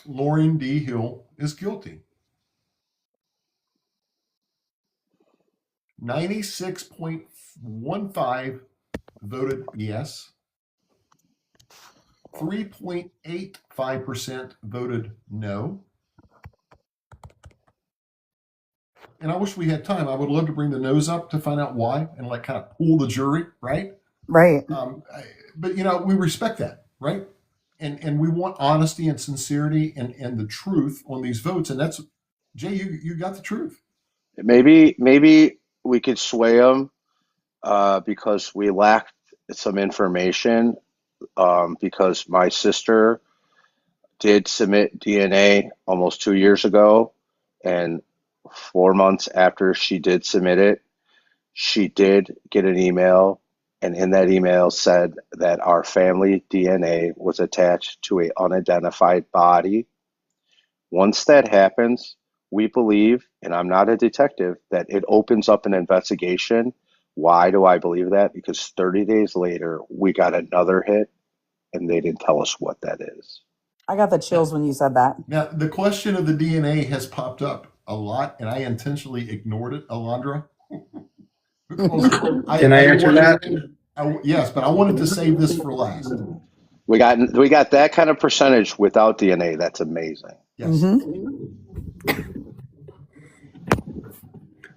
Lauren D. Hill is guilty? 96.15 voted yes. 3.85% voted no. And I wish we had time. I would love to bring the nose up to find out why and like kind of pool the jury, right? Right. But you know, we respect that, right? And we want honesty and sincerity and the truth on these votes. And that's, Jay, you got the truth. Maybe we could sway them because we lacked some information because my sister did submit DNA almost 2 years ago, and 4 months after she did submit it, she did get an email, and in that email said that our family DNA was attached to an unidentified body. Once that happens, we believe, and I'm not a detective, that it opens up an investigation. Why do I believe that? Because 30 days later, we got another hit, and they didn't tell us what that is. I got the chills when you said that. Now, the question of the DNA has popped up a lot, and I intentionally ignored it, Alondra. Can I answer that? Yes, but I wanted to save this for last. We got that kind of percentage without DNA. That's amazing. Yes.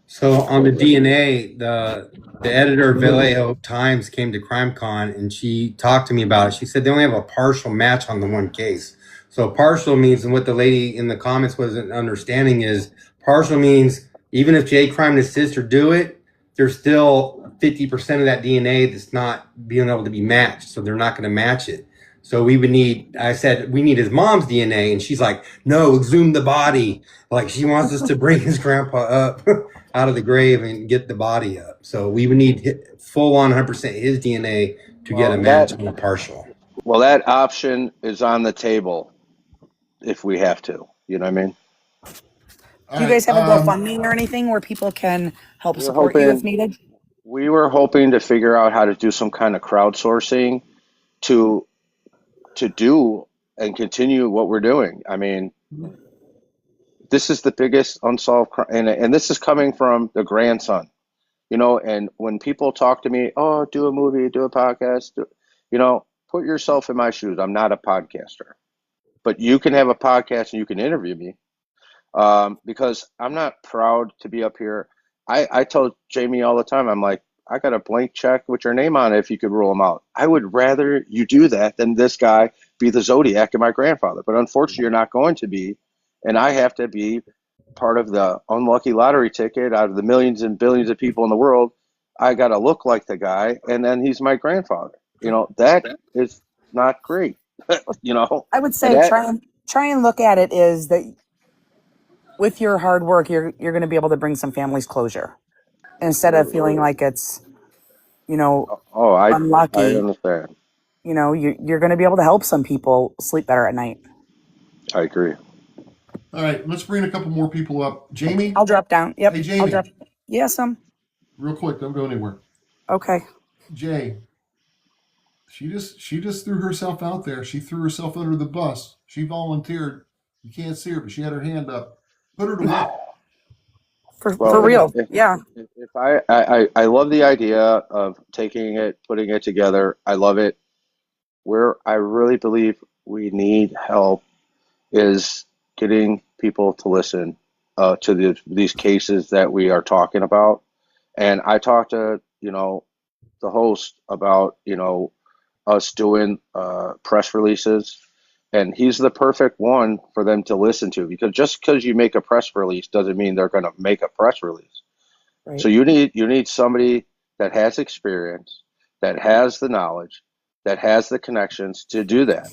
So on the DNA, the editor of Vallejo Times came to CrimeCon and she talked to me about it. She said they only have a partial match on the one case. So partial means, and what the lady in the comments wasn't understanding is, partial means even if Jay Crime and his sister do it, there's still 50% of that DNA that's not being able to be matched. So they're not going to match it. So we would need, I said, we need his mom's DNA. And she's like, no, exhume the body. Like she wants us to bring his grandpa up out of the grave and get the body up. So we would need full on 100% his DNA to get a match on a partial. Well, that option is on the table if we have to. You know what I mean? Do you guys have a GoFundMe or anything where people can help support you if needed? We were hoping to figure out how to do some kind of crowdsourcing to do and continue what we're doing. I mean, this is the biggest unsolved crime, and this is coming from the grandson, you know. And when people talk to me, oh, do a movie, do a podcast, you know, put yourself in my shoes. I'm not a podcaster, but you can have a podcast and you can interview me, because I'm not proud to be up here. I tell Jamie all the time, I'm like, I got a blank check with your name on it if you could rule them out. I would rather you do that than this guy be the Zodiac and my grandfather. But unfortunately, you're not going to be. And I have to be part of the unlucky lottery ticket out of the millions and billions of people in the world. I got to look like the guy, and then he's my grandfather. You know, that is not great. You know, I would say try and look at it is that with your hard work, you're going to be able to bring some families closure instead of feeling like it's, you know, unlucky. I understand. You know, you're going to be able to help some people sleep better at night. I agree. All right, let's bring a couple more people up. Jamie? I'll drop down. Yep. Hey, Jamie. I'll drop. Yes, real quick, don't go anywhere. Okay. Jay, she just threw herself out there. She threw herself under the bus. She volunteered. You can't see her, but she had her hand up. Put her to work. For real. Yeah. If I love the idea of taking it, putting it together. I love it. Where I really believe we need help is getting people to listen to these cases that we are talking about. And I talked to, you know, the host about, you know, us doing press releases, and he's the perfect one for them to listen to, because just because you make a press release doesn't mean they're going to make a press release. Right. So you need somebody that has experience, that has the knowledge, that has the connections to do that.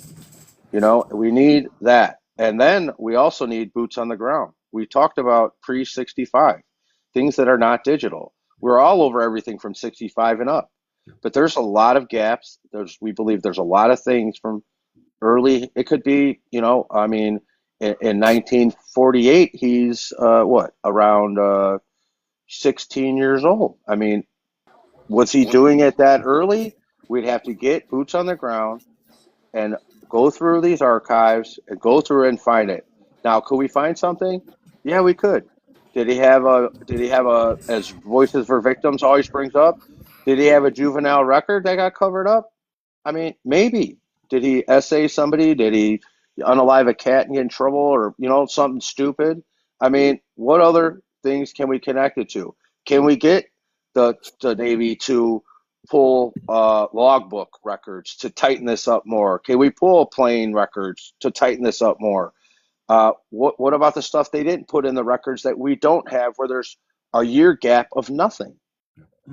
You know, we need that. And then we also need boots on the ground. We talked about pre-65, things that are not digital. We're all over everything from 65 and up. But there's a lot of gaps. We believe there's a lot of things from early. It could be, you know, I mean, in 1948, he's around 16 years old. I mean, was he doing it that early? We'd have to get boots on the ground and go through these archives and go through and find it. Now, could we find something? Yeah, we could. Did he have a, as Voices for Victims always brings up, did he have a juvenile record that got covered up? I mean, maybe. Did he essay somebody? Did he unalive a cat and get in trouble, or, you know, something stupid? I mean, what other things can we connect it to? Can we get the Navy to pull logbook records to tighten this up more? Can we pull plane records to tighten this up more? What about the stuff they didn't put in the records that we don't have, where there's a year gap of nothing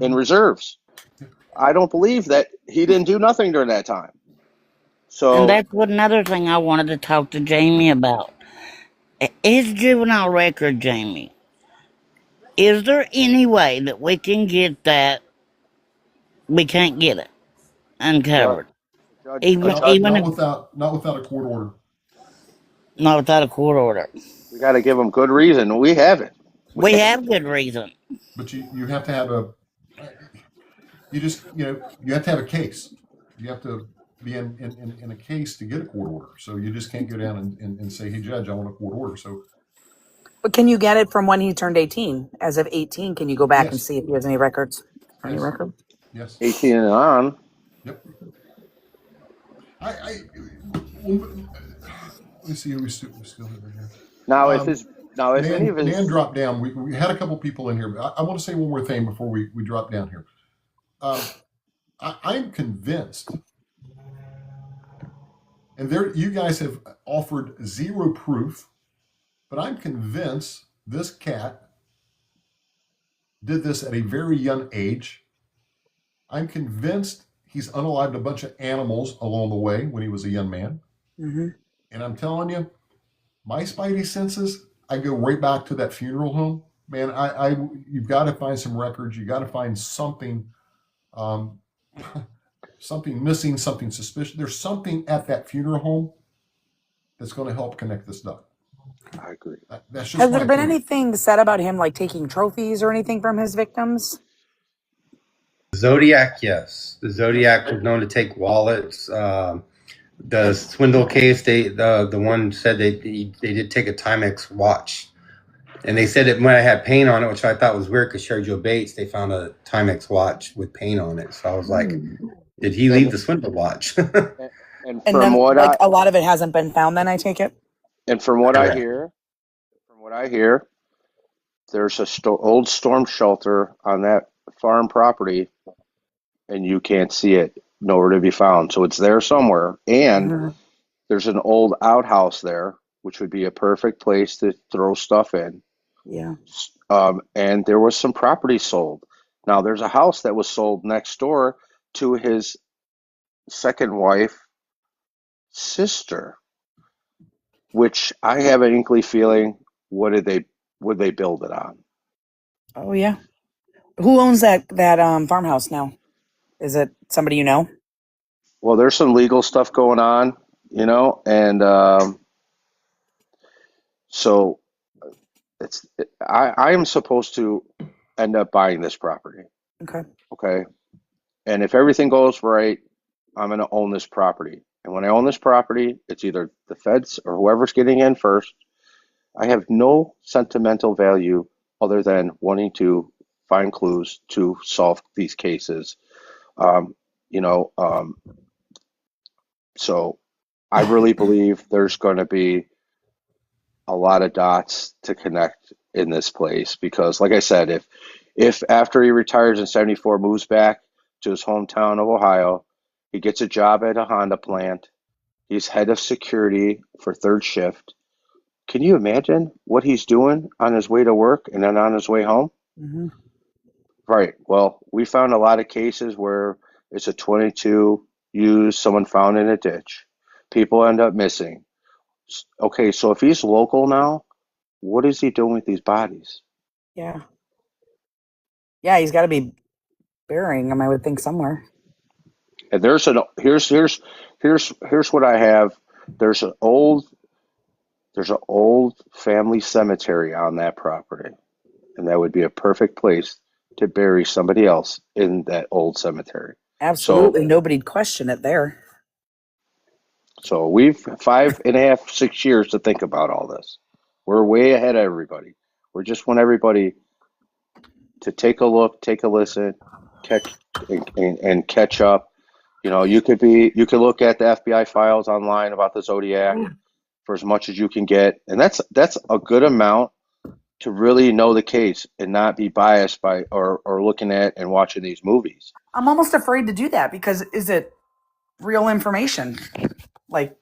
in reserves? I don't believe that he didn't do nothing during that time. So, and that's another thing I wanted to talk to Jamie about. His juvenile record, Jamie. Is there any way that we can get that? We can't get it uncovered, A even judge, Not if without a court order. not without a court order. we got to give them good reason. We have it. We have good reason. But you have to have you have to have a case. You have to be in a case to get a court order. So you just can't go down and say, hey, judge, I want a court order. So But can you get it from when he turned 18? As of 18, can you go back and yes, see if he has any records? Any yes, record? yes. 18 and on. Yep. Let me see who we still have here. Now, if any of his Nan dropped down. We had a couple people in here. But I want to say one more thing before we drop down here. I'm convinced, and you guys have offered zero proof, but I'm convinced this cat did this at a very young age. I'm convinced he's unalived a bunch of animals along the way when he was a young man. Mm-hmm. And I'm telling you, my spidey senses, I go right back to that funeral home. Man, you've got to find some records. You got to find something, something missing, something suspicious. There's something at that funeral home that's going to help connect this dot. I agree. That's just Has my there been opinion. anything said about him like taking trophies or anything from his victims? Zodiac, yes. The Zodiac was known to take wallets. The swindle case, the one said they did take a Timex watch, and they said it might have had paint on it, which I thought was weird because Sherry Joe Bates, they found a Timex watch with paint on it. So I was like, did he leave the swindle watch? And And from then, what like, a lot of it hasn't been found. Then I take it. from what I Correct. hear, there's a old storm shelter on that farm property, and you can't see it, nowhere to be found. So it's there somewhere, and Mhm. there's an old outhouse there, which would be a perfect place to throw stuff in. Yeah. And there was some property sold. Now there's a house that was sold next door to his second wife sister, which I have an inkly feeling would they build it on? Oh yeah. Who owns that farmhouse now? Is it somebody you know? Well, there's some legal stuff going on, and so I am supposed to end up buying this property, Okay. okay? And if everything goes right, I'm going to own this property. And when I own this property, it's either the feds or whoever's getting in first. I have no sentimental value other than wanting to find clues to solve these cases. Um, you know, um, so I really believe there's going to be a lot of dots to connect in this place because, like I said, if after he retires in '74 moves back to his hometown of Ohio, he gets a job at a Honda plant. He's head of security for third shift. Can you imagine what he's doing on his way to work and then on his way home? Mm-hmm. Right. Well, we found a lot of cases where it's a 22 used, someone found in a ditch. People end up missing. Okay, so if he's local now, what is he doing with these bodies? Yeah. Yeah, he's got to be burying them, I would think, somewhere. And here's what I have. There's an old family cemetery on that property, and that would be a perfect place to bury somebody else in that old cemetery. Absolutely. Nobody'd question it there. So we've 5.5, 6 years to think about all this. We're way ahead of everybody. We just want everybody to take a look, take a listen, and catch up. You could look at the FBI files online about the Zodiac for as much as you can get, and that's a good amount to really know the case and not be biased by or looking at and watching these movies. I'm almost afraid to do that because is it real information? Like,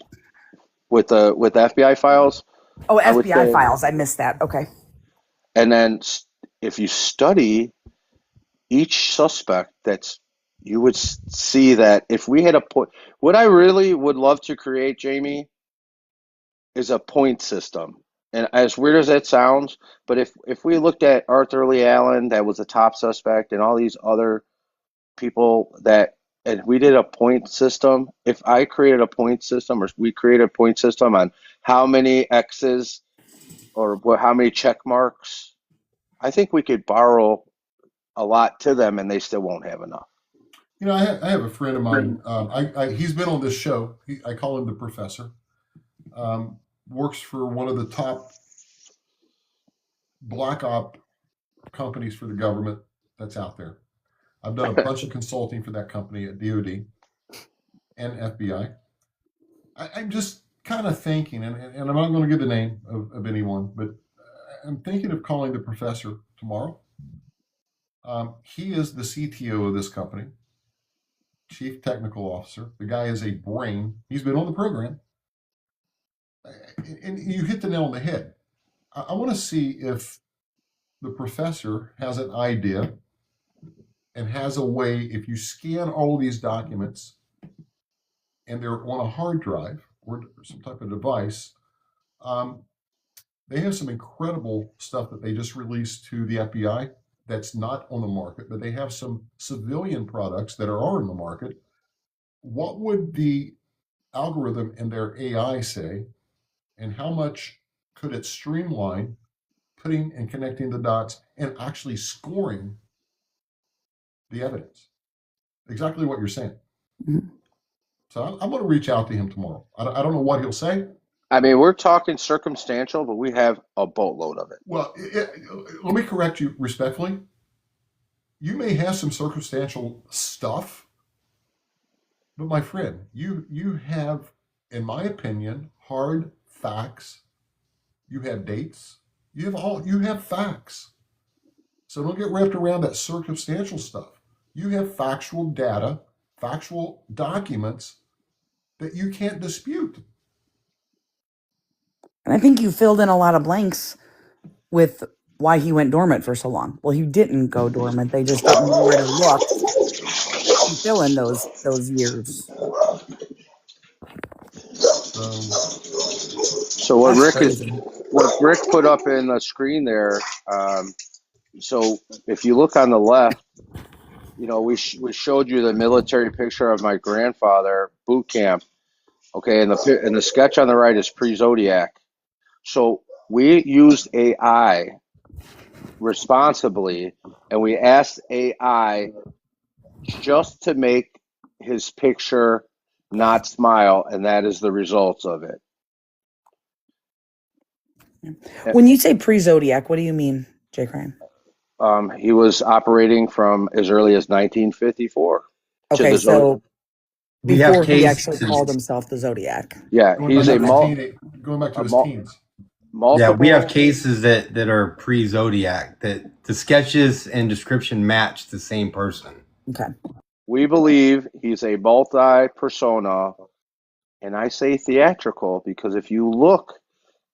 With FBI files, oh, I would FBI say- files. I missed that. Okay. and then if you study each suspect, you would see that if we had a point, what I really would love to create, Jamie, is a point system and as weird as that sounds, but if we looked at Arthur Lee Allen, that was a top suspect, and all these other people that, and we did a point system. If I created a point system, or we created a point system on how many X's or how many check marks, I think we could borrow a lot to them, and they still won't have enough. You know, I have a friend of mine. He's been on this show. I call him the professor. Works for one of the top black op companies for the government that's out there. I've done a bunch of consulting for that company at DOD and FBI. I'm just kind of thinking, and I'm not going to give the name of anyone, but I'm thinking of calling the professor tomorrow. He is the CTO of this company, Chief Technical Officer. The guy is a brain. He's been on the program. And you hit the nail on the head. I want to see if the professor has an idea and has a way, if you scan all these documents and they're on a hard drive or some type of device, they have some incredible stuff that they just released to the FBI that's not on the market, but they have some civilian products that are on the market. What would the algorithm and their AI say, and how much could it streamline putting and connecting the dots and actually scoring the evidence? Exactly what you're saying. Mhm. So I'm going to reach out to him tomorrow. I don't know what he'll say. I mean, we're talking circumstantial, but we have a boatload of it. Well, let me correct you respectfully. You may have some circumstantial stuff, but my friend, you have, in my opinion, hard facts. You have dates. You have facts. So don't get wrapped around that circumstantial stuff. You have factual data, factual documents that you can't dispute. And I think you filled in a lot of blanks with why he went dormant for so long. Well, he didn't go dormant. They just didn't know where to look to fill in those years. So what That's what Rick put up in the screen there. So if you look on the left, you know, we showed you the military picture of my grandfather boot camp. Okay, and the sketch on the right is pre-Zodiac. So we used AI responsibly, and we asked AI just to make his picture not smile, and that is the results of it. When you say pre-Zodiac, what do you mean, Jay Crime? He was operating from as early as 1954. Okay, so We have before he cases. actually called himself the Zodiac. Yeah, he's going a back to his teens. multiple. Yeah, we have cases that are pre-Zodiac, that the sketches and description match the same person. Okay. We believe he's a multi-persona, and I say theatrical because if you look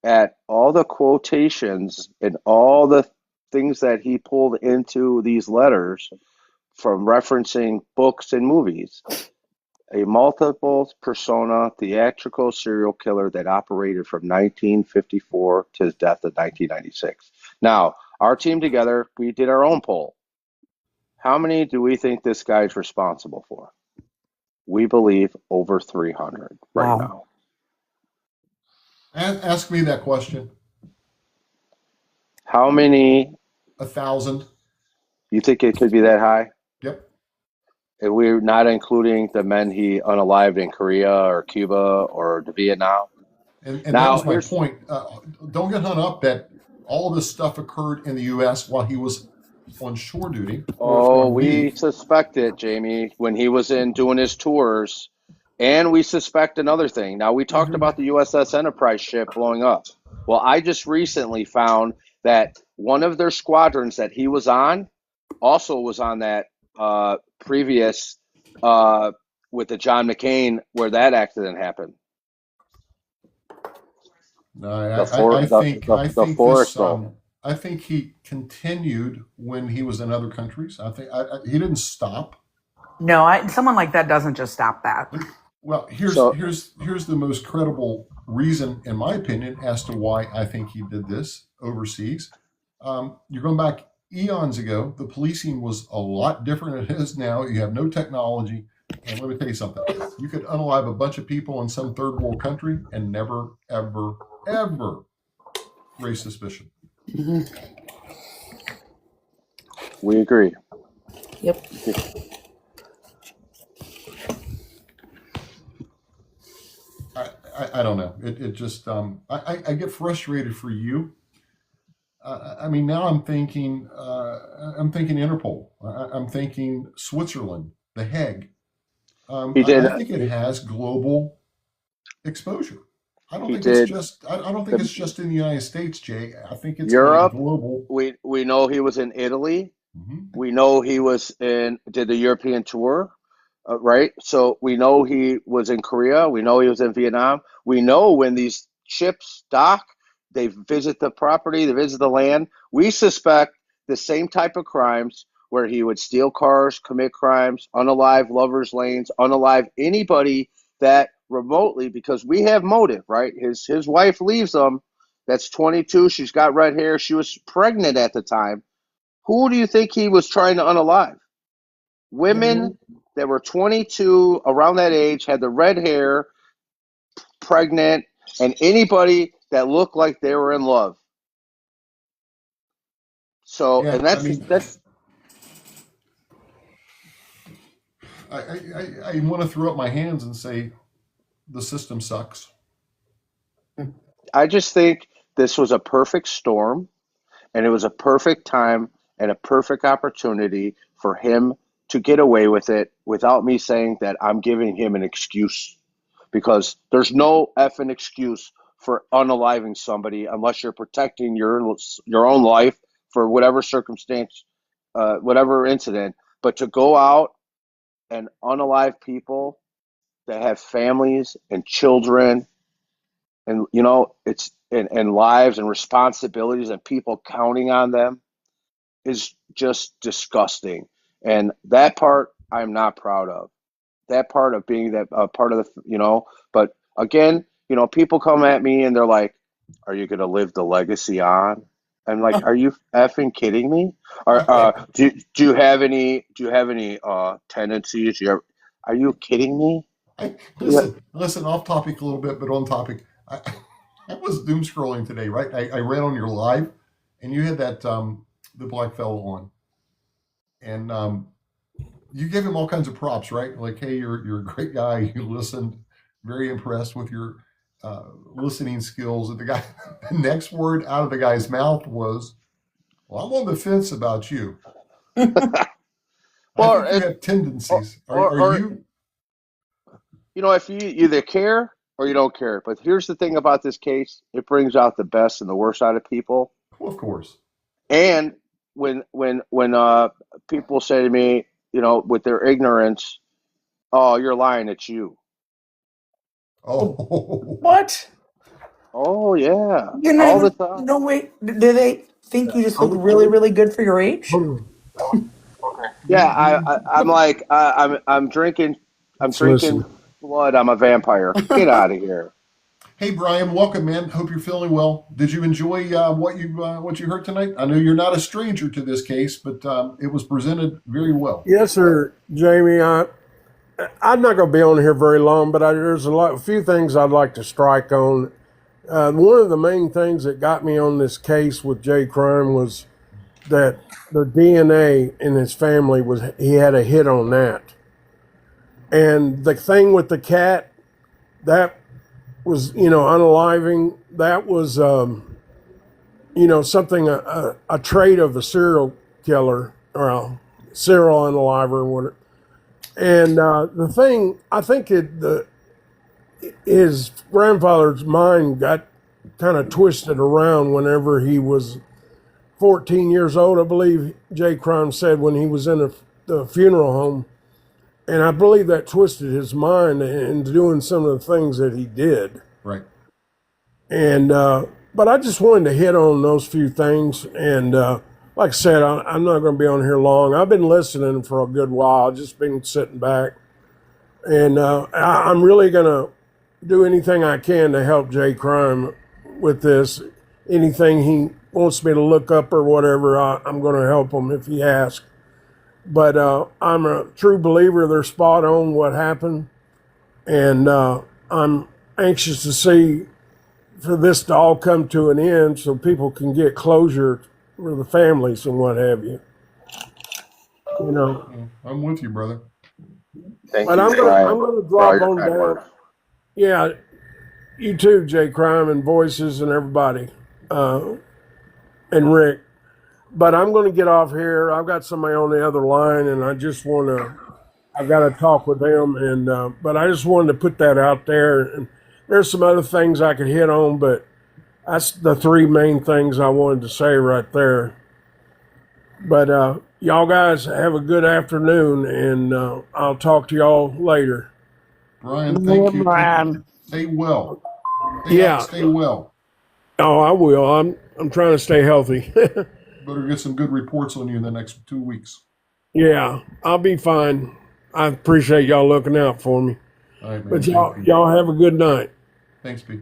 at all the quotations and all the things that he pulled into these letters from referencing books and movies, a multiple persona theatrical serial killer that operated from 1954 to his death in 1996. Now, our team together, we did our own poll. How many do we think this guy's responsible for? We believe over 300 right now. Ask me that question. How many? 1,000. You think it could be that high? Yep. And we're not including the men he unalived in Korea or Cuba or Vietnam. And Now, that was my point. Don't get hung up that all of this stuff occurred in the U.S. while he was on shore duty. Oh, we suspect it, Jamie, when he was in doing his tours. And we suspect another thing. Now, we talked about the USS Enterprise ship blowing up. Well, I just recently found that one of their squadrons that he was on also was on that previous with the John McCain where that accident happened. No, I think he continued when he was in other countries. I think he didn't stop. No, someone like that doesn't just stop that. Well, here's So here's here's the most credible reason, in my opinion, as to why I think he did this overseas. You're going back eons ago. The policing was a lot different than it is now. You have no technology, and let me tell you something: you could unalive a bunch of people in some third world country and never, ever, ever raise suspicion. we agree. Yep. I don't know. It just I get frustrated for you. I mean, now I'm thinking Interpol. I'm thinking Switzerland, The Hague. He did. I think it has global exposure. I don't He think it's did. just. I don't think it's just in the United States, Jay. I think it's got a Europe. global. We know he was in Italy. Mhm. We know he did the European tour, right? So we know he was in Korea. We know he was in Vietnam. We know when these ships dock, they visit the property, they visit the land. We suspect the same type of crimes where he would steal cars, commit crimes, unalive lovers' lanes, unalive anybody that remotely, because we have motive, right? His wife leaves him. That's 22. She's got red hair. She was pregnant at the time. Who do you think he was trying to unalive? Yeah, Women that were 22, around that age, had the red hair, pregnant, and anybody that looked like they were in love. So, yeah. and I mean, that's I want to throw up my hands and say the system sucks. I just think this was a perfect storm, and it was a perfect time and a perfect opportunity for him to get away with it without me saying that I'm giving him an excuse, because there's no effing excuse for unaliving somebody unless you're protecting your own life for whatever circumstance, whatever incident. But to go out and unalive people that have families and children, and it's and lives and responsibilities and people counting on them, is just disgusting. And that part I'm not proud of. That part of being that part of but again, people come at me and they're like, are you going to live the legacy on? I'm like, are you effing kidding me? Or do you have any tendencies? Are you kidding me? Yeah. Listen, off topic a little bit, but on topic. I was doom scrolling today, right? I read on your live, and you had that the black fellow on, and you gave him all kinds of props, right? Like, hey, you're a great guy. You listened, very impressed with your listening skills. And the guy, the next word out of the guy's mouth was, "Well, I'm on the fence about you. I Or think you have tendencies. or You?" if you either care or you don't care. But here's the thing about this case: it brings out the best and the worst out of people. Well, of course. And when people say to me, with their ignorance, "Oh, you're lying. It's you." Oh, What? Oh yeah, You're not all the even. time. No way. Do they think you just look really, really good for your age? Yeah, you. I'm like I'm drinking Let's drinking listen. blood. I'm a vampire. Get out of here. Hey Brian, welcome, man. Hope you're feeling well. Did you enjoy what you heard tonight? I know you're not a stranger to this case, but it was presented very well. Yes, sir, Jamie. I'm not going to be on here very long, but there's a few things I'd like to strike on. One of the main things that got me on this case with Jay Crime was that the DNA in his family he had a hit on that, and the thing with the cat that was unaliving, that was something a trait of a serial killer or a serial unaliver or whatever. And the thing, I think his grandfather's mind got kind of twisted around whenever he was 14 years old, I believe Jay Crime said, when he was in the funeral home. And I believe that twisted his mind into doing some of the things that he did. Right. And but I just wanted to hit on those few things. And like I said, I'm not going to be on here long. I've been listening for a good while. I've just been sitting back. And I'm really going to do anything I can to help Jay Crime with this. Anything he wants me to look up or whatever, I'm going to help him if he asks. But I'm a true believer they're spot on what happened. And I'm anxious to see for this to all come to an end so people can get closure for the families and what have you. You know. Yeah, I'm with you, brother. Thank But you, I'm Brian, going to for all drop your on kind down. words. Yeah, you too, Jay Crime and Voices and everybody, and Rick. But I'm going to get off here. I've got somebody on the other line, and I just want to. I've got to talk with them, and but I just wanted to put that out there. And there's some other things I could hit on, but that's the three main things I wanted to say right there. But y'all guys have a good afternoon, and I'll talk to y'all later. Brian, thank you. Brian. Stay well. Yeah. Stay well. Oh, I will. I'm trying to stay healthy. Better get some good reports on you in the next 2 weeks. Yeah, I'll be fine. I appreciate y'all looking out for me. All right, man. But y'all have a good night. Thanks, Pete.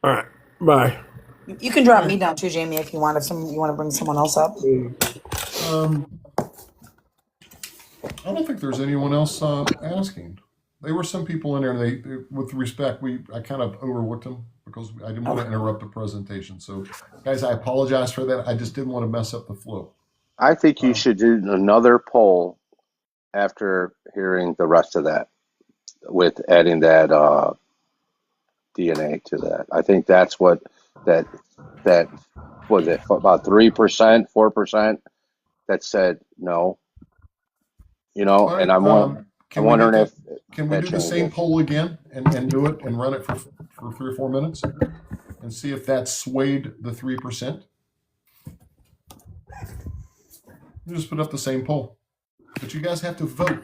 All right. Bye. You can drop me down too, Jamie, if you want. If you want to bring someone else up. I don't think there's anyone else asking. There were some people in there. They with respect, I kind of overlooked them because I didn't want to interrupt the presentation. So, guys, I apologize for that. I just didn't want to mess up the flow. I think you should do another poll after hearing the rest of that, with adding that DNA to that. I think that's what that was it about 3%, 4% that said no. You know, All right, and I'm wondering if can we that do the same changes. poll again and do it and run it for 3 or 4 minutes and see if that swayed the 3%? You just put up the same poll, but you guys have to vote.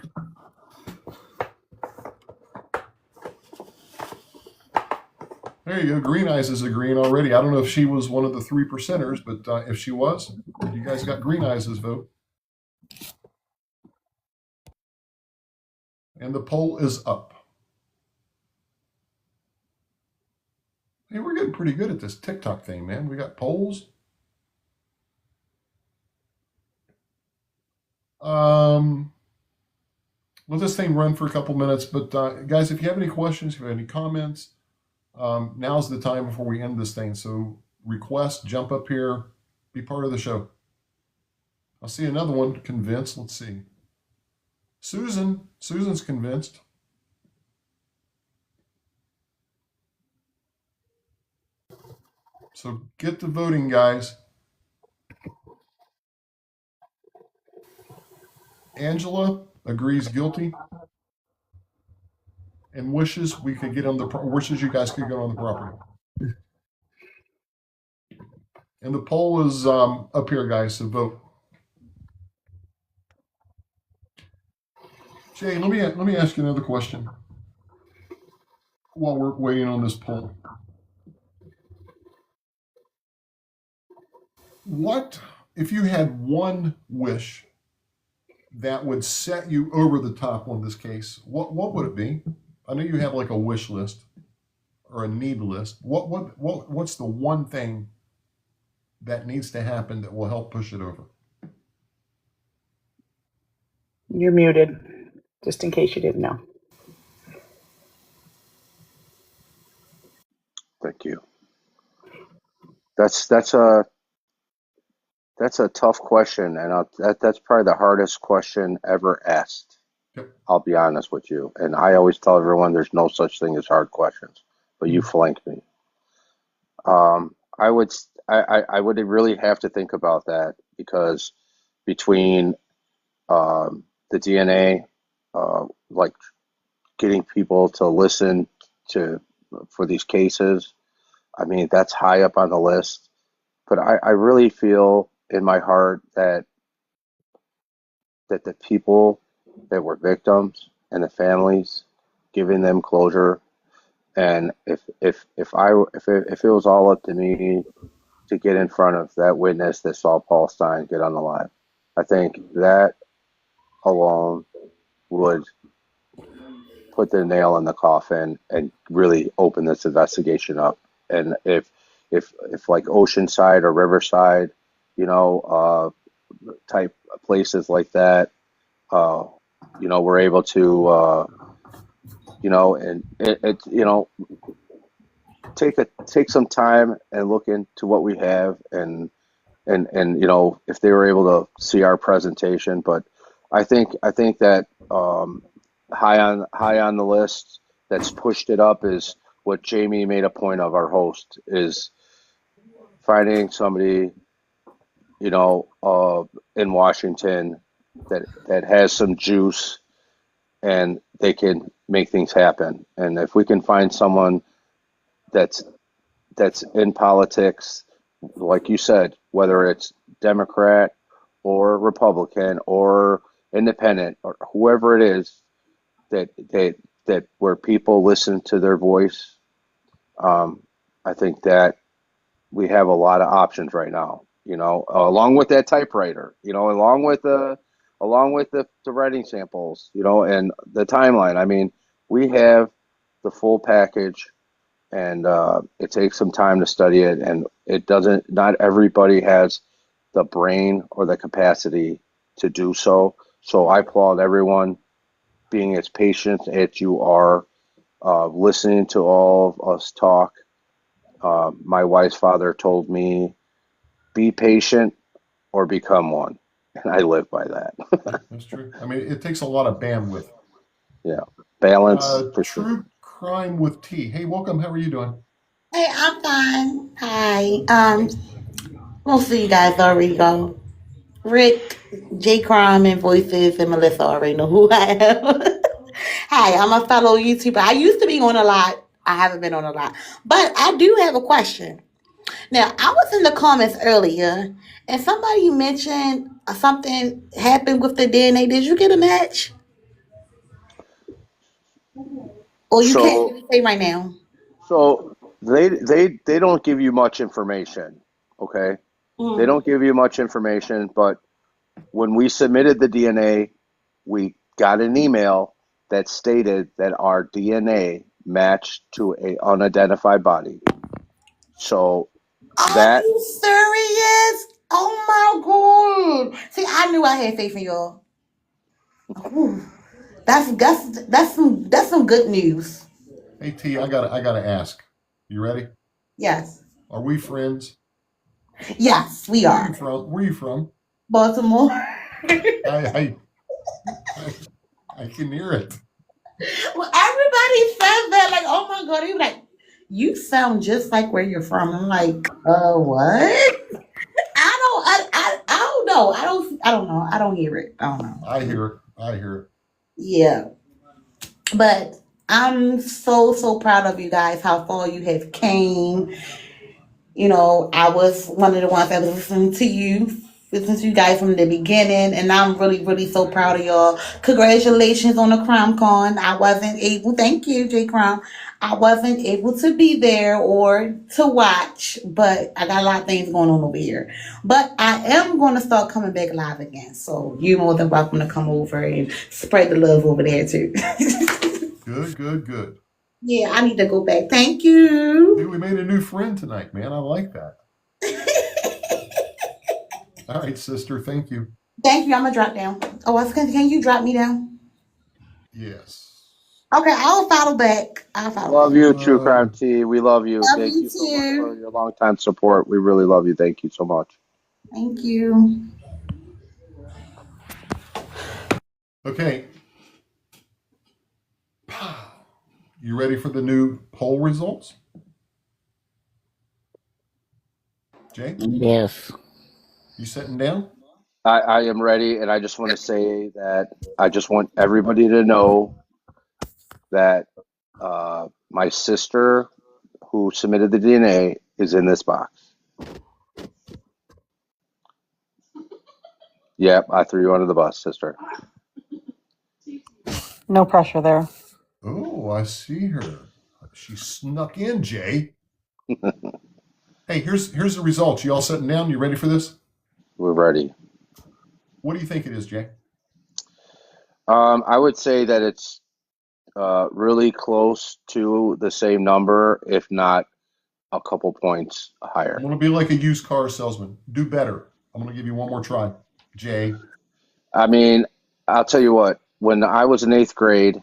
There you go. Green Eyes is agreeing already. I don't know if she was one of the 3%ers, but if she was, you guys got Green Eyes' vote. And the poll is up. Hey, we're getting pretty good at this TikTok thing, man. We got polls. Let this thing run for a couple minutes. But guys, if you have any questions, if you have any comments, now's the time before we end this thing. So request, jump up here, be part of the show. I'll see another one convinced. Let's see. Susan's convinced. So get the voting, guys. Angela agrees guilty and wishes we could get on the wishes you guys could get on the property. And the poll is up here, guys. So vote. Jay, let me ask you another question while we're waiting on this poll. What if you had one wish that would set you over the top on this case? What would it be? I know you have like a wish list or a need list. What's the one thing that needs to happen that will help push it over? You're muted, just in case you didn't know. Thank you. That's a tough question, and that's probably the hardest question ever asked. Yep. I'll be honest with you, and I always tell everyone there's no such thing as hard questions, but you flanked me. I would really have to think about that, because between the DNA, like getting people to listen for these cases, I mean, that's high up on the list. But I really feel in my heart that the people that were victims and the families, giving them closure, and if it was all up to me to get in front of that witness that saw Paul Stein get unalive, I think that alone would put the nail in the coffin and really open this investigation up. And if like Oceanside or Riverside, type places like that, we're able to, and take some time and look into what we have, and if they were able to see our presentation. But I think that high on the list that's pushed it up is what Jamie made a point of, our host, is finding somebody in Washington that has some juice and they can make things happen. And if we can find someone that's in politics, like you said, whether it's Democrat or Republican or independent or whoever it is, that where people listen to their voice, I think that we have a lot of options right now, along with that typewriter, along with the writing samples, and the timeline. I mean, we have the full package, and it takes some time to study it, and not everybody has the brain or the capacity to do so. So I applaud everyone being as patient as you are, listening to all of us talk. My wife's father told me, be patient or become one. And I live by that. That's true. I mean, it takes a lot of bandwidth. Yeah. Balance. For True sure. Crime with T. Hey, welcome. How are you doing? Hey, I'm fine. Hi. Most of you guys already go. Rick, J. Crime, and Voices, and Melissa already know who I am. Hi, I'm a fellow YouTuber. I used to be on a lot. I haven't been on a lot. But I do have a question. Now, I was in the comments earlier, and somebody mentioned something happened with the DNA. Did you get a match? Or you can't really say right now? So they don't give you much information, okay? Mm. They don't give you much information, but when we submitted the DNA, we got an email that stated that our DNA matched to a unidentified body. So Are you serious? Oh my god! See, I knew I had faith in y'all. Ooh, that's some good news. Hey T, I gotta ask. You ready? Yes. Are we friends? Yes, we are. Where you from? Baltimore. I can hear it. Well, everybody says that, like, oh my god, you're like, you sound just like where you're from. I'm like, what? I don't know. I don't know. I don't hear it. I don't know. I hear it. Yeah. But I'm so proud of you guys, how far you have came. I was one of the ones that was listening to you guys from the beginning, and I'm really so proud of y'all. Congratulations on the Crime Con. I wasn't able, thank you, J Crime. I wasn't able to be there or to watch, but I got a lot of things going on over here. But I am going to start coming back live again, so you're more than welcome to come over and spread the love over there too. Good. Yeah, I need to go back. Thank you. Hey, we made a new friend tonight, man. I like that. All right, sister. Thank you. Thank you. I'm gonna drop down. Oh, can you drop me down? Yes. Okay, I'll follow back. Love you, True Crime T. We love you. Love Thank you you so much too. for your long-time support. We really love you. Thank you so much. Thank you. Okay. You ready for the new poll results? Jay? Yes. You sitting down? I am ready, and I just want to say that I just want everybody to know that my sister, who submitted the DNA, is in this box. Yep, I threw you under the bus, sister. No pressure there. Oh, I see her. She snuck in, Jay. Hey, here's the results. You all sitting down? You ready for this? We're ready. What do you think it is, Jay? I would say that it's really close to the same number, if not a couple points higher. I'm going to be like a used car salesman. Do better. I'm going to give you one more try, Jay. I mean, I'll tell you what, when I was in eighth grade,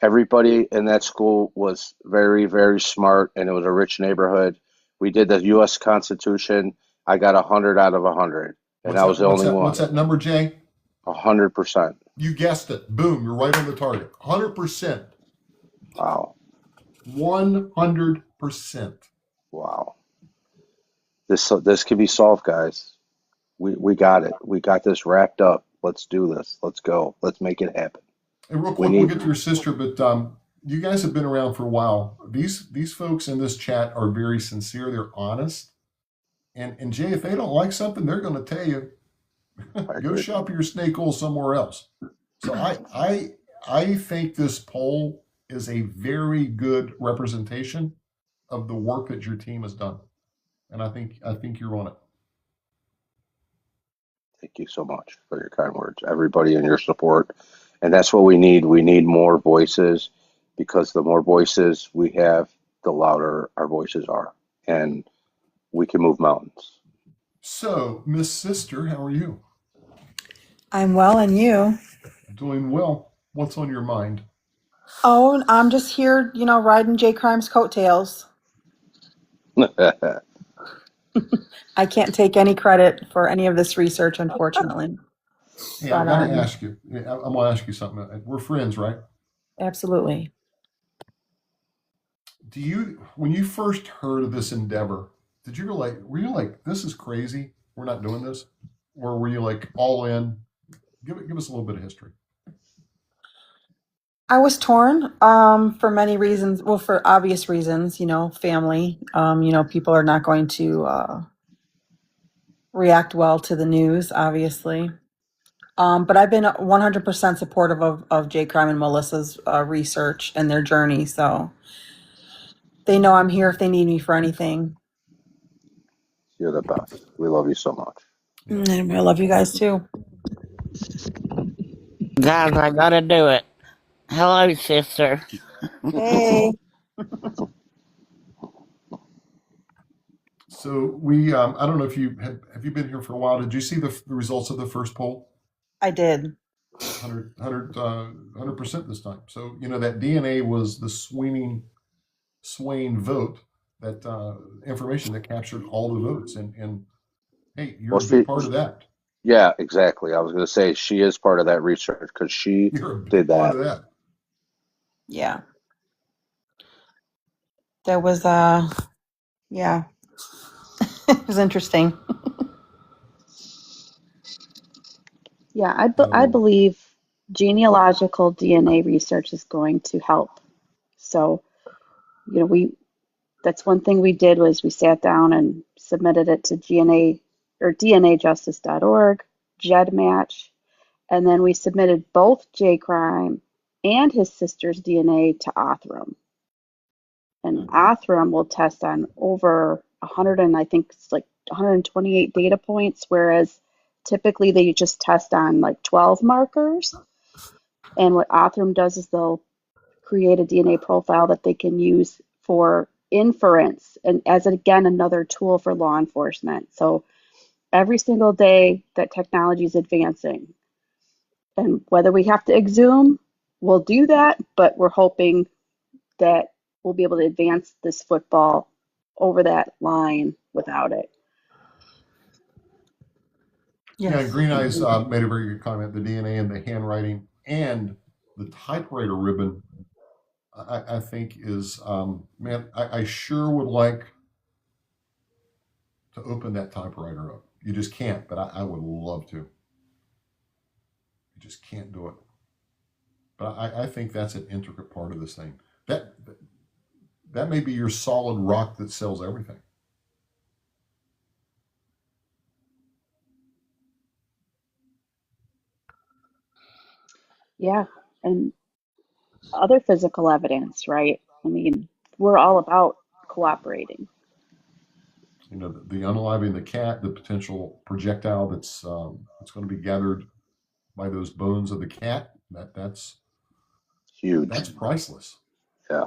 everybody in that school was very, very smart, and it was a rich neighborhood. We did the U.S. Constitution. I got 100 out of 100, and I was the only one. What's that number, Jay? 100%. You guessed it. Boom, you're right on the target. 100%. Wow. 100%. Wow. This can be solved, guys. We got it. We got this wrapped up. Let's do this. Let's go. Let's make it happen. And real quick, we'll get to your sister, but you guys have been around for a while. These folks in this chat are very sincere. They're honest. And Jay, if they don't like something, they're going to tell you, go shop your snake oil somewhere else. So I think this poll is a very good representation of the work that your team has done. And I think you're on it. Thank you so much for your kind words, everybody, and your support. And that's what we need. We need more voices, because the more voices we have, the louder our voices are. And we can move mountains. So, Miss Sister, how are you? I'm well, and you? Doing well. What's on your mind? Oh, I'm just here, riding J Crime's coattails. I can't take any credit for any of this research, unfortunately. Hey, I'm going to ask you. I'm going to ask you something. We're friends, right? Absolutely. When you first heard of this endeavor, were you like, this is crazy, we're not doing this? Or were you like all in? Give us a little bit of history. I was torn for many reasons. Well, for obvious reasons, family. People are not going to react well to the news, obviously. But I've been 100% supportive of J Crime and Melissa's research and their journey. So they know I'm here if they need me for anything. You're the best. We love you so much. And I love you guys too. Guys, I gotta do it. Hello, sister. Hey. So I don't know if you have you been here for a while. Did you see the results of the first poll? I did. 100% this time. So, that DNA was the swaying vote, that information that captured all the votes. And hey, you're a big part of that. Yeah, exactly. I was going to say she is part of that research, because she did that. Part of that. Yeah. There was yeah. It was interesting. Yeah, I believe genealogical DNA research is going to help. So, that's one thing we did, was we sat down and submitted it to DNAjustice.org, GEDmatch, and then we submitted both J Crime and his sister's DNA to Othram. And Othram will test on over 100, and I think it's like 128 data points, whereas typically they just test on like 12 markers. And what Othram does is they'll create a DNA profile that they can use for inference, and as again another tool for law enforcement. So every single day that technology is advancing, and whether we have to exhume, we'll do that, but we're hoping that we'll be able to advance this football over that line without it. Yes. Yeah, Green Eyes made a very good comment. The DNA and the handwriting and the typewriter ribbon, I think is, man, I sure would like to open that typewriter up. You just can't, but I would love to. You just can't do it. But I think that's an intricate part of this thing. That may be your solid rock that sells everything. Yeah, and other physical evidence, right? I mean, we're all about cooperating. The unaliving the cat, the potential projectile that's going to be gathered by those bones of the cat. That's Huge. That's priceless. Yeah.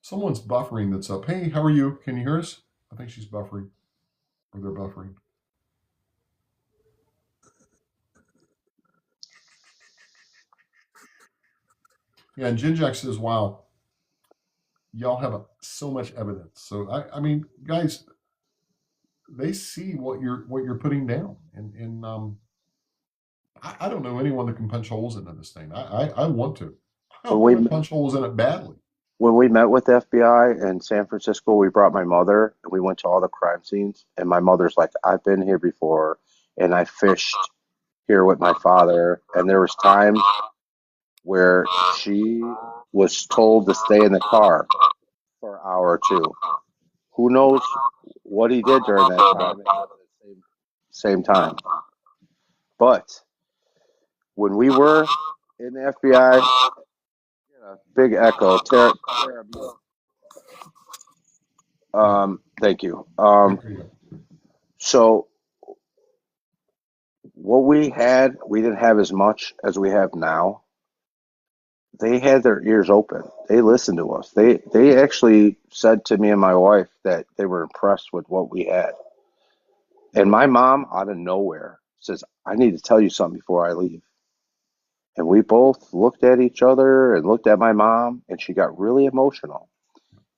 Someone's buffering that's up. Hey, how are you? Can you hear us? I think she's buffering, or they're buffering. Yeah, and Jinjack says, "Wow, y'all have so much evidence." So I mean, guys, they see what you're putting down, and I don't know anyone that can punch holes into this thing. I want to. I want to punch holes in it badly. When we met with the FBI in San Francisco, we brought my mother and we went to all the crime scenes. And my mother's like, I've been here before and I fished here with my father. And there was times where she was told to stay in the car for an hour or two. Who knows what he did during that time at the same time. But when we were in the FBI, big echo, Tara, thank you. So what we had, we didn't have as much as we have now. They had their ears open. They listened to us. They actually said to me and my wife that they were impressed with what we had. And my mom, out of nowhere, says, I need to tell you something before I leave. And we both looked at each other and looked at my mom, and she got really emotional.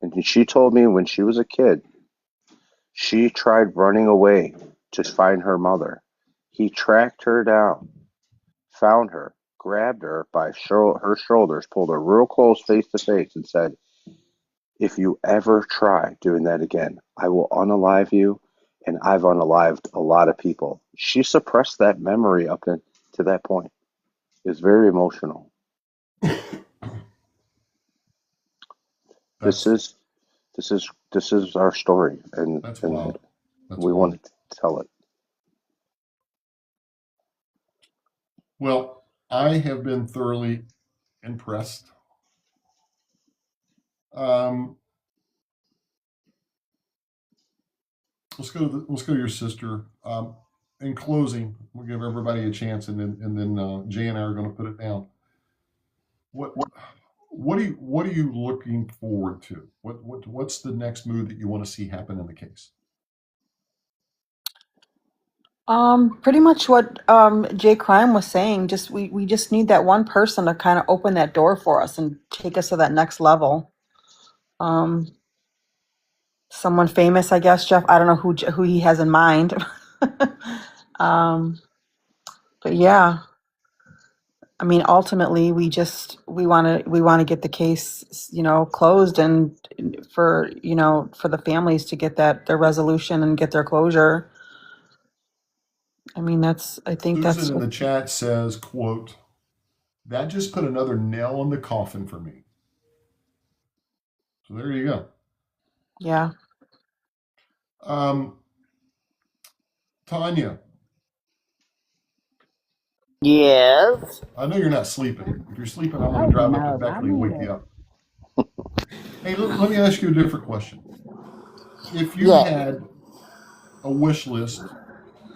And she told me when she was a kid, she tried running away to find her mother. He tracked her down, found her, grabbed her by her shoulders, pulled her real close face to face, and said, if you ever try doing that again, I will unalive you, and I've unalived a lot of people. She suppressed that memory up to that point. It was very emotional. This is our story, and we wanted to tell it. Well, I have been thoroughly impressed. Let's go to your sister. In closing, we'll give everybody a chance, and then Jay and I are going to put it down. What are you looking forward to? What's the next move that you want to see happen in the case? Pretty much what Jay Crime was saying. Just we just need that one person to kind of open that door for us and take us to that next level. Someone famous, I guess, Jeff. I don't know who he has in mind. But yeah, I mean, ultimately, we want to get the case, closed, and for the families to get their resolution and get their closure. I mean, I think Susan in the chat says, quote, that just put another nail in the coffin for me. So there you go. Yeah. Tanya. Yes. I know you're not sleeping. If you're sleeping, I'm going to drive up to Beckley and wake you up. Hey, let me ask you a different question. If you had a wish list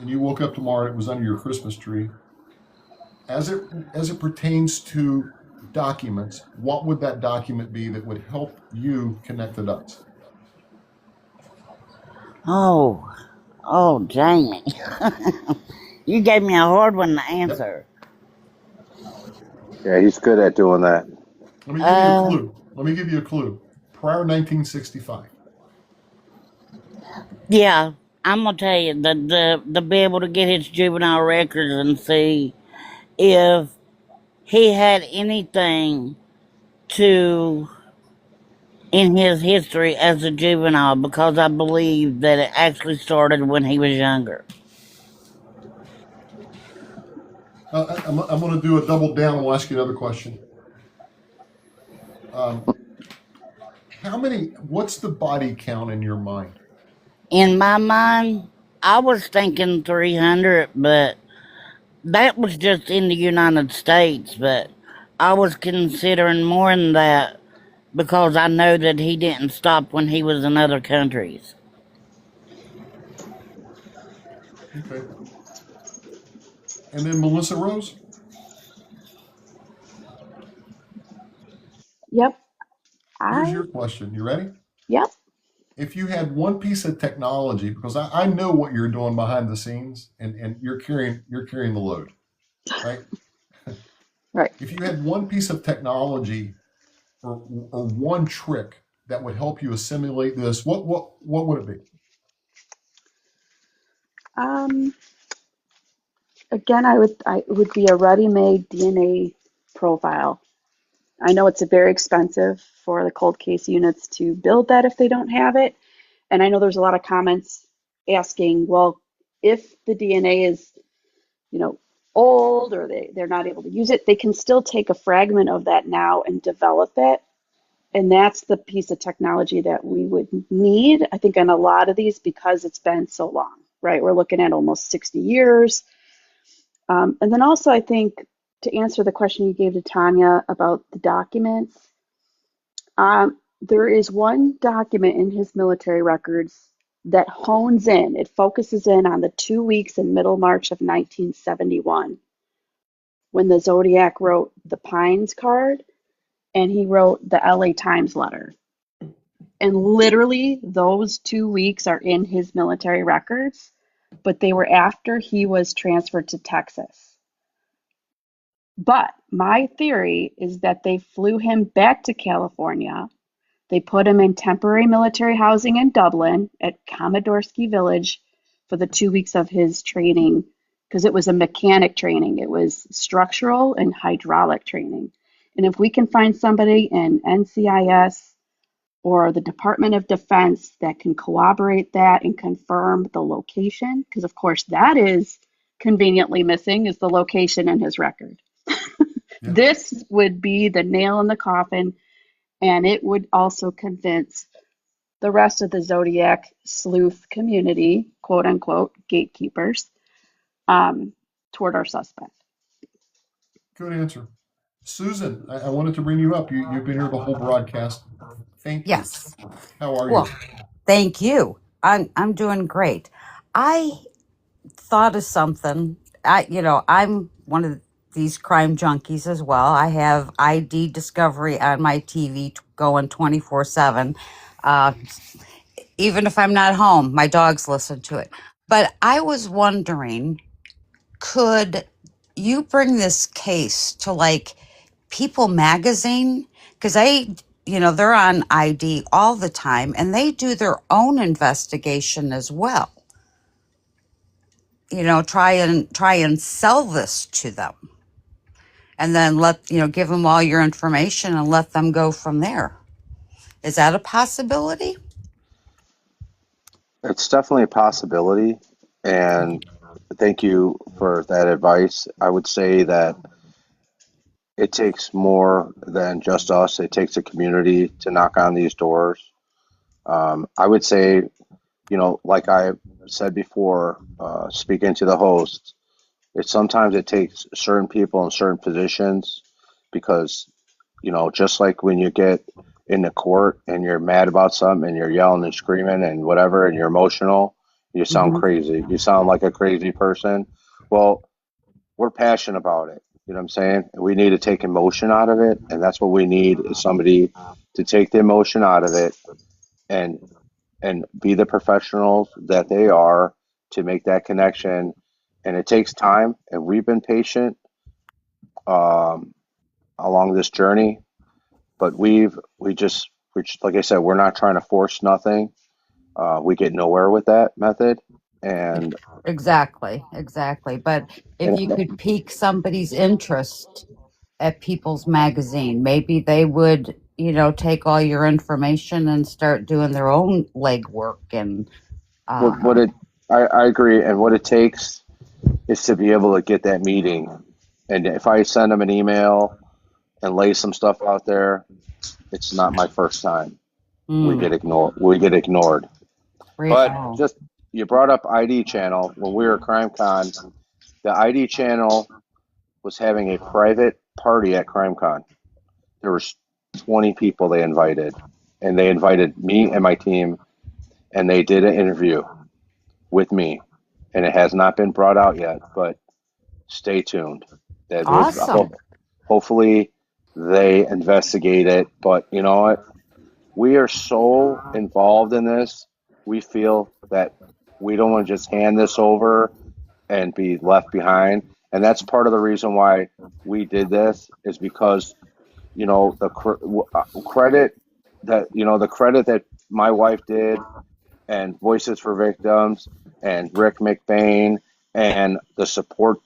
and you woke up tomorrow, it was under your Christmas tree, as it pertains to documents, what would that document be that would help you connect the dots? Oh, Jamie. You gave me a hard one to answer. Yeah, he's good at doing that. Let me give you a clue. Let me give you a clue. Prior 1965. Yeah, I'm gonna tell you the be able to get his juvenile records and see if he had anything in his history as a juvenile, because I believe that it actually started when he was younger. I'm going to do a double down. I'll ask you another question. What's the body count in your mind? In my mind, I was thinking 300, but that was just in the United States. But I was considering more than that because I know that he didn't stop when he was in other countries. Okay. And then Melissa Rose. Yep. Here's your question. You ready? Yep. If you had one piece of technology, because I know what you're doing behind the scenes, and you're carrying the load, right? Right. If you had one piece of technology or one trick that would help you assimilate this, what would it be? Again, it would be a ready-made DNA profile. I know it's very expensive for the cold case units to build that if they don't have it. And I know there's a lot of comments asking, well, if the DNA is, old or they're not able to use it, they can still take a fragment of that now and develop it. And that's the piece of technology that we would need, I think, on a lot of these because it's been so long, right? We're looking at almost 60 years. And then also, I think, to answer the question you gave to Tanya about the documents, there is one document in his military records that hones in, it focuses in on the 2 weeks in middle March of 1971 when the Zodiac wrote the Pines card and he wrote the LA Times letter. And literally those 2 weeks are in his military records, but they were after he was transferred to Texas. But my theory is that they flew him back to California. They put him in temporary military housing in Dublin at Commodorski Village for the 2 weeks of his training because it was a mechanic training. It was structural and hydraulic training. And if we can find somebody in NCIS or the Department of Defense that can corroborate that and confirm the location, because of course that is conveniently missing, is the location in his record. Yeah. This would be the nail in the coffin, and it would also convince the rest of the Zodiac sleuth community, quote unquote, gatekeepers, toward our suspect. Good answer. Susan, I wanted to bring you up. You've been here the whole broadcast. Thank you. Yes. How are Well, you? thank you. I'm doing great. I thought of something. I'm one of these crime junkies as well. I have ID Discovery on my TV going 24/7. Even if I'm not home, my dogs listen to it. But I was wondering, could you bring this case to like People Magazine? Because they're on ID all the time and they do their own investigation as well. Try and sell this to them and then give them all your information and let them go from there. Is that a possibility? It's definitely a possibility, and thank you for that advice. I would say that it takes more than just us. It takes a community to knock on these doors. I would say, like I said before, speaking to the host, sometimes it takes certain people in certain positions because, just like when you get into court and you're mad about something and you're yelling and screaming and whatever and you're emotional, you sound Mhm. crazy. You sound like a crazy person. Well, we're passionate about it. You know what I'm saying? We need to take emotion out of it, and that's what we need is somebody to take the emotion out of it and be the professionals that they are to make that connection. And it takes time, and we've been patient along this journey, but we just like I said, we're not trying to force nothing. We get nowhere with that method, and Exactly. But if and you could pique somebody's interest at People's Magazine, maybe they would, take all your information and start doing their own legwork and what it I agree, and what it takes is to be able to get that meeting. And if I send them an email and lay some stuff out there, it's not my first time. We mm, get ignored. We get ignored. But oh, just you brought up ID channel when we were at CrimeCon. The ID channel was having a private party at CrimeCon. There was 20 people they invited, and they invited me and my team, and they did an interview with me, and it has not been brought out yet, but stay tuned. That Awesome. hopefully they investigate it. But you know what? We are so involved in this. We feel that we don't want to just hand this over and be left behind. And that's part of the reason why we did this is because, you know, the credit the credit that my wife did and Voices for Victims and Rick McBain and the support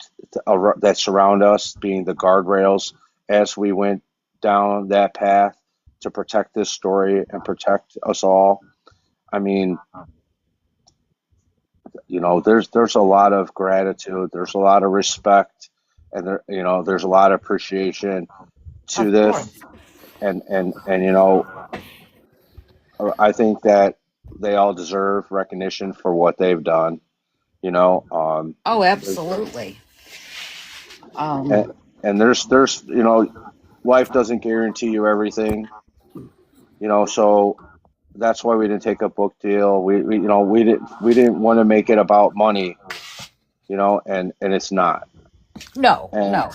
that surround us being the guardrails as we went down that path to protect this story and protect us all. I mean, you know, there's a lot of gratitude, there's a lot of respect, and there's a lot of appreciation to Of this, course. and you know, I think that they all deserve recognition for what they've done. You know, Oh, absolutely. and, and there's life doesn't guarantee you everything. You know, so that's why we didn't take a book deal. We didn't want to make it about money. You know, and it's not. No, And,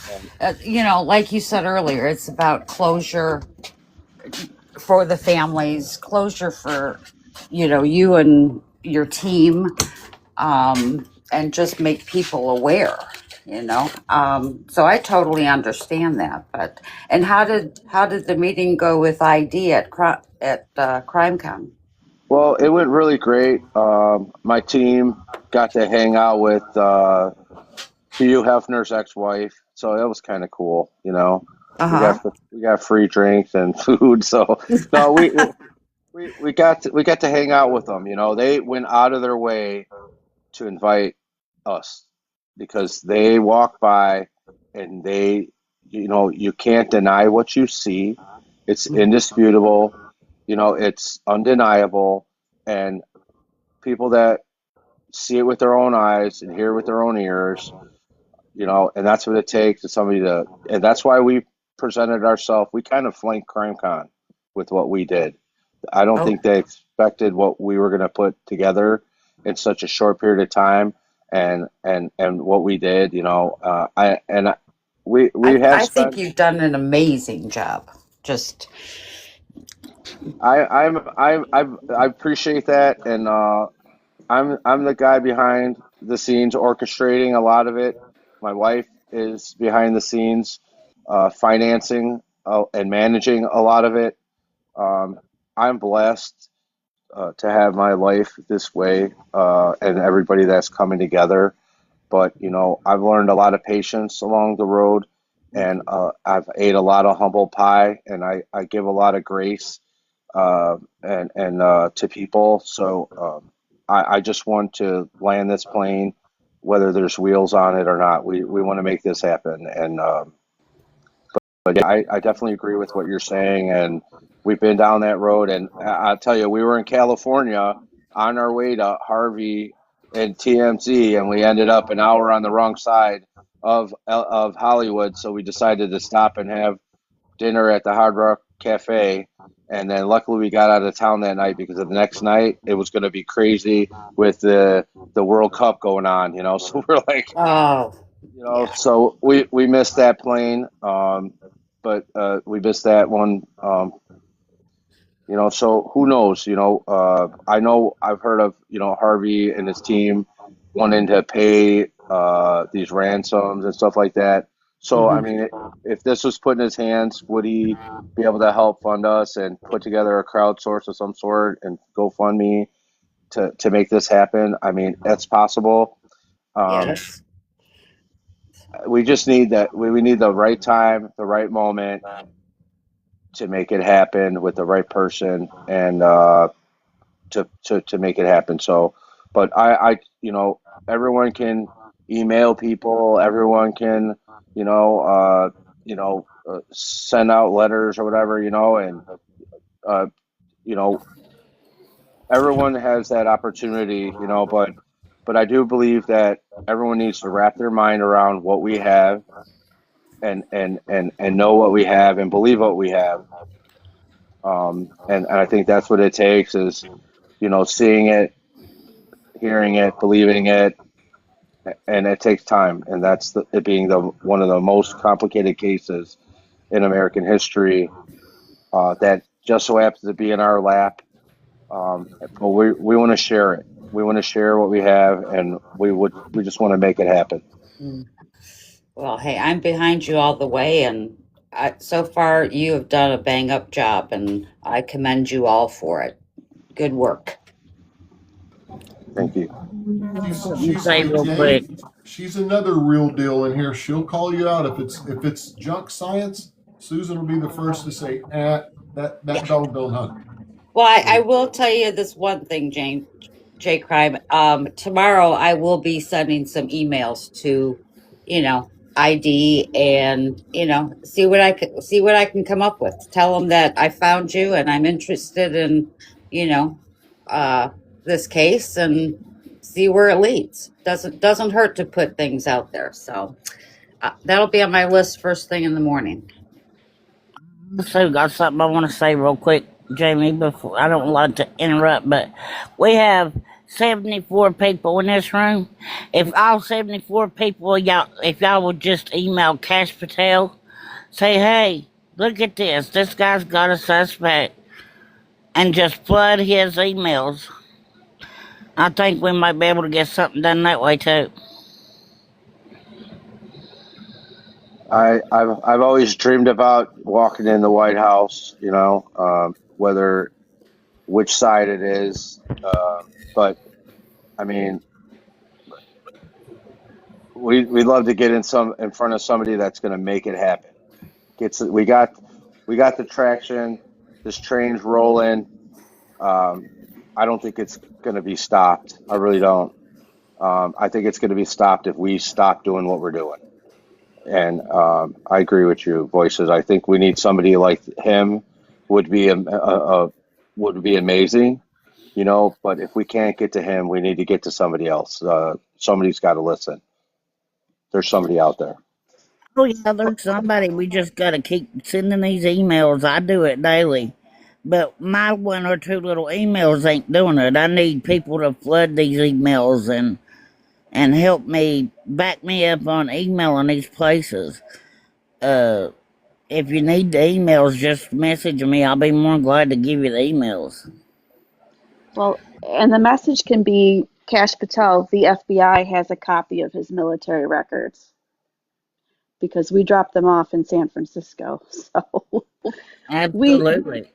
no. Like you said earlier, it's about closure for the families, closure for, you and your team, and just make people aware, So I totally understand that. And how did the meeting go with ID at CrimeCon? well, it went really great. My team got to hang out with Hugh Hefner's ex-wife, so that was kind of cool. You know, Uh we huh. got free drinks and food. So no, we got to hang out with them. You know, they went out of their way to invite us because they walk by and you can't deny what you see. It's indisputable. You know, it's undeniable, and people that see it with their own eyes and hear it with their own ears, and that's what it takes to somebody and that's why we presented ourselves. We kind of flanked CrimeCon with what we did. I don't Oh, think they expected what we were going to put together in such a short period of time, and what we did. We have I think spent. you've done an amazing job. Just I appreciate that, and I'm the guy behind the scenes orchestrating a lot of it. My wife is behind the scenes, financing and managing a lot of it. I'm blessed to have my life this way, and everybody that's coming together. But I've learned a lot of patience along the road, and I've ate a lot of humble pie, and I give a lot of grace and to people. So I just want to land this plane, whether there's wheels on it or not. We want to make this happen, and but yeah, I definitely agree with what you're saying, and we've been down that road. And I'll tell you, we were in California on our way to Harvey and TMZ, and we ended up an hour on the wrong side of Hollywood. So we decided to stop and have dinner at the Hard Rock Cafe. And then luckily we got out of town that night because of the next night it was going to be crazy with the World Cup going on. So we're like, oh yeah. so we missed that plane. But we missed that one. So who knows? I know I've heard of Harvey and his team wanting to pay these ransoms and stuff like that. So I hmm mean, if this was put in his hands, would he be able to help fund us and put together a crowdsource of some sort and GoFundMe to make this happen? I mean, that's possible. Um, Yes. we just need that. We need the right time, the right moment to make it happen with the right person and to make it happen. So, but everyone can email people, everyone can, send out letters or whatever, and, uh, you know, everyone has that opportunity, but I do believe that everyone needs to wrap their mind around what we have and know what we have and believe what we have. And I think that's what it takes is, seeing it, hearing it, believing it, and it takes time, and that's it being one of the most complicated cases in American history that just so happens to be in our lap. But we want to share it. We want to share what we have, and we just want to make it happen. Well, hey, I'm behind you all the way, and so far you have done a bang up job, and I commend you all for it. Good work. Thank you. Say real quick. She's another real deal in here. She'll call you out if it's junk science. Susan will be the first to say, that dog don't hunt. Well, I will tell you this one thing, J Crime. Tomorrow I will be sending some emails to, ID and see what I can come up with. Tell them that I found you and I'm interested in, this case and see where it leads. Doesn't hurt to put things out there. So that'll be on my list first thing in the morning. So got something I want to say real quick, Jamie, before I don't like to interrupt, but we have 74 people in this room. If all 74 people, if y'all would just email Cash Patel, say, hey, look at this. This guy's got a suspect, and just flood his emails. I think we might be able to get something done that way too. I've always dreamed about walking in the White House, whether which side it is, but I mean, we'd love to get in front of somebody that's going to make it happen. We got the traction. This train's rolling. I don't think it's going to be stopped. I really don't. I think it's going to be stopped if we stop doing what we're doing. And I agree with you, Voices. I think we need somebody like him. Would be amazing, But if we can't get to him, we need to get to somebody else. Somebody's got to listen. There's somebody out there. Oh yeah, there's somebody. We just gotta keep sending these emails. I do it daily, but my 1 or 2 little emails ain't doing it. I need people to flood these emails and help me, back me up on emailing these places. If you need the emails, just message me. I'll be more than glad to give you the emails. Well, and the message can be Cash Patel, the FBI has a copy of his military records because we dropped them off in San Francisco. So Absolutely.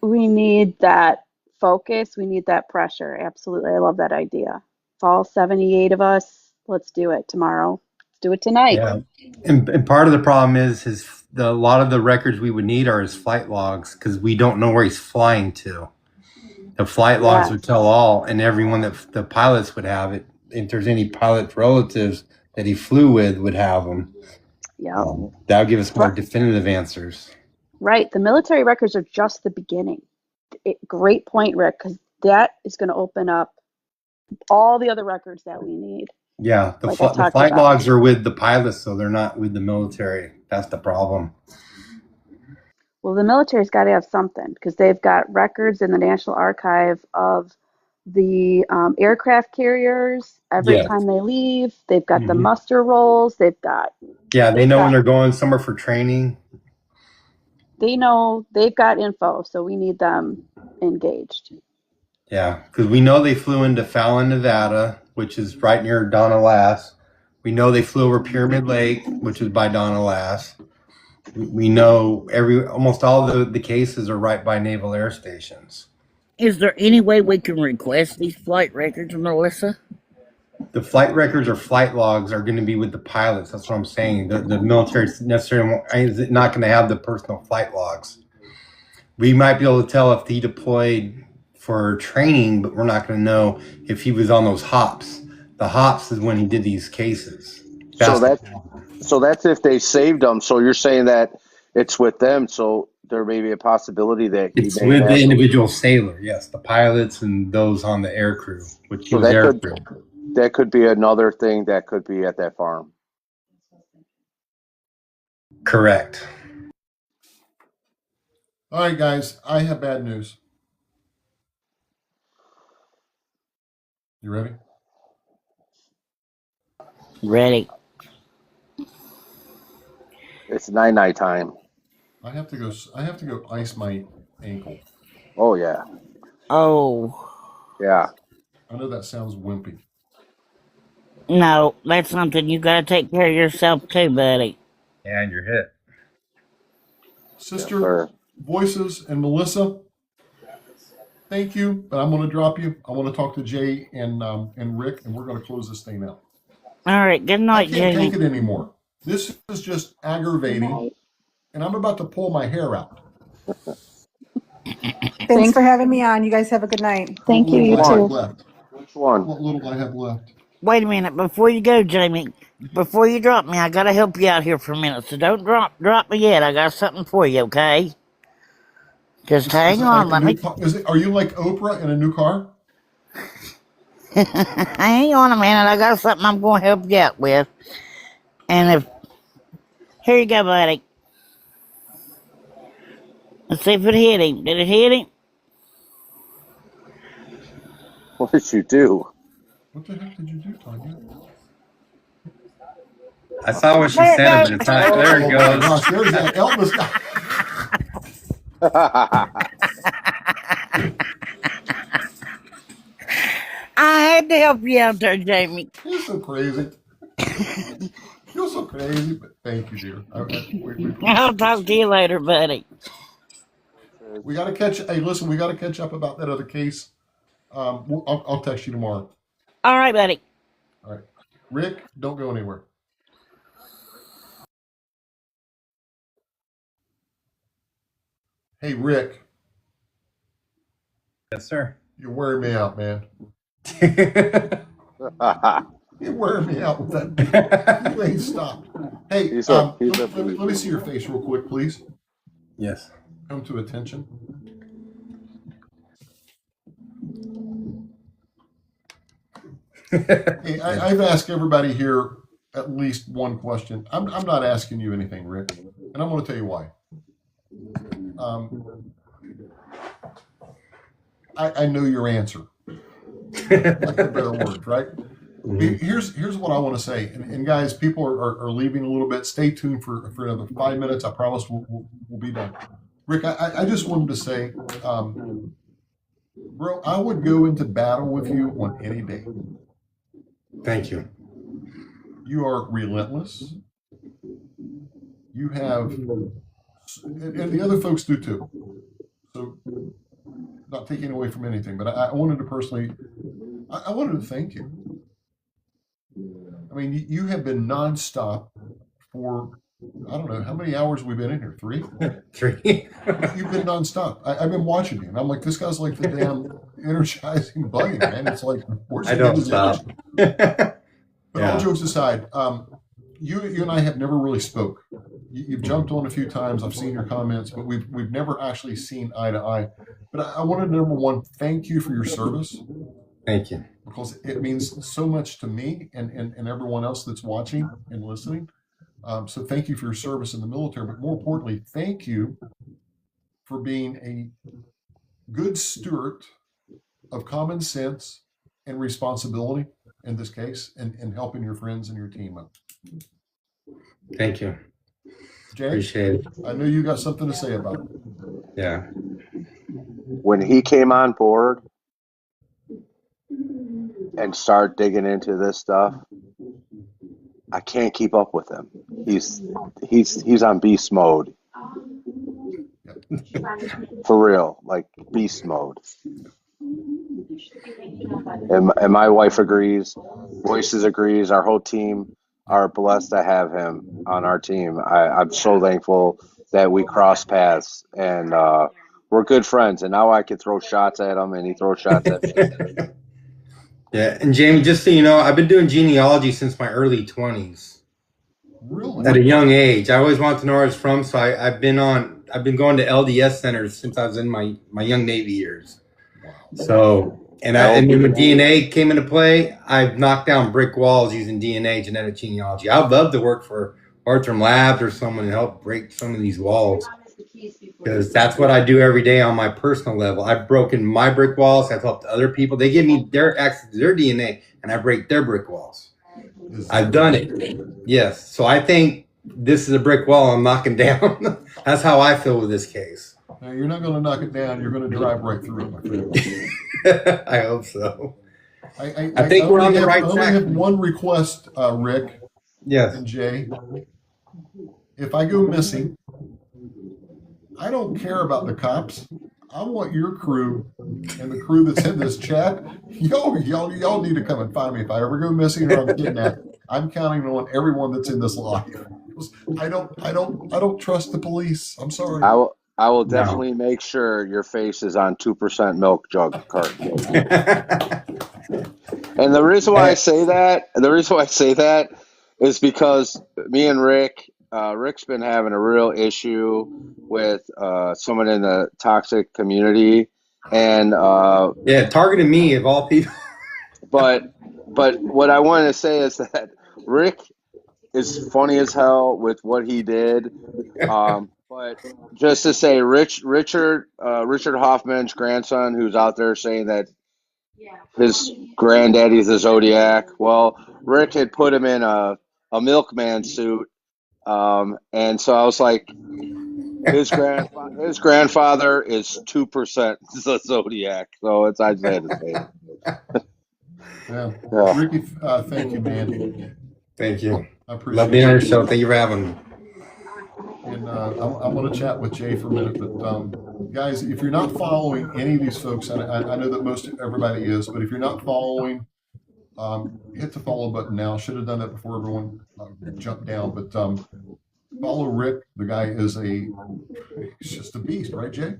we need that focus. We need that pressure. Absolutely. I love that idea. It's all 78 of us. Let's do it tomorrow. Let's do it tonight. Yeah. And part of the problem is a lot of the records we would need are his flight logs because we don't know where he's flying to. The flight logs would tell all, and everyone that the pilots would have it. If there's any pilot relatives that he flew with, would have them. Yeah. That would give us more definitive answers. Right. The military records are just the beginning. Great point, Rick, because that is going to open up all the other records that we need. Yeah, the flight logs are with the pilots, so they're not with the military. That's the problem. Well, the military's got to have something because they've got records in the National Archive of the aircraft carriers every time they leave. They've got the muster rolls. They've got they know when they're going somewhere for training. They know they've got info, so we need them engaged. Yeah, because we know they flew into Fallon, Nevada, which is right near Donna Lass. We know they flew over Pyramid Lake, which is by Donna Lass. We know almost all the cases are right by naval air stations. Is there any way we can request these flight records, Melissa? The flight records or flight logs are going to be with the pilots. That's what I'm saying. The military is not going to have the personal flight logs. We might be able to tell if he deployed for training, but we're not going to know if he was on those hops. The hops is when he did these cases. So that's if they saved them. So you're saying that it's with them. So there may be a possibility that it's with the individual sailor. Yes, the pilots and those on the air crew, which was air crew. That could be another thing that could be at that farm. Correct. All right, guys, I have bad news. You ready? Ready. It's night time. I have to go ice my ankle. Oh yeah. Oh. Yeah. I know that sounds wimpy. No, that's something you gotta take care of yourself too, buddy. Yeah, and your hip. Sister, Yes, sir. Voices, and Melissa, thank you, but I'm going to drop you. I want to talk to Jay and Rick, and we're going to close this thing out. All right, good I night, can't Jamie. take it anymore. This is just aggravating, and I'm about to pull my hair out. Thanks for having me on. You guys have a good night. Thank you, you What little I have too. left. Which one? What little I have left. Wait a minute, before you go, Jamie, before you drop me, I gotta help you out here for a minute, so don't drop me yet. I got something for you, okay? Just hang on, let me... Are you like Oprah in a new car? Hang on a minute, I got something I'm gonna help you out with. And here you go, buddy. Let's see if it hit him. Did it hit him? What did you do? What the heck did you do, Tanya? I saw what she said at the time. There it Oh my goes. gosh, there's that Elvis guy. I had to help you out there, Jamie. You're so crazy. You're so crazy, but thank you, dear. I'll talk to you later, buddy. We got to catch. Hey, listen, we got to catch up about that other case. I'll text you tomorrow. All right, buddy. All right, Rick, don't go anywhere. Hey, Rick. Yes, sir. You're wearing me out, man. You're wearing me out with that. You ain't stopped. Hey, let me see your face real quick, please. Yes. Come to attention. Hey, I've asked everybody here at least one question. I'm not asking you anything, Rick, and I'm going to tell you why. I know your answer. Like a better word, right? Mm-hmm. Here's what I want to say, and guys, people are leaving a little bit. Stay tuned for another 5 minutes. I promise we'll be done. Rick, I just wanted to say, bro, I would go into battle with you on any day. Thank you. You are relentless. You have, and the other folks do too. So, not taking away from anything, but I wanted to personally, I wanted to thank you. I mean, you have been nonstop for, I don't know, how many hours we've been in here? 3? 3. You've been nonstop. I've been watching you, and I'm like, this guy's like the damn energizing bunny, man. It's like, where's he get his energy? But all jokes aside, you and I have never really spoke. You've jumped on a few times. I've seen your comments, but we've never actually seen eye to eye. But I wanted to, number one, thank you for your service. Thank you. Because it means so much to me and everyone else that's watching and listening. So thank you for your service in the military. But more importantly, thank you for being a good steward of common sense and responsibility in this case, and helping your friends and your team up. Thank you. Jay, appreciate it. I know you got something to say about it. Yeah. When he came on board and started digging into this stuff, I can't keep up with him. He's on beast mode. For real, like beast mode. And my wife agrees, Voices agrees, our whole team are blessed to have him on our team. I'm so thankful that we cross paths, and we're good friends, and now I can throw shots at him and he throws shots at me. Yeah, and Jamie, just so you know, I've been doing genealogy since my early 20s. Really? At a young age. I always wanted to know where I was from, so I've been going to LDS centers since I was in my young Navy years. Wow. So, and when DNA came into play, I've knocked down brick walls using DNA, genetic genealogy. I'd love to work for Bartram Labs or someone to help break some of these walls, because that's what I do every day on my personal level. I've broken my brick walls. I've helped other people. They give me their access to their DNA, and I break their brick walls. I've done it. Yes. So I think this is a brick wall I'm knocking down. That's how I feel with this case. Now, you're not going to knock it down. You're going to drive right through it, my friend. I hope so. I think we're on the have, right I only track. have one request, Rick Yes. and Jay. If I go missing, I don't care about the cops. I want your crew and the crew that's in this chat. Y'all need to come and find me if I ever go missing or I'm kidnapped. I'm counting on everyone that's in this live. I don't trust the police. I'm sorry. I will definitely make sure your face is on 2% milk jug carton. And the reason why I say that is because me and Rick's been having a real issue with someone in the toxic community, and yeah, targeting me of all people. but what I wanted to say is that Rick is funny as hell with what he did. But just to say, Richard Hoffman's grandson, who's out there saying that his granddaddy's the Zodiac. Well, Rick had put him in a milkman suit, and so I was like, his grandfather is 2% the Zodiac. So I just had to say it. Yeah. Ricky, thank you, man. Thank you. I appreciate Love being on your it. show. Thank you for having me. And I'm going to chat with Jay for a minute, but guys, if you're not following any of these folks, and I know that everybody is, but if you're not following, hit the follow button now. Should have done that before everyone jumped down, but follow Rick. The guy is he's just a beast, right, Jay?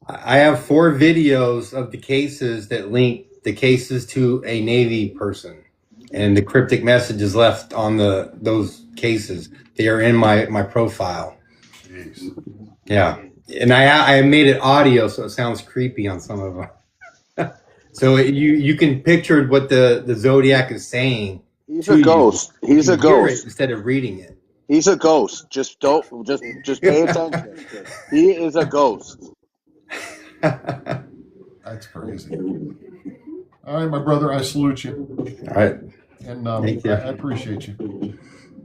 I have 4 videos of the cases that link the cases to a Navy person, and the cryptic messages left on those cases. They are in my profile. Jeez. Yeah, and I made it audio, so it sounds creepy on some of them. So you can picture what the Zodiac is saying. He's a ghost. He's a ghost instead of reading it. He's a ghost. Just pay attention. He is a ghost. That's crazy. All right, my brother, I salute you. All right. And thank you. I appreciate you.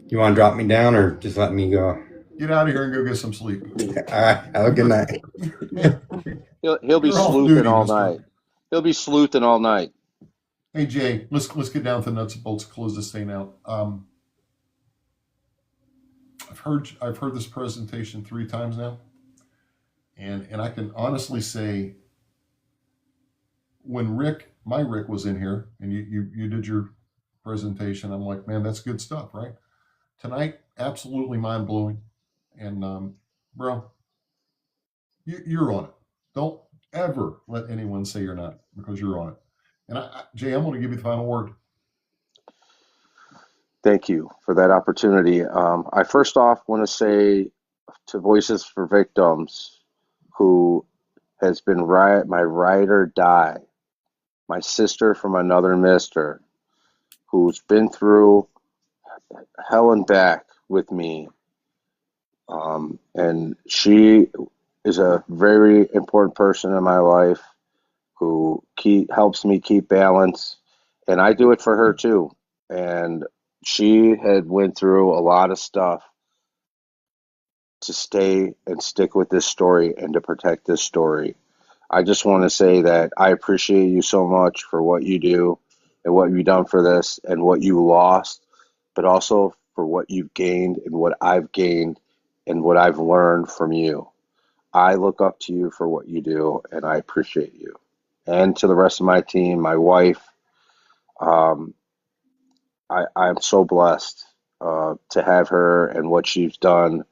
You want to drop me down or just let me go? Get out of here and go get some sleep. All right. Have a good night. He'll be sleuthing all night. He'll be sleuthing all night. Hey, Jay, let's get down to the nuts and bolts, close this thing out. I've heard this presentation 3 times now. And I can honestly say, when my Rick was in here and you did your presentation, I'm like, man, that's good stuff, right? Tonight, absolutely mind-blowing. And bro, you're on it. Don't ever let anyone say you're not, because you're on it. And Jay, I'm going to give you the final word. Thank you for that opportunity. I first off want to say to Voices for Victims, who has been my ride or die, my sister from another mister, who's been through hell and back with me. And she is a very important person in my life who helps me keep balance. And I do it for her too. And she had went through a lot of stuff to stay and stick with this story and to protect this story. I just want to say that I appreciate you so much for what you do and what you've done for this and what you lost, but also for what you've gained and what I've gained and what I've learned from you. I look up to you for what you do, and I appreciate you. And to the rest of my team, my wife, I'm so blessed to have her and what she's done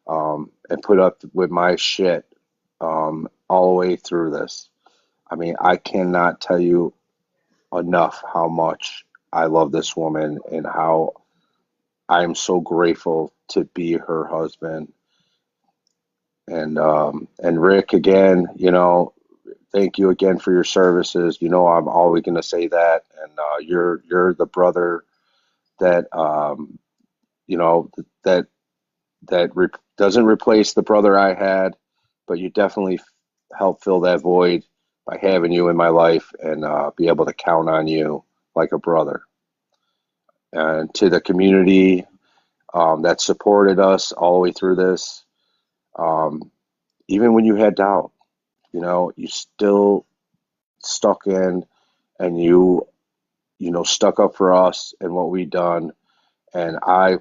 and put up with my shit all the way through this. I mean, I cannot tell you enough how much I love this woman and how I'm so grateful to be her husband. And Rick, again, thank you again for your services. I'm always going to say that. And you're the brother that doesn't replace the brother I had, but you definitely help fill that void by having you in my life and be able to count on you like a brother. and to the community that supported us all the way through this. Even when you had doubt, you still stuck in, and you stuck up for us and what we done. And I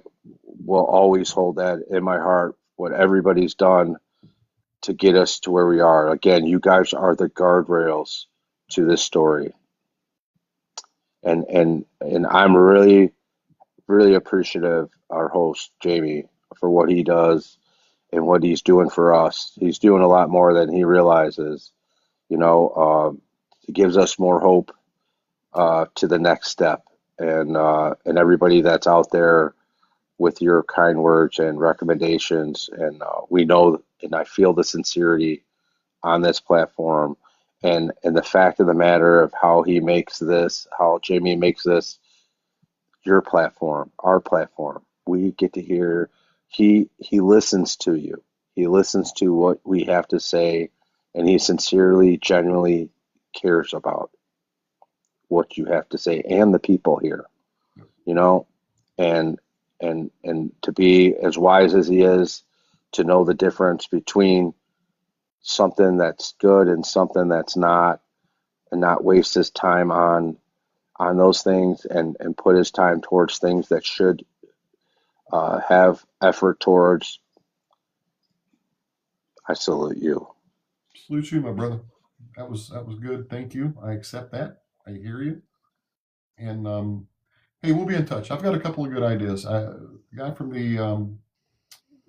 will always hold that in my heart, what everybody's done to get us to where we are. Again, you guys are the guardrails to this story. And I'm really, really appreciative, our host, Jamie, for what he does and what he's doing for us. He's doing a lot more than he realizes. He gives us more hope to the next step. And everybody that's out there with your kind words and recommendations, and we know, and I feel the sincerity on this platform, and the fact of the matter of how Jamie makes this your platform, our platform. We get to hear, he listens to you. He listens to what we have to say, and he sincerely, genuinely cares about what you have to say and the people here, and to be as wise as he is, to know the difference between something that's good and something that's not, and not waste his time on those things, and put his time towards things that should have effort towards. I salute you. Salute you, my brother. That was good. Thank you. I accept that. I hear you. And hey, we'll be in touch. I've got a couple of good ideas. The guy from the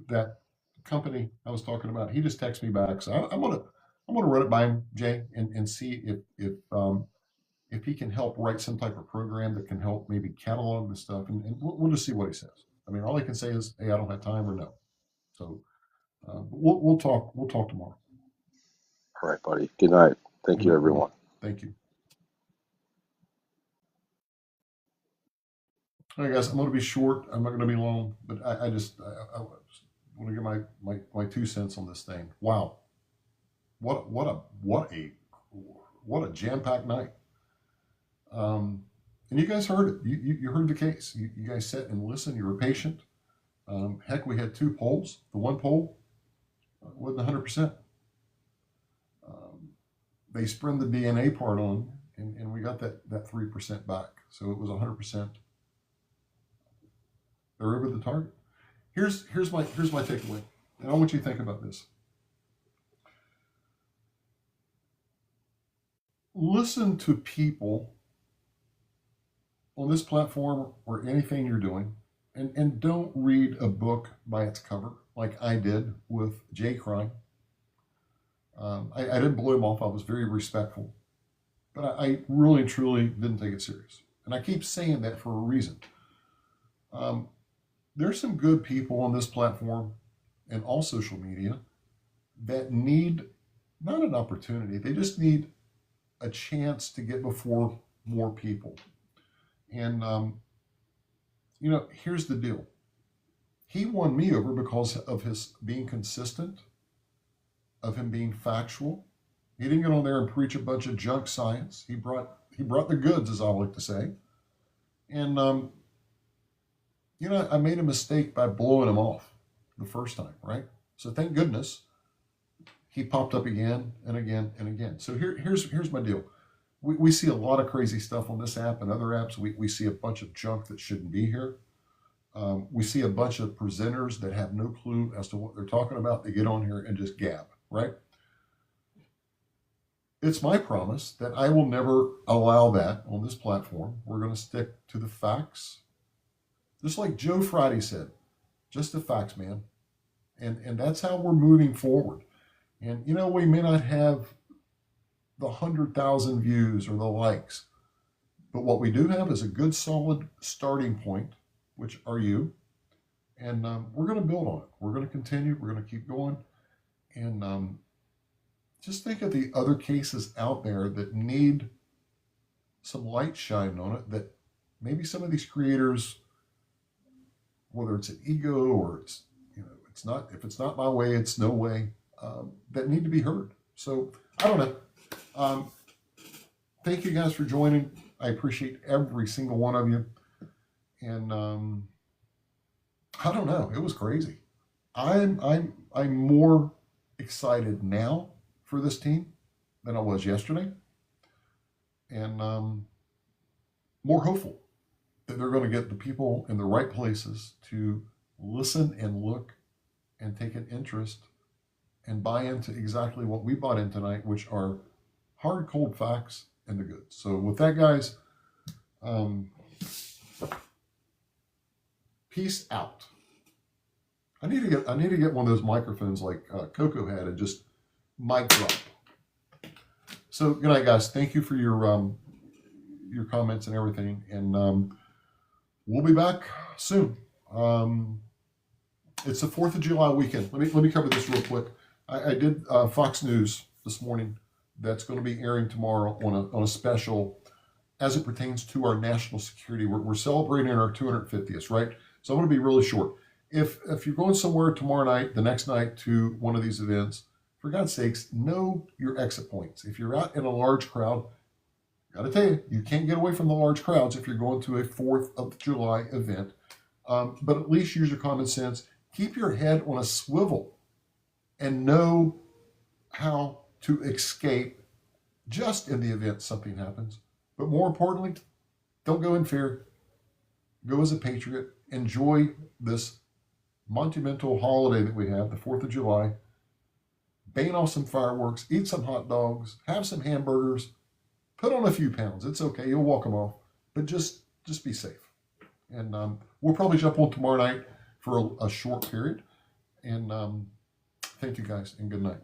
that company I was talking about, he just texted me back. So I'm gonna run it by him, Jay, and see if he can help write some type of program that can help maybe catalog the stuff, and we'll just see what he says. I mean, all he can say is, "Hey, I don't have time," or "No." So we'll talk. We'll talk tomorrow. All right, buddy. Good night. Thank you, everyone. Thank you. All right, guys. I'm going to be short. I'm not going to be long, but I want to give my 2 cents on this thing. Wow, what a jam-packed night. And you guys heard it. You heard the case. You guys sat and listened. You were patient. Heck, we had 2 polls. The one poll wasn't 100%. They spread the DNA part on, and we got that 3% back. So it was 100%. They're over the target. Here's my takeaway, and I want you to think about this. Listen to people on this platform or anything you're doing, and don't read a book by its cover like I did with Jay Crime. I didn't blow him off. I was very respectful, but I really truly didn't take it serious. And I keep saying that for a reason. There's some good people on this platform and all social media that need not an opportunity. They just need a chance to get before more people. And, here's the deal. He won me over because of his being consistent, of him being factual. He didn't get on there and preach a bunch of junk science. He brought the goods, as I like to say. And, I made a mistake by blowing him off the first time, right? So thank goodness he popped up again and again and again. So here's my deal. We see a lot of crazy stuff on this app and other apps. We see a bunch of junk that shouldn't be here. We see a bunch of presenters that have no clue as to what they're talking about. They get on here and just gab, right? It's my promise that I will never allow that on this platform. We're going to stick to the facts. Just like Joe Friday said, just the facts, man. And that's how we're moving forward. And, we may not have the 100,000 views or the likes, but what we do have is a good, solid starting point, which are you. And we're going to build on it. We're going to continue. We're going to keep going. And just think of the other cases out there that need some light shined on it, that maybe some of these creators, whether it's an ego or it's, it's not, if it's not my way, it's no way, that need to be heard. So I don't know. Thank you guys for joining. I appreciate every single one of you. And I don't know. It was crazy. I'm more excited now for this team than I was yesterday, and more hopeful that they're going to get the people in the right places to listen and look and take an interest and buy into exactly what we bought in tonight, which are hard, cold facts and the goods. So with that, guys, peace out. I need to get one of those microphones like Coco had and just mic drop. So good night, guys. Thank you for your comments and everything, and we'll be back soon. It's the 4th of July weekend. Let me cover this real quick. I did Fox News this morning. That's going to be airing tomorrow on a special as it pertains to our national security. We're celebrating our 250th, right? So I'm going to be really short. If you're going somewhere tomorrow night, the next night to one of these events, for God's sakes, know your exit points. If you're out in a large crowd, got to tell you, you can't get away from the large crowds if you're going to a 4th of July event. But at least use your common sense. Keep your head on a swivel and know how to escape just in the event something happens. But more importantly, don't go in fear. Go as a patriot. Enjoy this monumental holiday that we have, the 4th of July. Bang off some fireworks, eat some hot dogs, have some hamburgers, put on a few pounds. It's okay. You'll walk them off. But just be safe. And we'll probably jump on tomorrow night for a short period. And thank you guys, and good night.